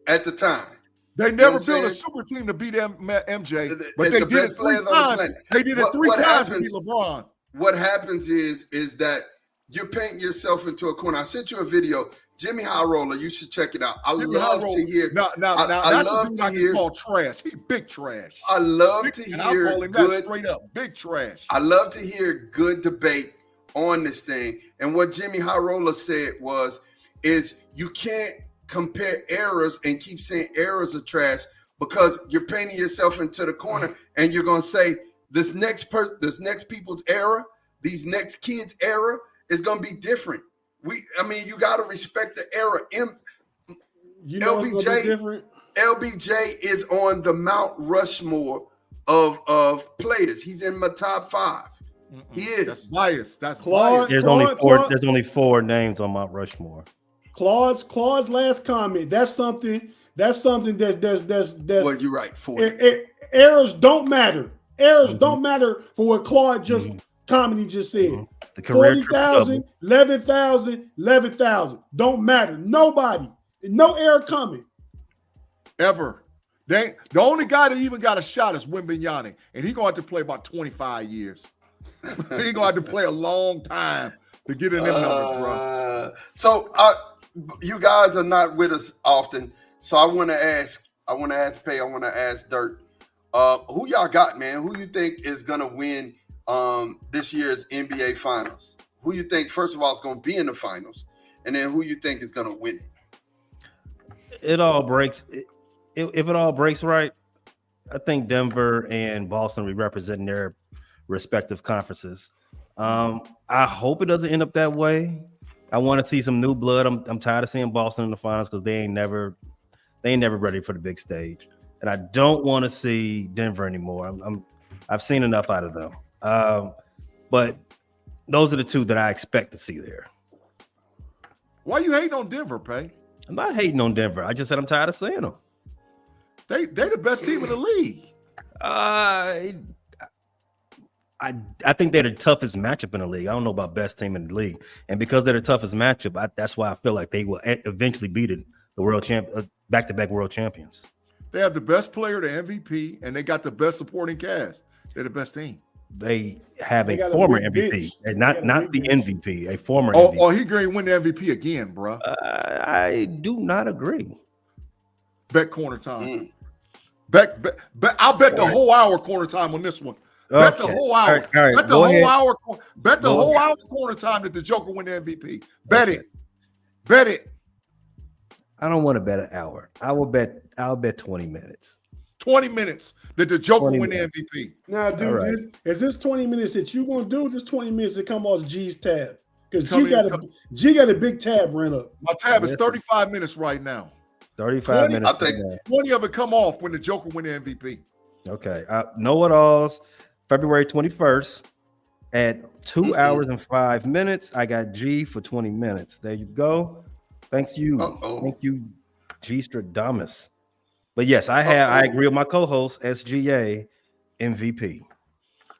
at the time. They never built a super team to beat MJ, but they did it 3 times. They did it 3 times to beat LeBron. What happens is that you're painting yourself into a corner. I sent you a video. Jimmy High Roller, you should check it out. I love to hear. I love to hear. Call trash. He big trash. I love to hear good straight up big trash. I love to hear good debate on this thing. And what Jimmy Hirola said is you can't compare errors and keep saying errors are trash because you're painting yourself into the corner and you're going to say this next people's error, these next kids' error is going to be different. You got to respect the error. You know what's gonna be different? LBJ is on the Mount Rushmore of players. He's in my top 5. He is. That's biased. That's Claude, biased. There's only 4 names on Mount Rushmore. Claude's last comment. That's something that's Well, you're right. 40. Errors don't matter. Errors don't matter for what Claude just commented just said. The career 40,000, 11,000, 11,000. Don't matter. Nobody. No error coming. Ever. The only guy that even got a shot is Wembanyama, and he's going to have to play about 25 years. He's going to have to play a long time to get in them numbers, bro. So you guys are not with us often, so I want to ask Pay, I want to ask Dirt, who y'all got, man? Who you think is going to win this year's NBA Finals? Who you think, first of all, is going to be in the finals, and then who you think is going to win it? It all breaks. If it all breaks right, I think Denver and Boston will be representing their respective conferences. I hope it doesn't end up that way. I want to see some new blood. I'm tired of seeing Boston in the finals because they ain't never ready for the big stage. And I don't want to see Denver anymore. I've seen enough out of them. But those are the 2 that I expect to see there. Why you hating on Denver, Pay? I'm not hating on Denver. I just said I'm tired of seeing them. They the best team in the league. I think they're the toughest matchup in the league. I don't know about best team in the league, and because they're the toughest matchup, that's why I feel like they will eventually beat the world back-to-back world champions. They have the best player, the MVP, and they got the best supporting cast. They're the best team. They have a former MVP, not the MVP, a former MVP. MVP. He going to win the MVP again, bro. I do not agree. Bet corner time. Bet. I'll bet the whole hour corner time on this one. Bet the whole hour. All right. Bet the whole hour. Bet the whole hour corner time that the Joker win the MVP. Bet it. Bet it. I don't want to bet an hour. I'll bet 20 minutes. 20 minutes that the Joker win the MVP. Now, dude, is this 20 minutes that you going to do? This 20 minutes that come off G's tab? Because G got a big tab ran up. My tab is 35 minutes right now. 35 minutes. I think 20 of it come off when the Joker win the MVP. Okay. KnoItAllZ, February 21st at 2 hours and 5 minutes. I got G for 20 minutes. There you go. Thank you, G Stradamus. But yes, I agree with my co-host, SGA MVP.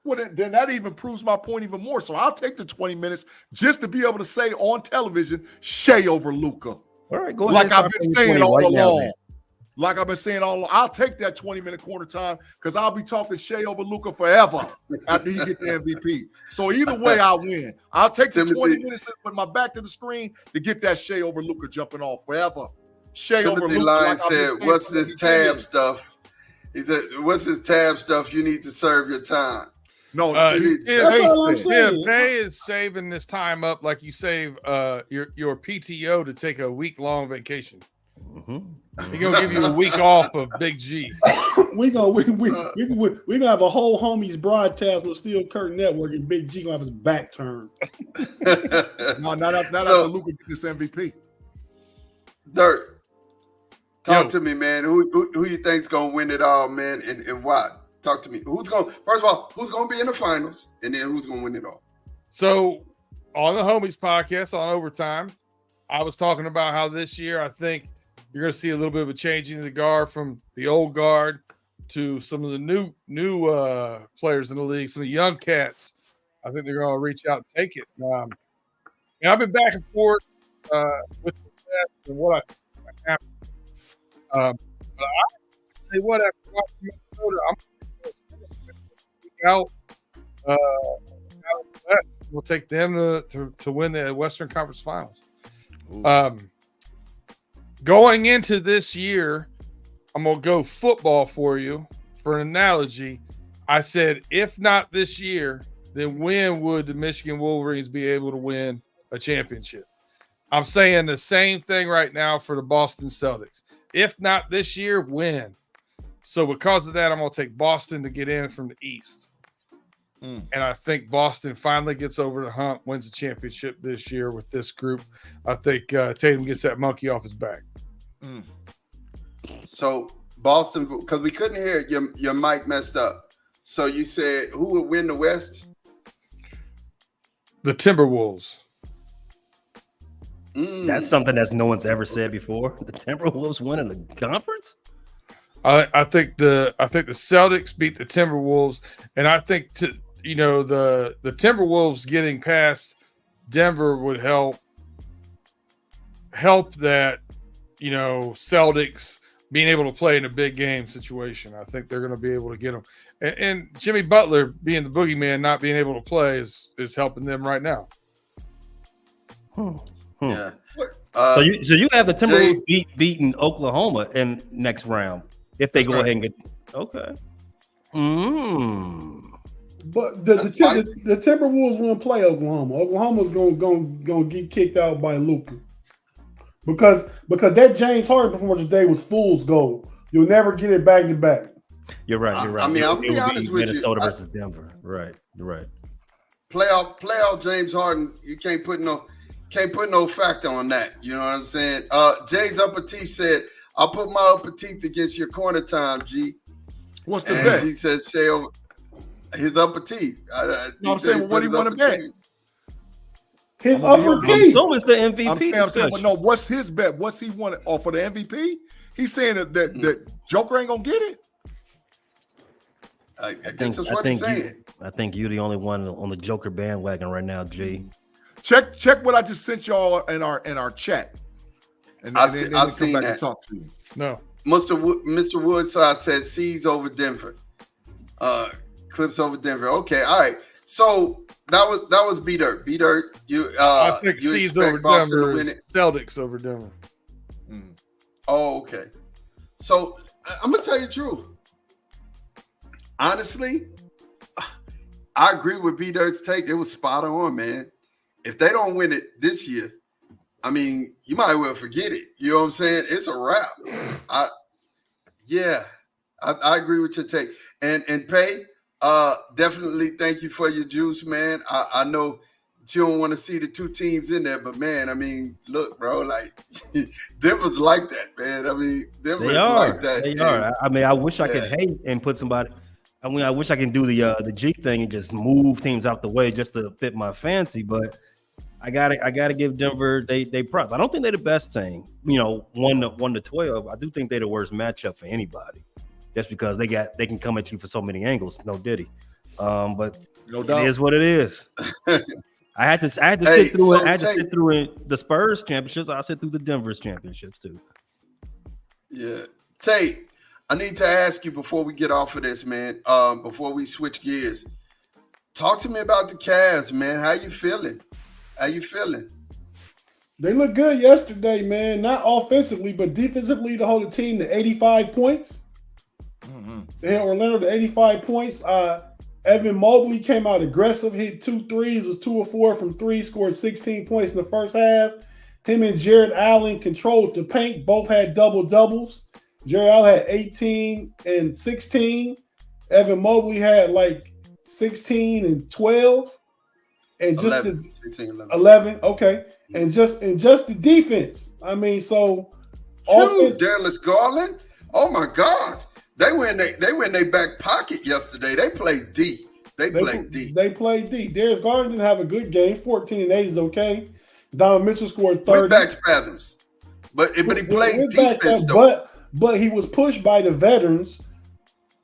Well, then that even proves my point even more. So I'll take the 20 minutes just to be able to say on television, Shea over Luka. All right, go ahead. Like I've been saying all along. Like I've been saying all along. I'll take that 20-minute corner time because I'll be talking Shea over Luka forever after he get the MVP. So either way, I win. I'll take the 20 minutes with my back to the screen to get that Shea over Luka jumping off forever. Shea over Luka. Line said, "What's this tab stuff?" He said, "What's this tab stuff? You need to serve your time." No, Pay is saving this time up like you save your PTO to take a week-long vacation. He's gonna give you a week off of Big G. we gonna have a whole homies broadcast on Steel Curtain Network, and Big G gonna have his back turned. No, not after Luka get this MVP. Dirt, talk to me, man. Who you think's gonna win it all, man, and why? Talk to me. First of all, who's going to be in the finals, and then who's going to win it all? So, on the Homies podcast on Overtime, I was talking about how this year I think you're going to see a little bit of a changing of the guard from the old guard to some of the new players in the league, some of the young cats. I think they're going to reach out and take it. And I've been back and forth with the cats and what I think might happen. But I say what after watching Minnesota, I'm out. We'll take them to win the Western Conference Finals. Going into this year, I'm gonna go football for you. For an analogy, I said if not this year, then when would the Michigan Wolverines be able to win a championship? I'm saying the same thing right now for the Boston Celtics. If not this year, when? So because of that, I'm going to take Boston to get in from the East. And I think Boston finally gets over the hump, wins the championship this year with this group. I think Tatum gets that monkey off his back. So Boston, because we couldn't hear it, your mic messed up. So you said who would win the West? The Timberwolves. That's something that no one's ever said before. The Timberwolves winning the conference. I think the Celtics beat the Timberwolves, and I think the Timberwolves getting past Denver would help that Celtics being able to play in a big game situation. I think they're going to be able to get them, and Jimmy Butler being the boogeyman, not being able to play is helping them right now. Yeah. So you have the Timberwolves beating Oklahoma in next round if they go ahead and get okay. But the Timberwolves won't play Oklahoma. Oklahoma's gonna get kicked out by Luka because that James Harden performance today was fool's gold. You'll never get it back to back. You're right. I mean, I'll be honest with you. Minnesota versus Denver. Right. You're right. Playoff James Harden. You can't put no factor on that. You know what I'm saying? Jay's upper teeth said, "I'll put my upper teeth against your corner time, G." What's the bet? He says, "Say over his upper teeth." I'm saying, what do you want to bet? His upper teeth. So is the MVP. I'm saying, but no. What's his bet? What's he want for the MVP? He's saying that Joker ain't gonna get it. I guess that's what he's saying. I think you're the only one on the Joker bandwagon right now, G. Check what I just sent y'all in our chat, and then come back and talk to you. No, Mr. Woodside said C's over Denver, Clips over Denver. Okay, all right. So that was B Dirt. B Dirt. I think C's over Denver. Celtics over Denver. Oh, okay. So I'm gonna tell you the truth. Honestly, I agree with B Dirt's take. It was spot on, man. If they don't win it this year, I mean, you might well forget it. You know what I'm saying? It's a wrap. I agree with your take. And Pay, definitely thank you for your juice, man. I know you don't want to see the two teams in there, but man, I mean, look, bro, like Denver's like that, man. I mean, Denver's like that. They are. I mean, I wish I could hate and put somebody. I mean, I wish I can do the G thing and just move teams out the way just to fit my fancy, but I gotta give Denver they props. I don't think they're the best team. 1 to 12. I do think they're the worst matchup for anybody, just because they can come at you for so many angles. No Diddy, but no doubt. It is what it is. I had to sit through it. I had to sit through the Spurs championships. I sit through the Denver's championships too. Yeah, Tate. I need to ask you before we get off of this, man. Before we switch gears, talk to me about the Cavs, man. How you feeling? They look good yesterday, man. Not offensively, but defensively to hold the team to 85 points. They had Orlando to 85 points. Evan Mobley came out aggressive, hit 2 threes, was 2 of 4 from 3, scored 16 points in the first half. Him and Jared Allen controlled the paint. Both had double-doubles. Jared Allen had 18 and 16. Evan Mobley had like 16 and 12. And just 11. Okay. And just the defense. I mean, so Darius Garland. Oh my God. They were in their back pocket yesterday. They played D. They played D. Darius Garland didn't have a good game. 14 and 8 is okay. Donovan Mitchell scored 30. With back spasms. But he played defense though. But he was pushed by the veterans,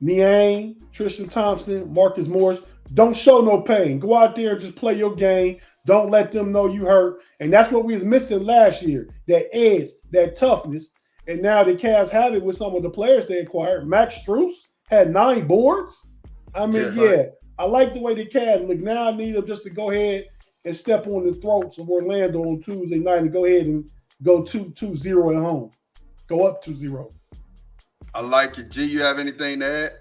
Niang, Tristan Thompson, Marcus Morris. Don't show no pain. Go out there and just play your game. Don't let them know you hurt. And that's what we was missing last year, that edge, that toughness. And now the Cavs have it with some of the players they acquired. Max Strus had 9 boards. I mean, I like the way the Cavs look. Now I need them just to go ahead and step on the throats of Orlando on Tuesday night and go ahead and go 2-0 at home. Go up 2-0. I like it. G, you have anything to add?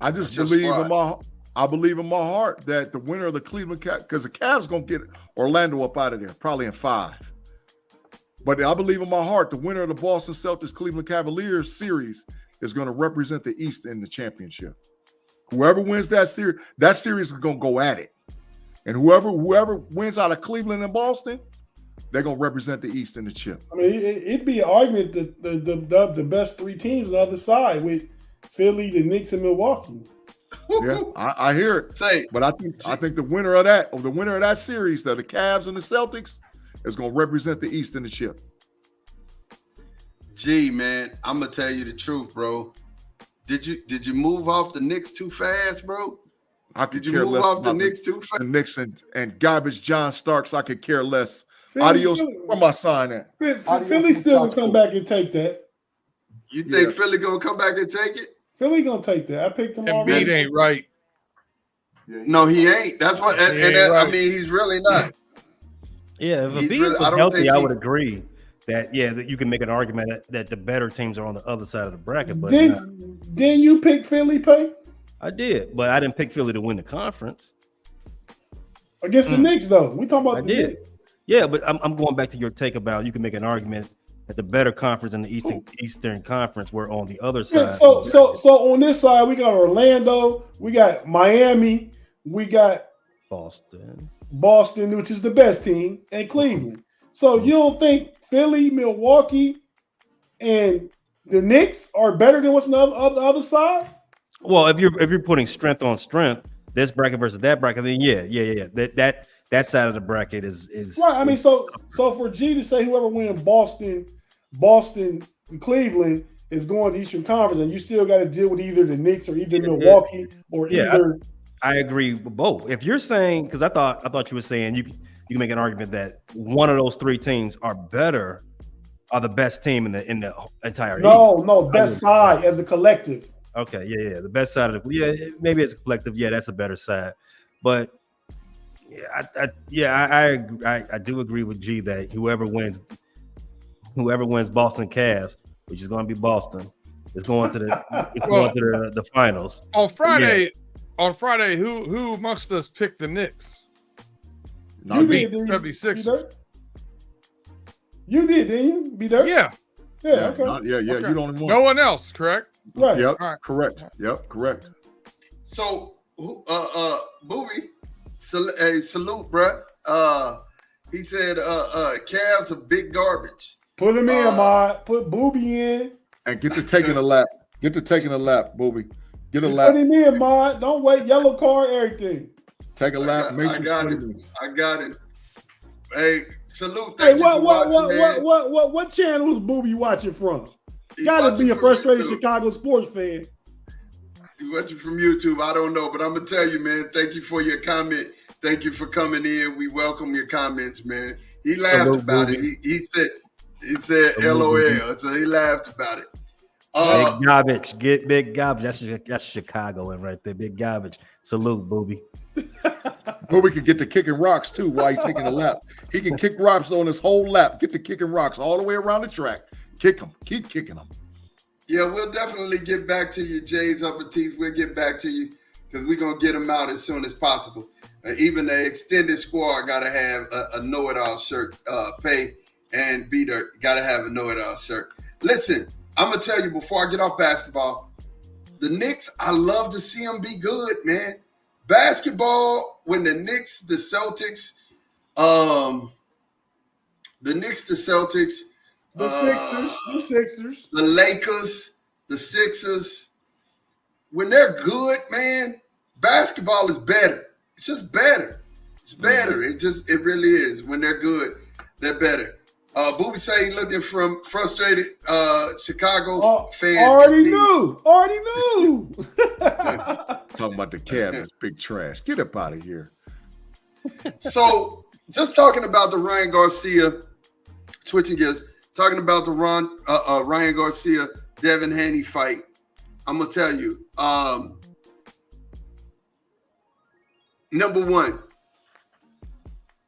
I just believe in my I believe in my heart that the winner of the Cleveland Cavs, because the Cavs going to get Orlando up out of there, probably in 5. But I believe in my heart the winner of the Boston Celtics Cleveland Cavaliers series is going to represent the East in the championship. Whoever wins that series is going to go at it. And whoever wins out of Cleveland and Boston, they're going to represent the East in the chip. I mean, it'd be an argument that the best 3 teams on the other side with Philly, the Knicks, and Milwaukee. Yeah, I hear it. But I think the winner of that series, the Cavs and the Celtics, is going to represent the East in the chip. Gee, man, I'm gonna tell you the truth, bro. Did you move off the Knicks too fast, bro? Did you move off the Knicks too fast? The Knicks and garbage John Starks, I could care less. Adios. Where my sign at? Philly still gonna come back and take that. You think Philly gonna come back and take it? Philly gonna take that. I picked him already. Embiid ain't right. No, he ain't. That's what. Right. I mean, he's really not. Yeah, if Embiid was healthy, I would agree that that you can make an argument that the better teams are on the other side of the bracket. But then you pick Philly, Pay? I did, but I didn't pick Philly to win the conference against the Knicks, though. We talking about the Knicks. Yeah, but I'm going back to your take about you can make an argument that the better conference in the Eastern Conference were on the other side. Yeah, so on this side, we got Orlando, we got Miami, we got Boston, which is the best team, and Cleveland. So you don't think Philly, Milwaukee, and the Knicks are better than what's on the other side? Well, if you're putting strength on strength, this bracket versus that bracket, then that side of the bracket is right. I mean, so for G to say whoever wins Boston, and Cleveland is going to the Eastern Conference, and you still got to deal with either the Knicks or either Milwaukee or either. I agree with both. If you're saying, because I thought you were saying you can make an argument that one of those 3 teams are the best team in the entire East. No, best side as a collective. Okay, the best side of maybe as a collective, that's a better side. But I do agree with G that whoever wins Boston Cavs, which is going to be Boston, is going to the finals. On Friday, who amongst us picked the Knicks? You did, 76ers. You did, didn't you? Be there? Yeah. Okay. Okay. You're the only one. No one else, correct? Right. Yep. Right. Correct. Yep. Correct. So, Booby, salute, bro. He said, Cavs are big garbage. Put him in, Mod. Put Booby in. And get to taking a lap. Booby. Get a lap. Put him in, Mod. Don't wait. Yellow card, everything. Take a lap. I got it. Hey, salute. Hey, what channel is Booby watching from? Gotta be a frustrated Chicago sports fan. He watching from YouTube. I don't know, but I'm gonna tell you, man. Thank you for your comment. Thank you for coming in. We welcome your comments, man. He laughed about it. He said LOL. So he laughed about it. Big garbage. Get big garbage. That's Chicago and right there. Big garbage. Salute, Booby. Booby can get to kicking rocks too while he's taking a lap. He can kick rocks on his whole lap. Get to kicking rocks all the way around the track. Kick them. Keep kicking them. Yeah, we'll definitely get back to you, Jay's Upper Teeth. We'll get back to you because we're going to get them out as soon as possible. Even the extended squad got to have a know-it-all shirt. Pay and Beater got to have a know-it-all shirt. Listen, I'm going to tell you before I get off basketball, the Knicks, I love to see them be good, man. Basketball, when the Knicks, the Celtics, The Sixers, the Lakers, the Sixers, when they're good, man, basketball is better. It's just better. It's better. It really is. When they're good, they're better. Booby say he looking from frustrated Chicago fan. Already knew. Talking about the Cavs is big trash. Get up out of here. So, just talking about the Ryan Garcia, switching gears, talking about the Ryan Garcia, Devin Haney fight. I'm going to tell you, number one,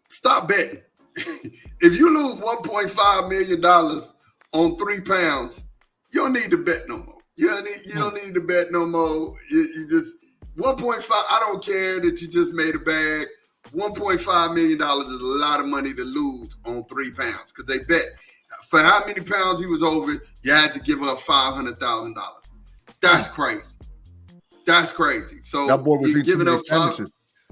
stop betting. If you lose $1.5 million on 3 pounds, you don't need to bet no more. You don't need to bet no more. You just 1.5. I don't care that you just made a bag. $1.5 million is a lot of money to lose on 3 pounds because they bet for how many pounds he was over, you had to give up $500,000. That's crazy. That's crazy. So that boy was eating too many up sandwiches.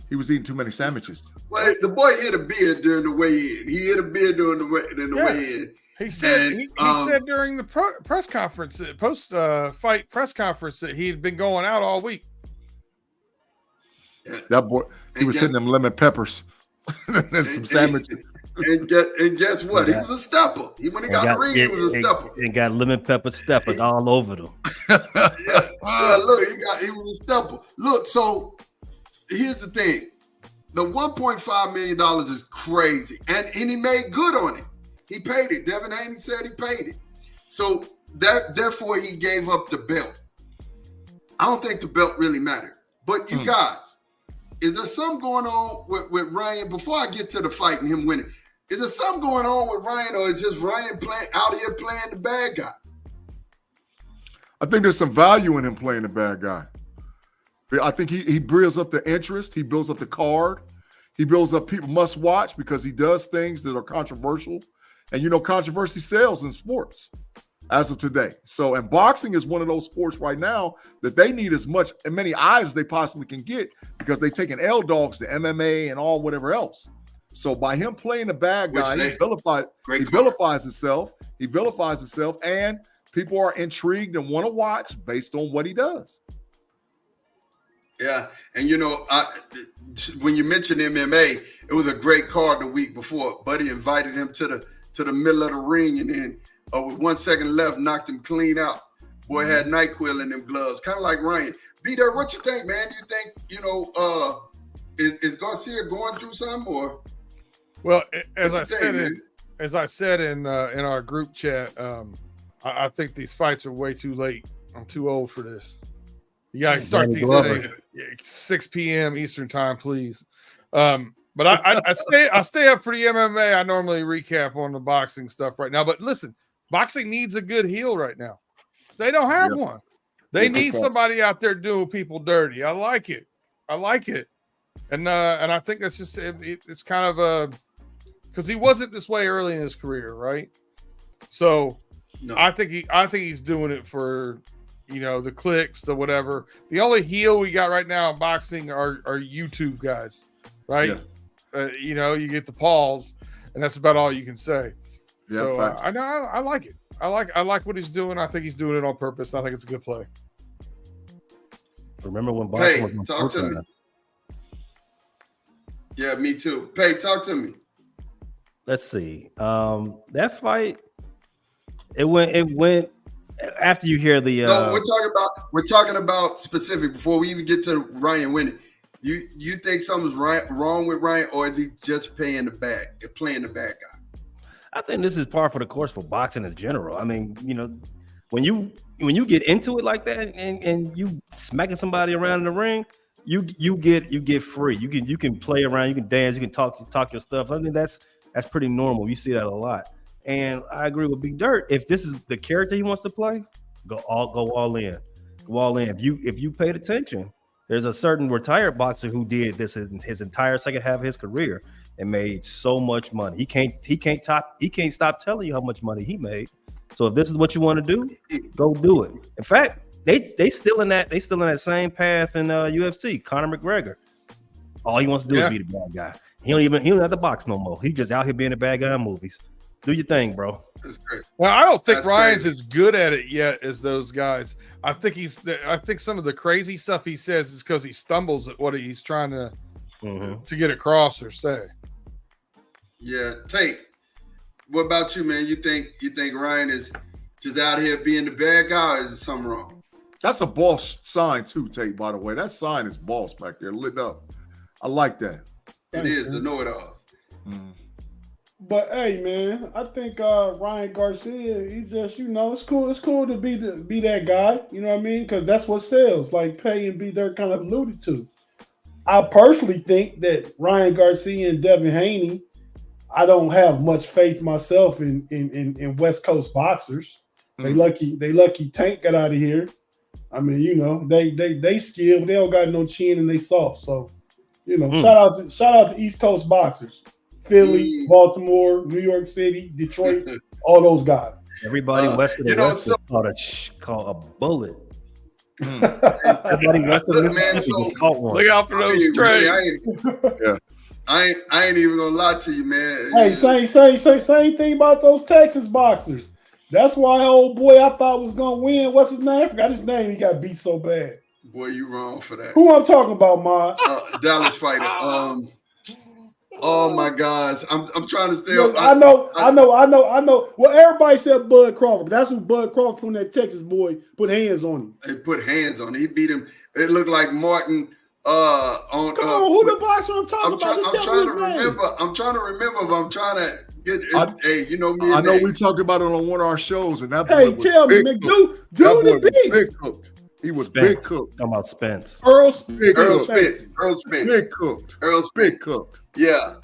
He was eating too many sandwiches. Well, the boy hit a beer during the weigh-in. He hit a beer during the weigh-in. He said he said during the press conference, post-fight press conference, that he had been going out all week. That boy, he was hitting them lemon peppers and some sandwiches. And guess what? He was a stepper. When he got the ring, he was a stepper. And got lemon pepper steppers all over them. Look, he was a stepper. Look, so here's the thing. The $1.5 million is crazy. And he made good on it. He paid it. Devin Haney said he paid it. So therefore he gave up the belt. I don't think the belt really mattered. But you guys, is there something going on with Ryan? Before I get to the fight and him winning, is there something going on with Ryan, or is just Ryan out here playing the bad guy? I think there's some value in him playing the bad guy. I think he builds up the interest. He builds up the card. He builds up people must watch because he does things that are controversial. And, controversy sells in sports as of today. So, and boxing is one of those sports right now that they need as many eyes as they possibly can get because they taking L dogs to MMA and all whatever else. So by him playing the bad guy, he vilifies himself. He vilifies himself, and people are intrigued and want to watch based on what he does. Yeah, and when you mentioned MMA, it was a great card the week before. Buddy invited him to the middle of the ring, and then with 1 second left, knocked him clean out. Boy had NyQuil in them gloves, kind of like Ryan. B there, what you think, man? Do you think is Garcia going through something, or? Well, as I said in our group chat, I think these fights are way too late. I'm too old for this. You gotta start these things 6 p.m. Eastern time, please. But I stay up for the MMA. I normally recap on the boxing stuff right now. But listen, boxing needs a good heel right now. They don't have one. They need somebody out there doing people dirty. I like it. And I think that's just it's kind of a because he wasn't this way early in his career, right? So no. I think he's doing it for the clicks, the whatever. The only heel we got right now in boxing are YouTube guys, right? Yeah. You get the Pauls, and that's about all you can say. Yeah, so I like it. I like what he's doing. I think he's doing it on purpose. I think it's a good play. Remember when boxing was talk to me. Yeah, me too. Pay, talk to me. Let's see. That fight, it went after you hear the. No, we're talking about specific before we even get to Ryan winning. You think something's wrong with Ryan, or is he just playing the bad guy? I think this is par for the course for boxing in general. I mean, when you get into it like that and you smacking somebody around in the ring, you get free. You can play around, you can dance, you can talk your stuff. I mean, that's pretty normal. You see that a lot. And I agree with Big Dirt. If this is the character he wants to play, go all in. Go all in. If you paid attention, there's a certain retired boxer who did this his entire second half of his career and made so much money. He can't stop telling you how much money he made. So if this is what you want to do, go do it. In fact, they still in that same path in UFC. Conor McGregor, all he wants to do is be the bad guy. He don't have to box no more. He just out here being a bad guy in movies. Do your thing, bro. That's great. Well, I don't think Ryan's as good at it yet as those guys. I think some of the crazy stuff he says is because he stumbles at what he's trying to get across or say. Yeah, Tate. What about you, man? You think Ryan is just out here being the bad guy, or is there something wrong? That's a boss sign too, Tate, by the way. That sign is boss back there, lit up. I like that. It is the know-it-all. But hey, man, I think Ryan Garcia, he just, it's cool. It's cool to be that guy. You know what I mean? Because that's what sells. Like Pay and B Dirt kind of alluded to. I personally think that Ryan Garcia and Devin Haney, I don't have much faith myself in West Coast boxers. They lucky Tank got out of here. I mean, you know, they skilled, they don't got no chin and they soft. So, you know, shout out to East Coast boxers. Philly, Baltimore, New York City, Detroit, all those guys. Everybody west of the West is called a bullet. Everybody west of the Mississippi caught one. Look out for those straight. I ain't even gonna lie to you, man. Hey, same thing about those Texas boxers. That's why old boy I thought was gonna win. What's his name? I forgot his name. He got beat so bad. Boy, you wrong for that. Who I'm talking about, Ma? Dallas fighter. Oh my gosh, I'm trying to stay Look, up. I know. Well, everybody said Bud Crawford. That's who Bud Crawford, when that Texas boy put hands on him. They put hands on him. He beat him. It looked like Martin. Come on, who the boxer I'm talking about? I'm trying to remember. I'm trying to remember. But I'm trying to get. Hey, you know me. I know we talked about it on one of our shows, and that. Hey, tell me, man, dude, the beast. Big cooked. He was Spence. big cooked. Talking about Spence. Earl Spence. Big cooked. Earl Spence. Big cooked. Yeah.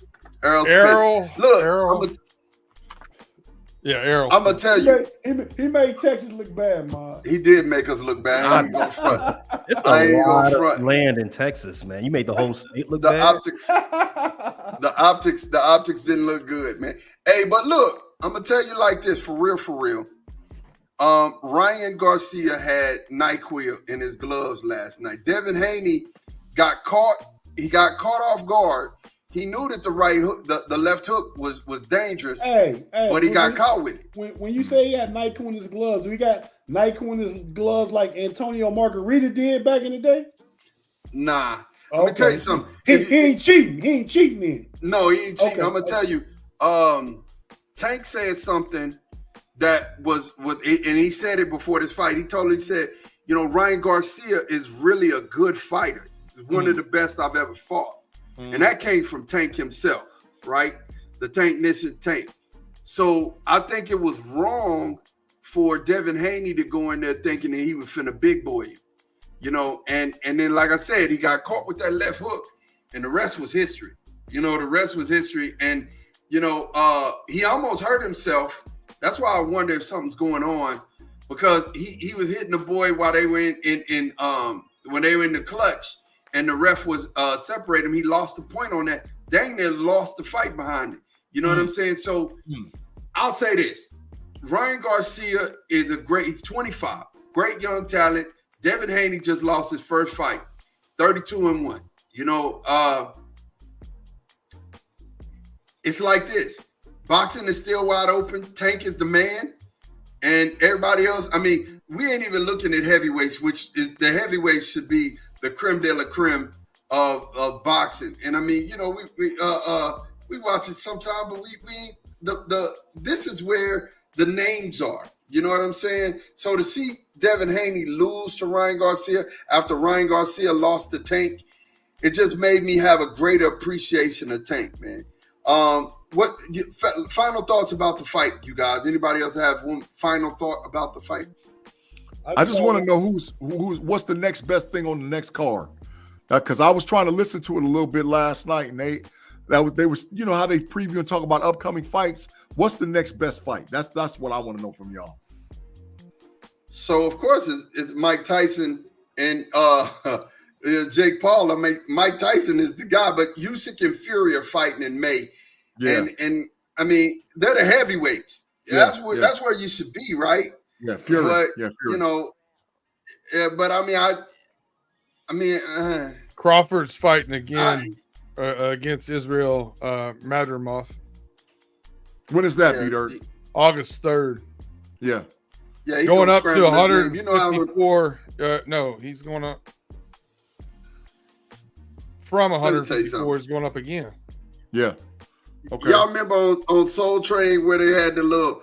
Errol. Look, Errol. Errol. I'm gonna tell you, he made Texas look bad, man. He did make us look bad. I ain't gonna front. It's a lot of land in Texas, man. You made the whole state look bad. The optics didn't look good, man. Hey, but look, I'm gonna tell you like this, for real. Ryan Garcia had NyQuil in his gloves last night. Devin Haney got caught. He got caught off guard. He knew that the right hook, the left hook was dangerous. But he got caught with it. When you say he had NyQuil in his gloves, do he got NyQuil in his gloves like Antonio Margarita did back in the day? Nah. Let me tell you something. He ain't cheating. He ain't cheating then. No, he ain't cheating. I'm gonna tell you. Tank said something that was and he said it before this fight. He totally said, you know, Ryan Garcia is really a good fighter. He's one of the best I've ever fought. And that came from Tank himself, right? The Tanknician Tank. So I think it was wrong for Devin Haney to go in there thinking that he was finna big boy you, you know, and then, like I said, he got caught with that left hook, and the rest was history. You know, the rest was history. And, you know, he almost hurt himself. That's why I wonder if something's going on, because he was hitting the boy while they were when they were in the clutch. And the ref was separating him. He lost the point on that. Dang near lost the fight behind it. You know what I'm saying? So I'll say this. Ryan Garcia is he's 25. Great young talent. Devin Haney just lost his first fight. 32-1. You know, it's like this. Boxing is still wide open. Tank is the man. And everybody else, I mean, we ain't even looking at heavyweights, which is the heavyweights should be the creme de la creme of boxing. And I mean, you know, we watch it sometime, but we this is where the names are. You know what I'm saying? So to see Devin Haney lose to Ryan Garcia after Ryan Garcia lost to Tank, it just made me have a greater appreciation of Tank, man. What final thoughts about the fight, you guys? Anybody else have one final thought about the fight? I just want to know what's the next best thing on the next card, because I was trying to listen to it a little bit last night, and they was you know how they preview and talk about upcoming fights. What's the next best fight? That's what I want to know from y'all. So of course it's Mike Tyson and Jake Paul. I mean, Mike Tyson is the guy, but Usyk and Fury are fighting in May, and I mean they're the heavyweights. That's where you should be, right? Yeah, Fury. But, Fury. You know, but I mean, Crawford's fighting again against Israel Madrimov. When is that, Peter? August 3rd. Yeah. Yeah, going up to 154. No, he's going up from 154. He's going up again. Yeah. Okay. Y'all remember on Soul Train where they had the little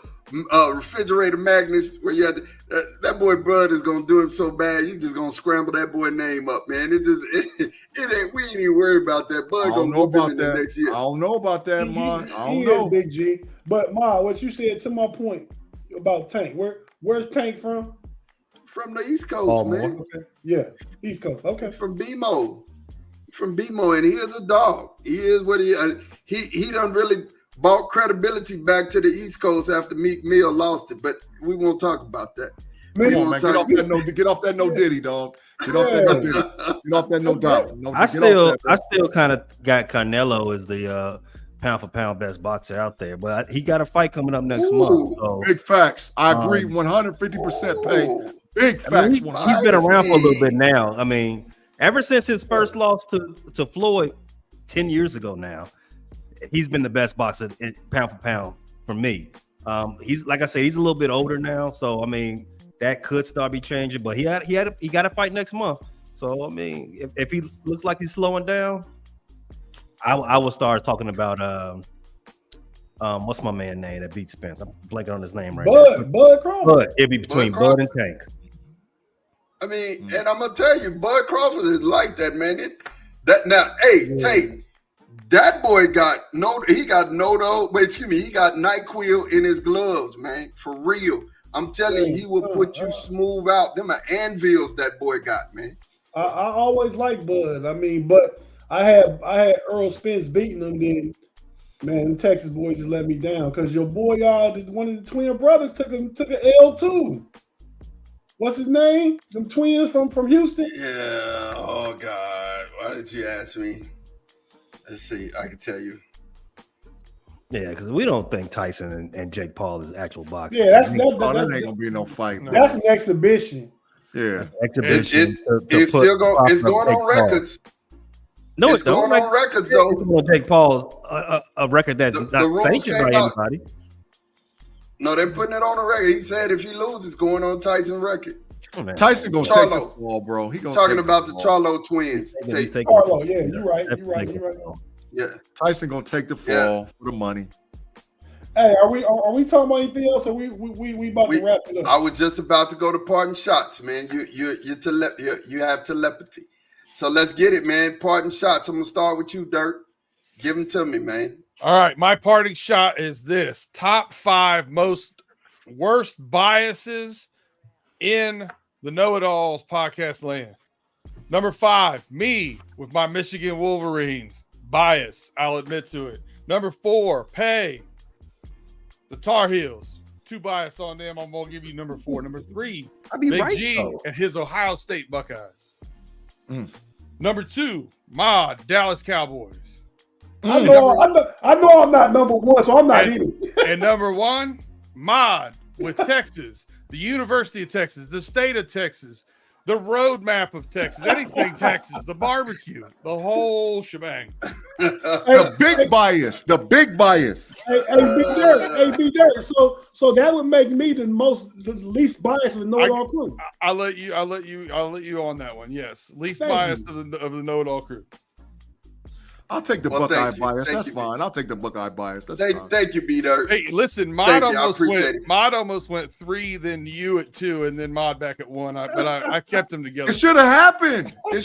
refrigerator magnets where you had that boy blood is gonna do him so bad you just gonna scramble that boy name up, man. It ain't, we ain't even worried about that. Bud gonna go him in the next year. I don't know about that, Ma. I don't know, Big G. But Ma, what you said to my point about Tank, where's Tank from? From the East Coast, man. Okay. Yeah, East Coast. Okay. From BMO, and he is a dog. He is what he done really bought credibility back to the East Coast after Meek Mill lost it, but we won't talk about that. Come on, man. Get off that no Diddy, dog. Get off that no Diddy. Get off that no dollar. No, I still kind of got Canelo as the pound for pound best boxer out there, but he got a fight coming up next month. So, big facts. I agree 150%. Pay big facts. He's been around for a little bit now. I mean, ever since his first loss to Floyd 10 years ago now, he's been the best boxer pound for pound for me. He's like I said, he's a little bit older now, so I mean that could start be changing. But he got a fight next month. So I mean, if he looks like he's slowing down, I will start talking about what's my man name that beat Spence? I'm blanking on his name right now. Bud Crawford. It'd be between Bud and Tank. I mean, and I'm gonna tell you, Bud Crawford is like that, man. Tate. That boy got he got NyQuil in his gloves, man. For real. I'm telling you, he will put you smooth out. Them are anvils that boy got, man. I always liked Bud. I mean, but I had Earl Spence beating him, then man, the Texas boys just let me down. Because your boy, one of the twin brothers took an L too. What's his name? Them twins from Houston? Yeah. Oh God. Why did you ask me? Let's see. I can tell you. Yeah, because we don't think Tyson and Jake Paul is actual boxing. Yeah, that ain't gonna be no fight. No. That's an exhibition. Yeah, exhibition. It's going on records. No, it's going on records though. On Jake Paul's a record that's not sanctioned by anybody. No, they're putting it on a record. He said if he loses, going on Tyson's record. Oh, Tyson gonna take the ball, bro. He gonna talking about the Charlo twins. Charlo, yeah, you're right. Yeah, Tyson gonna take the fall for the money. Hey, are we talking about anything else? Or we about to wrap it up? I was just about to go to parting shots, man. You have telepathy, so let's get it, man. Parting shots. I'm gonna start with you, Dirt. Give them to me, man. All right, my parting shot is this: top 5 worst biases in the KnoItAllZ podcast land. Number 5, me with my Michigan Wolverines. Bias, I'll admit to it. Number 4, Pay, the Tar Heels. Too biased on them. I'm going to give you number 4. Number 3, Big G and his Ohio State Buckeyes. Number 2, Mod, Dallas Cowboys. I know I'm not number 1, so I'm not in it. And number 1, Mod with Texas, the University of Texas, the state of Texas, the roadmap of Texas, anything Texas, the barbecue, the whole shebang. The big bias. Hey, Big Dirt. So that would make me the least biased of the KnoItAllZ crew. I'll let you on that one. Yes, least biased of the KnoItAllZ crew. I'll take the Buckeye bias. That's fine. I'll take the Buckeye bias. That's fine. Thank you, B-Dirt. Hey, listen, Mod almost went 3, then you at 2, and then Mod back at 1. But I kept them together. It should have happened. Look, it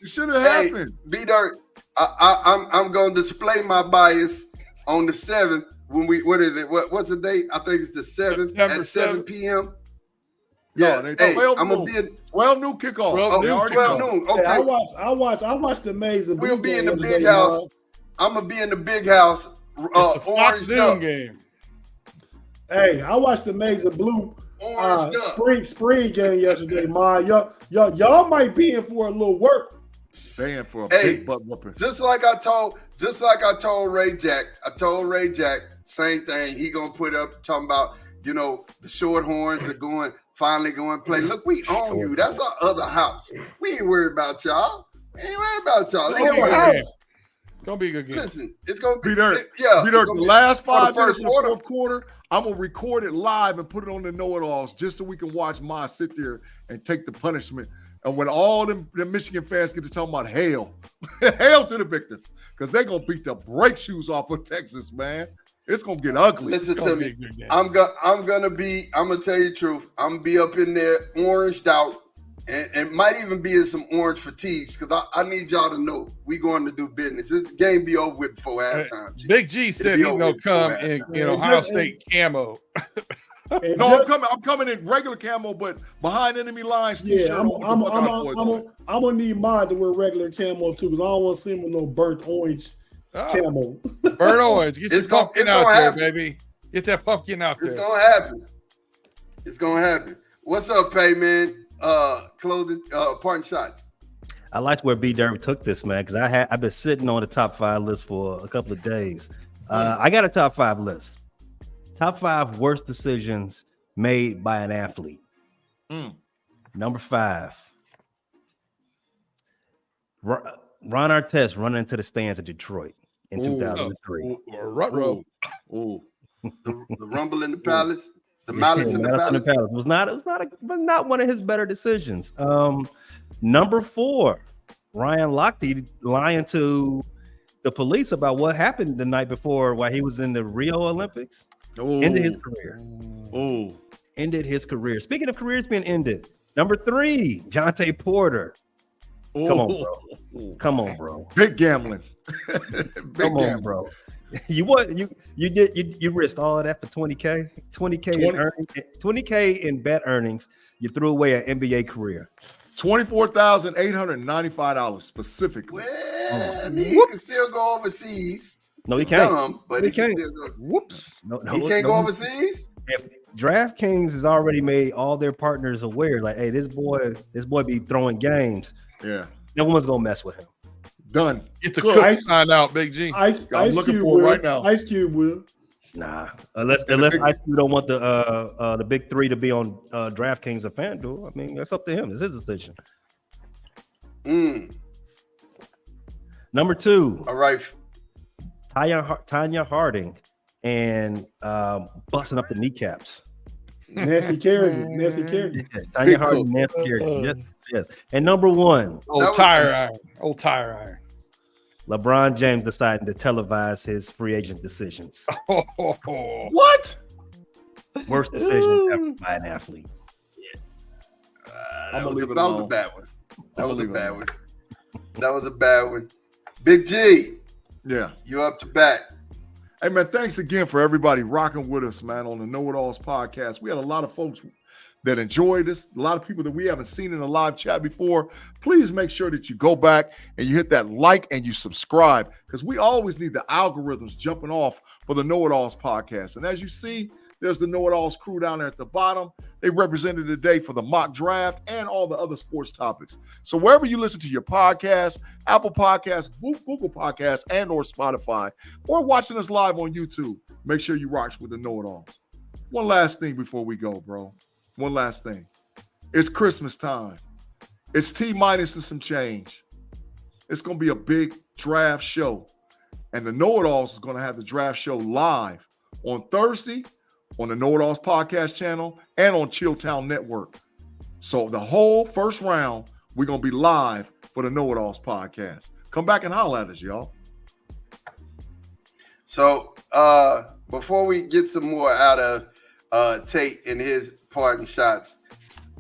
should have happened. B-Dirt, I'm going to display my bias on the 7th when what is it? What's the date? I think it's the 7th September at 7 p.m. Yeah, I'm gonna be 12 noon kickoff. 12 noon. Okay. I watched the Amazing. We'll be in the big house. I'm gonna be in the big house. It's a Fox noon game. Hey, I watched the Amazing Blue spring game yesterday, man. Y'all might be in for a little work. They in for a big butt whooping. Just like I told Ray Jack. I told Ray Jack same thing. He gonna put up talking about the short horns are finally going to play. Look, we own you. That's our other house. We ain't worried about y'all. It's gonna be a good game. Listen, it's gonna be the last 5 minutes of the fourth quarter. I'm gonna record it live and put it on the KnoItAllZ just so we can watch Ma sit there and take the punishment. And when all the Michigan fans get to talk about hail to the victors, because they're gonna beat the brake shoes off of Texas, man. It's gonna get ugly. Listen to me. I'm gonna tell you the truth. I'm gonna be up in there oranged out and might even be in some orange fatigues because I need y'all to know we going to do business. This game be over with before halftime. Big G said he's gonna come in Ohio State camo. No, I'm coming in regular camo, but behind enemy lines. Yeah, I'm gonna need mine to wear regular camo too because I don't want to see him with no burnt orange. Camo. Burnt orange. Get your pumpkin out there, baby. Get that pumpkin out there. It's gonna happen. It's gonna happen. What's up, Pay man? Close parting shots. I liked where B Derby took this, man, because I've been sitting on the top 5 list for a couple of days. I got a top 5 list. Top 5 worst decisions made by an athlete. Number 5. Ron Artest running into the stands of Detroit in 2003. The rumble in the palace. The malice in the palace. Was not one of his better decisions. Number 4, Ryan Lochte lying to the police about what happened the night before while he was in the Rio Olympics. Ended his career. Ended his career. Speaking of careers being ended, number 3, Jonte Porter. Come on, bro. Big gambling. Come on, bro. You risked all of that for 20K? 20K in bet earnings. You threw away an NBA career. $24,895 specifically. Well, he can still go overseas. No, he can't. But he can't. Whoops. He can't go overseas. If DraftKings has already made all their partners aware, like, hey, this boy be throwing games. Yeah. No one's gonna mess with him. Done. Get the cook sign out, Big G. I'm looking for it right now. Ice Cube will. Nah, unless Ice Cube don't want the big 3 to be on DraftKings or FanDuel. I mean, that's up to him. It's his decision. Number 2. All right. Tanya Harding and busting up the kneecaps. Nancy Kerrigan. Tanya Harding, Nancy Kerrigan. Yes. And number 1. Old tire iron. LeBron James deciding to televise his free agent decisions. What? Worst decision ever by an athlete. I'm gonna leave it alone. That was a bad one. Big G. Yeah. You up to bat. Hey, man, thanks again for everybody rocking with us, man, on the KnoItAllZ podcast. We had a lot of folks that enjoyed this, a lot of people that we haven't seen in a live chat before. Please make sure that you go back and you hit that like and you subscribe, because we always need the algorithms jumping off for the KnoItAllZ podcast. And as you see, there's the KnoItAllZ crew down there at the bottom. They represented today for the mock draft and all the other sports topics. So wherever you listen to your podcast, Apple Podcasts, Google Podcasts, and or Spotify, or watching us live on YouTube, make sure you rock with the KnoItAllZ. One last thing before we go, bro. One last thing. It's Christmas time. It's T-minus and some change. It's going to be a big draft show. And the KnoItAllZ is going to have the draft show live on Thursday on the KnoItAllZ podcast channel and on Chilltown Network. So the whole first round, we're going to be live for the KnoItAllZ podcast. Come back and holler at us, y'all. So before we get some more out of Tate and his parting shots,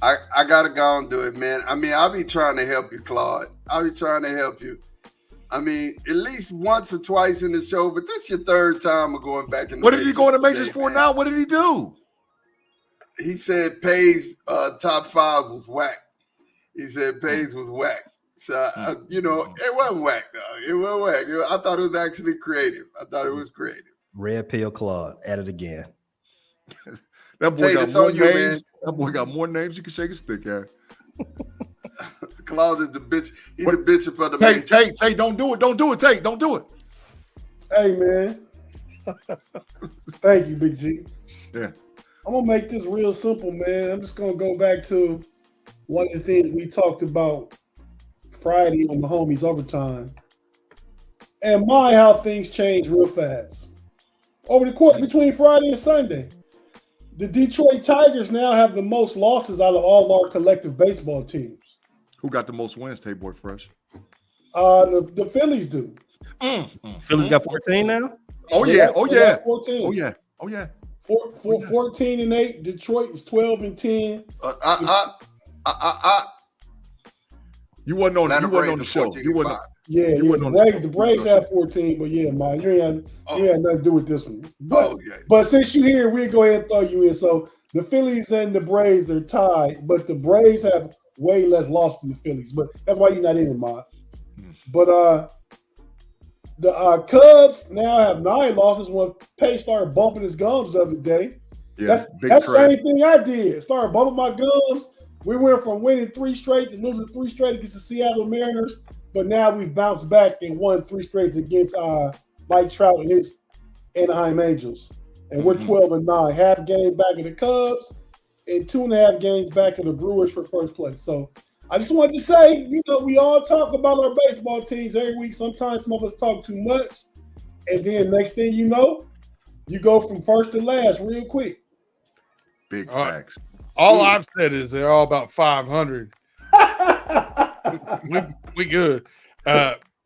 I gotta go and do it, man. I mean, I'll be trying to help you, Claude. I'll be trying to help you. I mean, at least once or twice in the show, but this is your 3rd time of going back in the What did he go in the majors for now? What did he do? He said Pay's top 5 was whack. He said Pay's was whack. So, it wasn't whack, though. It wasn't whack. I thought it was actually creative. I thought it was creative. Red Pill Claude at it again. That boy got more names. That boy got more names you can shake a stick at. Claude is the bitch. He's the bishop of the Tate, don't do it. Don't do it, Tate. Don't do it. Hey, man. Thank you, Big G. Yeah. I'm going to make this real simple, man. I'm just going to go back to one of the things we talked about Friday on the Homies Overtime. And how things change real fast. Over the course between Friday and Sunday, the Detroit Tigers now have the most losses out of all our collective baseball teams. Who got the most wins, Tate Boy Fresh? The Phillies do. Phillies got 14 now? Oh, yeah. 14. Oh, yeah. 14-8. Detroit is 12-10. You wasn't on the show. The Braves have 14, but yeah, man, you ain't had nothing to do with this one. But since you're here, we'll go ahead and throw you in. So the Phillies and the Braves are tied, but the Braves have way less loss than the Phillies. But that's why you're not in it, man. But the Cubs now have 9 losses when Pace started bumping his gums the other day. Yeah, that's the same thing I did. Started bumping my gums. We went from winning 3 straight to losing 3 straight against the Seattle Mariners, but now we've bounced back and won 3 straight against Mike Trout and his Anaheim Angels. And we're 12-9, half game back in the Cubs and 2.5 games back in the Brewers for first place. So I just wanted to say, we all talk about our baseball teams every week. Sometimes some of us talk too much. And then next thing you know, you go from first to last real quick. Big facts. All I've said is they're all about 500. we good.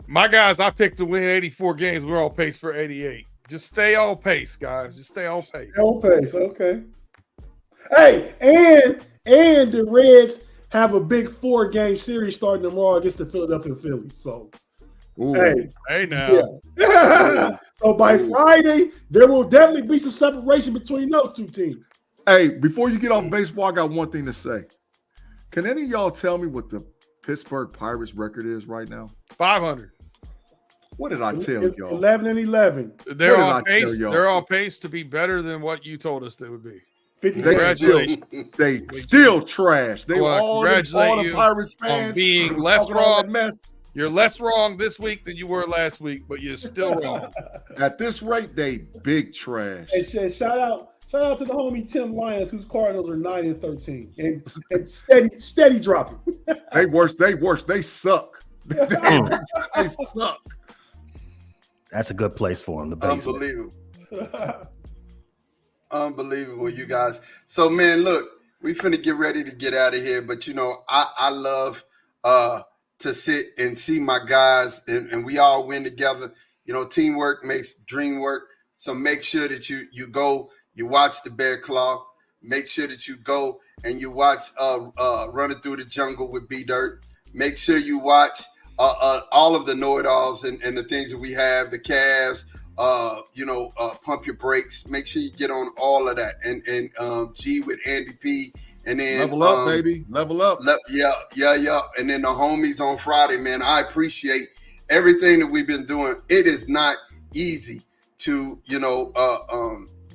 My guys, I picked to win 84 games. We're on pace for 88. Just stay on pace, guys. Just stay on pace. Stay on pace, okay. Hey, and the Reds have a big 4-game series starting tomorrow against the Philadelphia Phillies. So, hey now. Yeah. So by Friday, there will definitely be some separation between those two teams. Hey, before you get off baseball, I got one thing to say. Can any of y'all tell me what the Pittsburgh Pirates record is right now? 500. What did I tell y'all? 11-11. They're on pace. They're on pace to be better than what you told us they would be. They still trash. They were all the Pirates fans being less wrong. You're less wrong this week than you were last week, but you're still wrong. At this rate, they big trash. Hey, shout out to the homie Tim Lyons, whose Cardinals are 9-13 and steady dropping. They worse. They suck. They suck. That's a good place for them. The basement. Unbelievable, you guys. So, man, look, we finna get ready to get out of here. But, I love to sit and see my guys, and we all win together. Teamwork makes dream work. So make sure that you go, you watch the Bear Claw. Make sure that you go and you watch Running Through the Jungle with B-Dirt. Make sure you watch all of the know-it-alls and the things that we have, the Cavs, Pump Your Brakes. Make sure you get on all of that. And G with Andy P. And then level up, baby. Level up. Yeah. And then the homies on Friday, man. I appreciate everything that we've been doing. It is not easy to,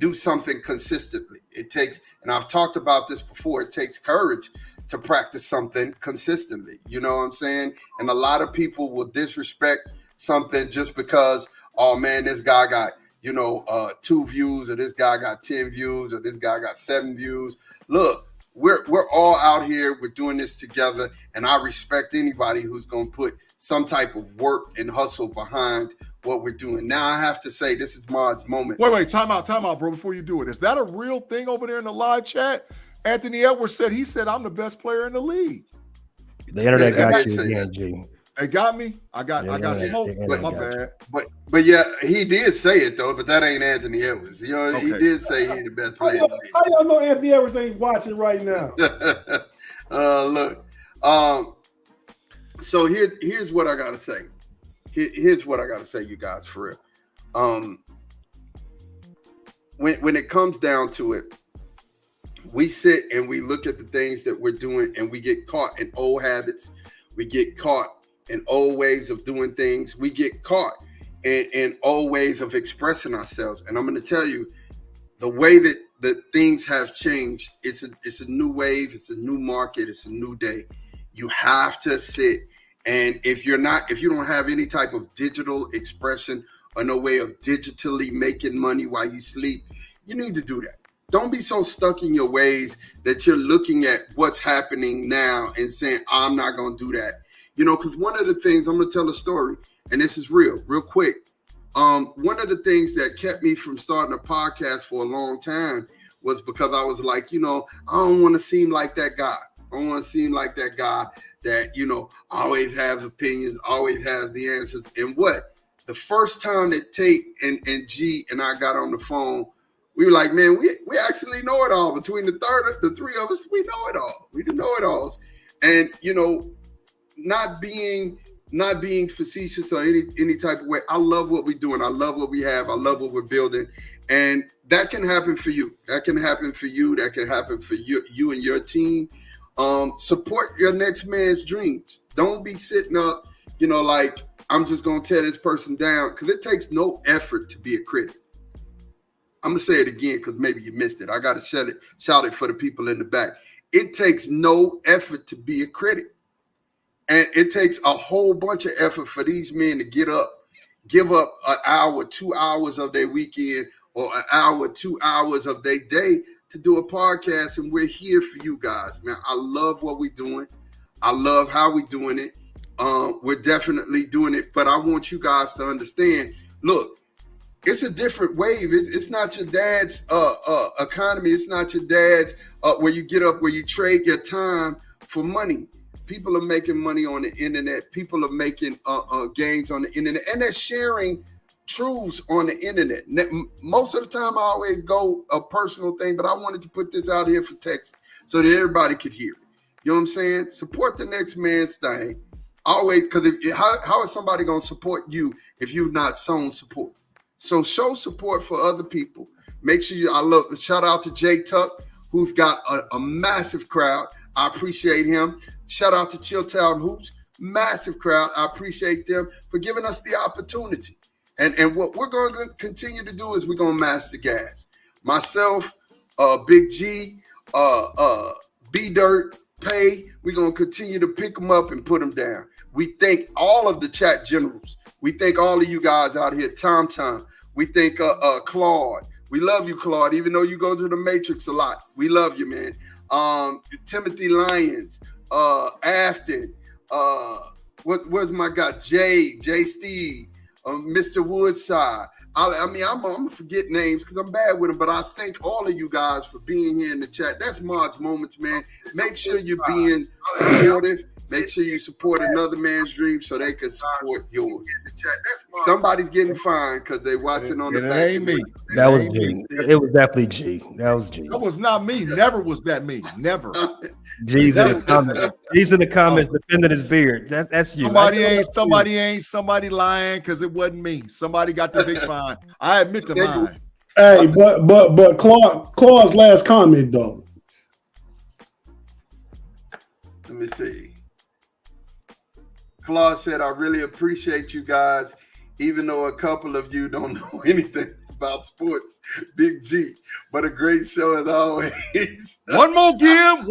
do something consistently. It takes, and I've talked about this before, it takes courage to practice something consistently. You know what I'm saying? And a lot of people will disrespect something just because, oh man, this guy got, 2 views, or this guy got 10 views, or this guy got 7 views. Look, we're all out here. We're doing this together, and I respect anybody who's going to put some type of work and hustle behind what we're doing. Now, I have to say, this is Mod's moment. Wait, time out, bro, before you do it. Is that a real thing over there in the live chat? Anthony Edwards said, I'm the best player in the league. The internet got you again, G. They got me. I got smoked. My bad. But yeah, he did say it though. But that ain't Anthony Edwards. Okay. He did say he's the best player. How y'all know Anthony Edwards ain't watching right now? Look. So here's what I gotta say. Here's what I gotta say, you guys, for real. When it comes down to it, we sit and we look at the things that we're doing, and we get caught in old habits. We get caught in old ways of doing things. We get caught in old ways of expressing ourselves. And I'm going to tell you, the way that things have changed, it's a new wave, it's a new market, it's a new day. You have to sit, and if you don't have any type of digital expression or no way of digitally making money while you sleep, you need to do that. Don't be so stuck in your ways that you're looking at what's happening now and saying, I'm not going to do that. Because one of the things, I'm going to tell a story, and this is real quick. One of the things that kept me from starting a podcast for a long time was because I was like, I don't want to seem like that guy. I don't want to seem like that guy that, always has opinions, always has the answers. And the first time that Tate and G and I got on the phone, we were like, man, we actually know it all. Between the three of us, we know it all. We do know it all. And, not being facetious or any type of way. I love what we're doing. I love what we have. I love what we're building. And that can happen for you. That can happen for you. That can happen for you and your team. Support your next man's dreams. Don't be sitting up, like, I'm just going to tear this person down, because it takes no effort to be a critic. I'm gonna say it again because maybe you missed it. I gotta shout it for the people in the back. It takes no effort to be a critic. And it takes a whole bunch of effort for these men to give up an hour, 2 hours of their weekend or an hour, 2 hours of their day to do a podcast. And we're here for you guys, man. I love what we're doing. I love how we're doing it. We're definitely doing it. But I want you guys to understand, look, it's a different wave. It's not your dad's economy. It's not your dad's where you get up, where you trade your time for money. People are making money on the internet. People are making gains on the internet, and they're sharing truths on the internet. Most of the time, I always go a personal thing, but I wanted to put this out here for text so that everybody could hear it. You know what I'm saying? Support the next man's thing. Always, because how is somebody going to support you if you've not shown support? So show support for other people. Make sure shout out to Jay Tuck, who's got a massive crowd. I appreciate him. Shout out to Chilltown Hoops, massive crowd. I appreciate them for giving us the opportunity. And what we're going to continue to do is we're going to master gas. Myself, Big G, B Dirt, Pay, we're going to continue to pick them up and put them down. We thank all of the chat generals. We thank all of you guys out here. Tom. We thank Claude. We love you, Claude, even though you go to the Matrix a lot. We love you, man. Timothy Lyons, Afton, where's my guy? Jay Steve, Mr. Woodside. I'm gonna forget names because I'm bad with them, but I thank all of you guys for being here in the chat. That's Marge Moments, man. Make sure you're being supportive. Make sure you support another man's dream so they can support yours. Somebody's getting fined because they're watching on the back. It ain't me. That was G. It was definitely G. That was G. That was not me. Never was that me. Never. G's in the comments. G's in the comments defending his beard. That's you. Somebody lying because it wasn't me. Somebody got the big fine. I admit to mine. Hey, but Claude's last comment though. Let me see. Claude said, I really appreciate you guys, even though a couple of you don't know anything about sports. Big G, but a great show as always. One more game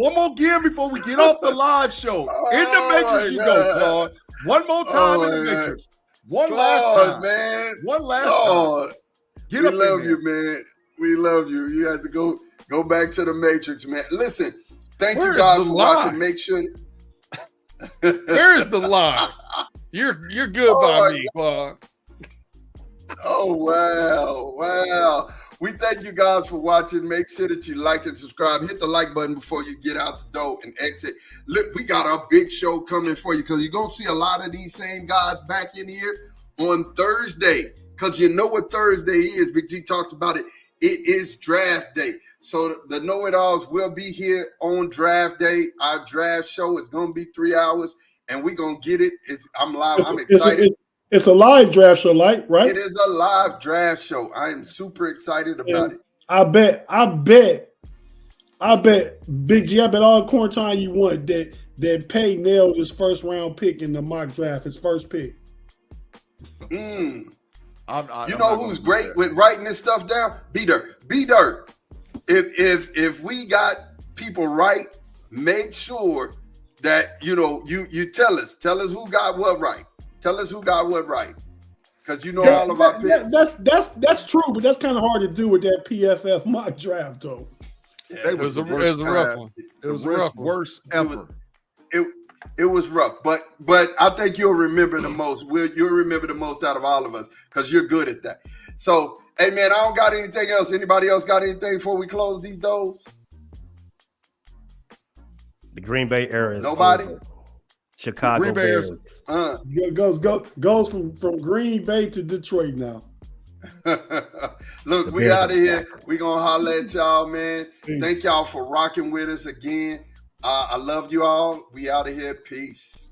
before we get off the live show. In the Matrix you go, Claude. One more time in the Matrix. Last time. Man. One last time. We love you, man. We love you. You have to go back to the Matrix, man. Listen, thank you guys for watching. Make sure... Where is the line? You're good by me, Claude. Oh, wow. We thank you guys for watching. Make sure that you like and subscribe. Hit the like button before you get out the door and exit. Look, we got a big show coming for you because you're going to see a lot of these same guys back in here on Thursday because you know what Thursday is. Big G talked about it. It is draft day. So the KnoItAllZ will be here on draft day. Our draft show is going to be 3 hours, and we're going to get it. I'm live. I'm excited. It's a live draft show, right? It is a live draft show. I am super excited about it. I bet, Big G, I bet all the quarantine you want that Pay nailed his first round pick in the mock draft, his first pick. You know who's great with writing this stuff down? B Dirt. If we got people right, make sure that you tell us who got what right. Tell us who got what right, because you know all of our picks. That's true, but that's kind of hard to do with that PFF mock draft, though. Yeah, it was a rough one. It was the worst ever. It was rough, but I think you'll remember the most. You'll remember the most out of all of us because you're good at that. So, hey man, I don't got anything else. Anybody else got anything before we close these doors? The Green Bay era is nobody. Over. Chicago Green Bears. Goes from Green Bay to Detroit now. Look, we out of here. We gonna holler at y'all, man. Peace. Thank y'all for rocking with us again. I love you all. We out of here. Peace.